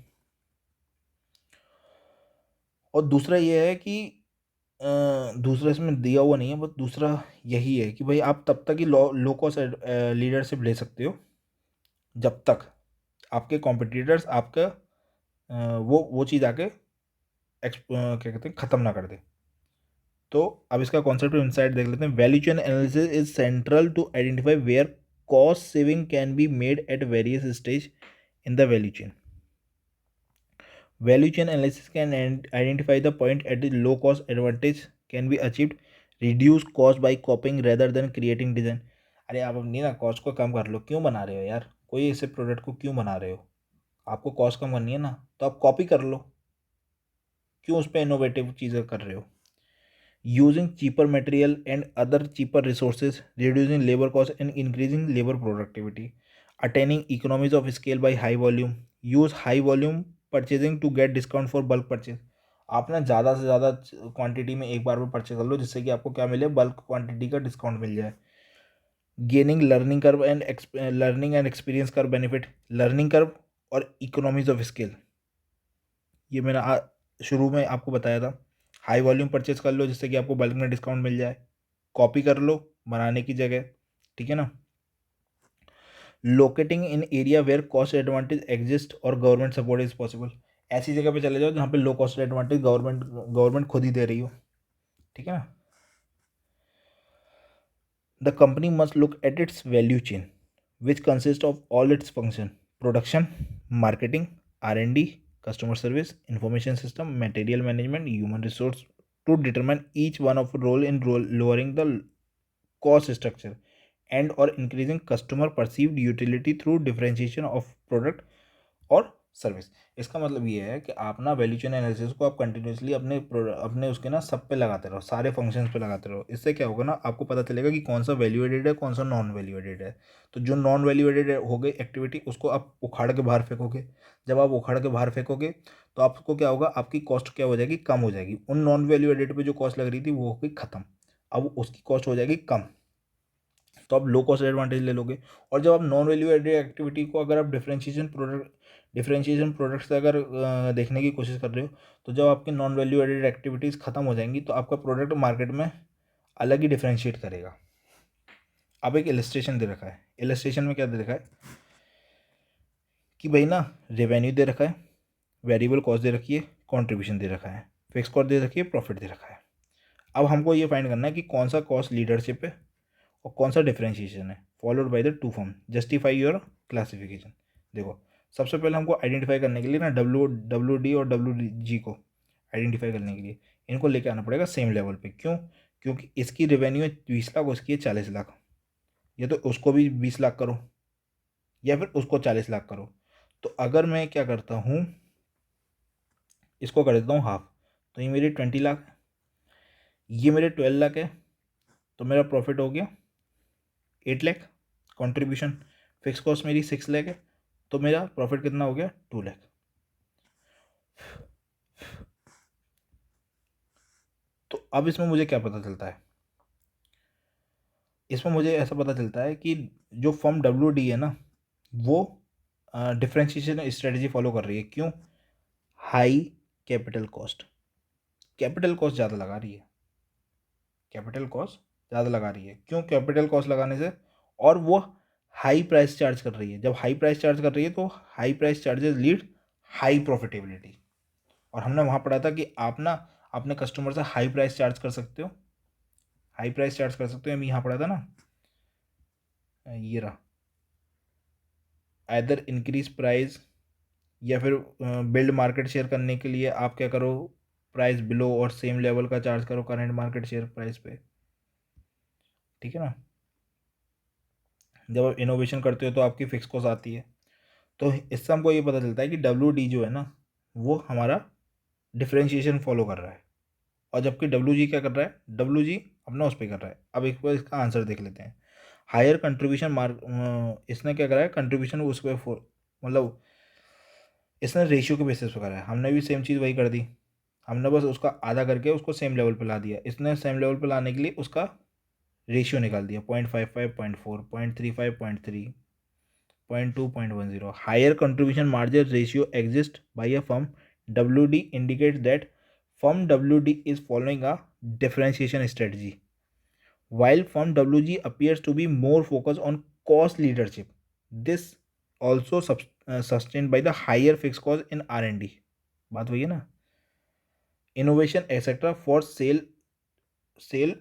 और दूसरा ये है कि दूसरा इसमें दिया हुआ नहीं है, बस दूसरा यही है कि भाई आप तब तक ही लो कॉस्ट लीडरशिप ले सकते हो जब तक आपके कॉम्पिटिटर्स आपका वो चीज़ आके क्या कहते हैं, ख़त्म ना कर दे। तो अब इसका कॉन्सेप्ट इनसाइड देख लेते हैं। Value chain analysis is central to identify where cost saving can be made at various stage in the value chain. Value chain analysis can identify the point at the low cost advantage can be achieved. Reduce cost by copying rather than creating design. अरे आप अपनी ना कॉस्ट को कम कर लो, क्यों बना रहे हो यार, कोई ऐसे प्रोडक्ट को क्यों बना रहे हो, आपको कॉस्ट कम करनी है ना तो आप कॉपी कर लो, क्यों उस पर इनोवेटिव चीज़ें कर रहे हो. Using cheaper material and other cheaper resources, reducing labor cost and increasing labor productivity. Attaining economies of scale by high volume, use high volume purchasing to get discount for bulk purchase. आप ना ज़्यादा से ज़्यादा क्वांटिटी में एक बार में परचेज कर लो, जिससे कि आपको क्या मिले, बल्क क्वांटिटी का डिस्काउंट मिल जाए। Gaining learning curve and experience curve benefit. Learning curve और इकोनॉमीज ऑफ स्केल, ये मैंने शुरू में आपको बताया था। हाई वॉल्यूम परचेज कर लो जिससे कि आपको बल्क में डिस्काउंट मिल जाए, कॉपी कर लो बनाने की जगह, ठीक है ना। Locating in area where cost advantage exist और गवर्नमेंट सपोर्ट इज पॉसिबल। ऐसी जगह पे चले जाओ जहाँ पे लो कॉस्ट एडवांटेज गवर्नमेंट खुद ही दे रही हो, ठीक है ना। The company must look at its value chain which consist of all its function, production, marketing, R&D, customer service, information system, material management, human resource, to determine each one of role in lowering the cost structure and or increasing customer perceived utility through differentiation of product और सर्विस। इसका मतलब ये है कि आप ना वैल्यू चेन एनालिसिस को आप कंटिन्यूसली अपने उसके ना सब पे लगाते रहो, सारे फंक्शंस पे लगाते रहो। इससे क्या होगा ना, आपको पता चलेगा कि कौन सा वैल्यू एडेड है, कौन सा नॉन वैल्यू एडेड है। तो जो नॉन वैल्यू एडेड हो गई एक्टिविटी, उसको आप उखाड़ के बाहर फेंकोगे। जब आप उखाड़ के बाहर फेंकोगे तो आपको क्या होगा, आपकी कॉस्ट क्या हो जाएगी, कम हो जाएगी। उन नॉन वैल्यू एडेड पे जो कॉस्ट लग रही थी वो हो गई खत्म, अब उसकी कॉस्ट हो जाएगी कम, तो आप लो कॉस्ट एडवांटेज ले लोगे। और जब आप नॉन वैल्यू एडेड एक्टिविटी को अगर आप डिफरेंशिएशन प्रोडक्ट से अगर देखने की कोशिश कर रहे हो, तो जब आपकी नॉन वैल्यू एडेड एक्टिविटीज़ खत्म हो जाएंगी तो आपका प्रोडक्ट मार्केट में अलग ही डिफरेंशिएट करेगा। अब एक इलस्ट्रेशन दे रखा है, इलस्ट्रेशन में क्या दे रखा है कि भाई ना रेवेन्यू दे रखा है, वेरिएबल कॉस्ट दे रखी है, कॉन्ट्रीब्यूशन दे रखा है, फिक्स कॉस्ट दे रखी है, प्रॉफिट दे रखा है। अब हमको ये फाइंड करना है कि कौन सा कॉस्ट लीडरशिप है और कौन सा डिफरेंशिएशन है, followed by the two form, justify your classification. देखो, सबसे पहले हमको आइडेंटिफाई करने के लिए ना डब्ल्यू डी और WG को आइडेंटिफाई करने के लिए इनको लेके आना पड़ेगा सेम लेवल पे। क्यों? क्योंकि इसकी रेवेन्यू है 20 लाख, उसकी है 40 लाख। या तो उसको भी 20 लाख करो या फिर उसको 40 लाख करो। तो अगर मैं क्या करता हूँ, इसको कर देता हूँ हाफ, तो ये मेरी 20 लाख है, ये मेरे 12 लाख है, तो मेरा प्रॉफिट हो गया 8 लाख। कंट्रीब्यूशन, फिक्स कॉस्ट मेरी 6 लाख है, तो मेरा प्रॉफिट कितना हो गया, 2 लाख। तो अब इसमें मुझे क्या पता चलता है, इसमें मुझे ऐसा पता चलता है कि जो फर्म WD है ना, वो डिफरेंशिएशन स्ट्रेटजी फॉलो कर रही है। क्यों? High capital cost, capital cost ज़्यादा लगा रही है, कैपिटल कॉस्ट ज़्यादा लगा रही है। क्यों कैपिटल कॉस्ट लगाने से? और वो हाई प्राइस चार्ज कर रही है। जब हाई प्राइस चार्ज कर रही है तो high price charges lead high profitability. और हमने वहाँ पढ़ा था कि आप ना अपने कस्टमर से हाई प्राइस चार्ज कर सकते हो, हाई प्राइस चार्ज कर सकते हो, हम यहाँ पढ़ा था ना, ये रहा, आइदर इंक्रीज प्राइस या फिर बिल्ड मार्केट शेयर करने के लिए आप क्या करो, प्राइस बिलो और सेम लेवल का चार्ज करो करंट मार्केट शेयर प्राइस पे, ठीक है ना। जब आप इनोवेशन करते हो तो आपकी फिक्स कॉस्ट आती है। तो इससे हमको ये पता चलता है कि WD जो है ना, वो हमारा डिफरेंशिएशन फॉलो कर रहा है, और जबकि WG क्या कर रहा है, WG अपना उस पर कर रहा है। अब एक बार इसका आंसर देख लेते हैं। हायर कंट्रीब्यूशन इसने क्या करा है, कंट्रीब्यूशन उस पर मतलब इसने रेशियो के बेसिस पे करा है, हमने भी सेम चीज़ वही कर दी। हमने बस उसका आधा करके उसको सेम लेवल पे ला दिया। इसने सेम लेवल पे लाने के लिए उसका रेशियो निकाल दिया, 0.55, 0.4, 0.35, 0.3, 0.2, 0.10। Higher contribution margin ratio exists by a firm WD indicates that firm WD is following a differentiation strategy, while firm WG appears to be more focused on cost leadership. This also sustained by the higher fixed cost in R&D. बात वही है ना, innovation etc. for sale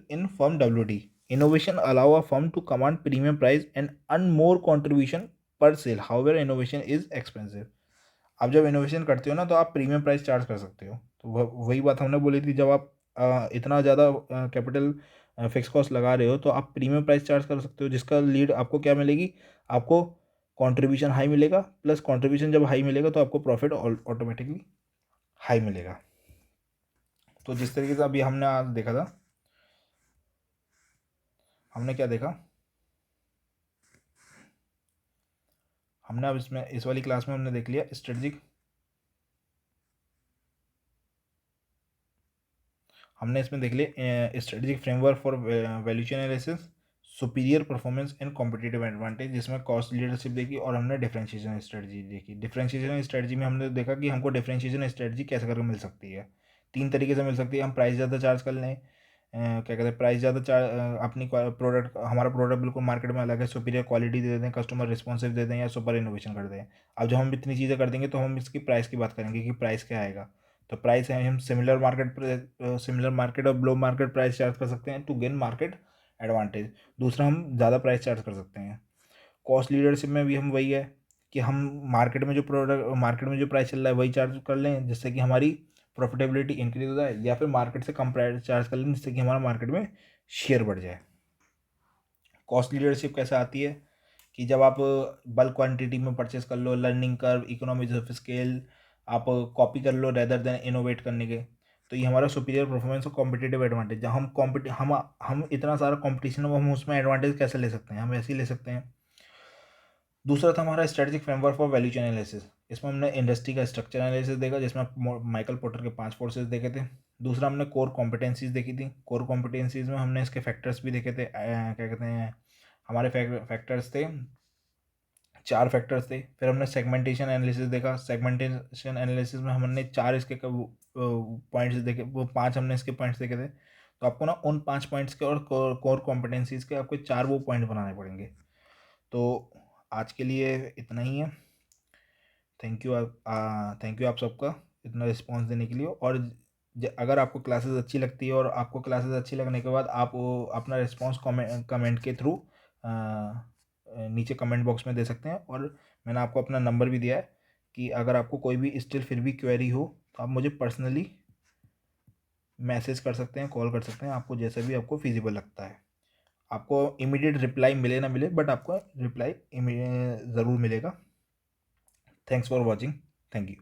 in firm WD. Innovation allow a firm to command premium price and earn more contribution per sale. However, innovation is expensive. आप जब इनोवेशन करते हो ना तो आप प्रीमियम प्राइस चार्ज कर सकते हो। तो वही बात हमने बोली थी, जब आप इतना ज़्यादा कैपिटल फिक्स कॉस्ट लगा रहे हो तो आप प्रीमियम प्राइस चार्ज कर सकते हो, जिसका लीड आपको क्या मिलेगी, आपको कंट्रीब्यूशन हाई मिलेगा, प्लस कंट्रीब्यूशन जब हाई मिलेगा तो आपको प्रॉफिट ऑटोमेटिकली हाई मिलेगा। तो जिस तरीके से अभी हमने आज देखा था, हमने क्या देखा, हमने अब इसमें इस वाली क्लास में हमने देख लिया स्ट्रेटजिक, हमने इसमें देख लिया strategic framework for value chain analysis, superior performance and competitive advantage, जिसमें कॉस्ट लीडरशिप देखी, और हमने डिफरेंशिएशन स्ट्रेटजी देखी। डिफरेंशिएशन स्ट्रेटजी में हमने देखा कि हमको डिफरेंशिएशन स्ट्रेटजी कैसे करके मिल सकती है। 3 तरीके से मिल सकती है। हम प्राइस ज़्यादा चार्ज कर लें, क्या कहते हैं, प्राइस ज़्यादा चार्ज, अपनी प्रोडक्ट, हमारा प्रोडक्ट बिल्कुल मार्केट में अलग है, सुपीरियर क्वालिटी दे दें, कस्टमर रिस्पॉन्सिव दे दें, या सुपर इनोवेशन कर दें। अब जब हम इतनी चीज़ें कर देंगे तो हम इसकी प्राइस की बात करेंगे कि प्राइस क्या आएगा। तो प्राइस है, हम सिमिलर मार्केट और बिलो मार्केट प्राइस चार्ज कर सकते हैं टू गेन मार्केट एडवांटेज। दूसरा, हम ज़्यादा प्राइस चार्ज कर सकते हैं। कॉस्ट लीडरशिप में भी हम वही है कि हम मार्केट में जो प्राइस चल रहा है वही चार्ज कर लें, जिससे कि हमारी प्रॉफिटेबिलिटी इंक्रीज हो जाए, या फिर मार्केट से कम प्राइस चार्ज कर लें, जिससे कि हमारा मार्केट में शेयर बढ़ जाए। कॉस्ट लीडरशिप कैसे आती है कि जब आप बल्क क्वांटिटी में परचेस कर लो, learning curve, economies of scale, आप कॉपी कर लो रेदर देन इनोवेट करने के, तो ये हमारा सुपीरियर परफॉर्मेंस और कॉम्पिटिटिव एडवांटेज। जब हम इतना सारा कॉम्पिटिशन है, हम उसमें एडवांटेज कैसे ले सकते हैं, हम ऐसे ही ले सकते हैं। दूसरा था हमारा strategic framework for value chain analysis. इसमें हमने इंडस्ट्री का स्ट्रक्चर एनालिसिस देखा, जिसमें माइकल पोर्टर के 5 फोर्सेस देखे थे। दूसरा, हमने कोर कॉम्पिटेंसीज देखी थी। कोर कॉम्पिटेंसीज में हमने इसके फैक्टर्स भी देखे थे, क्या कहते हैं, हमारे फैक्टर्स थे, 4 फैक्टर्स थे। फिर हमने सेगमेंटेशन एनालिसिस देखा। सेगमेंटेशन एनालिसिस में हमने 4 इसके पॉइंट्स देखे, वो 5 हमने इसके पॉइंट्स देखे थे। तो आपको ना उन 5 पॉइंट्स के और कोर कॉम्पिटेंसीज के आपको 4 वो पॉइंट बनाने पड़ेंगे। तो आज के लिए इतना ही है। थैंक यू आप सबका इतना रिस्पांस देने के लिए। और अगर आपको क्लासेस अच्छी लगती है, और आपको क्लासेस अच्छी लगने के बाद आप वो अपना रिस्पांस कमेंट के थ्रू नीचे कमेंट बॉक्स में दे सकते हैं। और मैंने आपको अपना नंबर भी दिया है कि अगर आपको कोई भी स्टिल फिर भी क्वेरी हो तो आप मुझे पर्सनली मैसेज कर सकते हैं, कॉल कर सकते हैं, आपको जैसा भी आपको फिजिबल लगता है। आपको इमीडिएट रिप्लाई मिले ना मिले, बट आपको रिप्लाई ज़रूर मिलेगा। Thanks for watching. Thank you.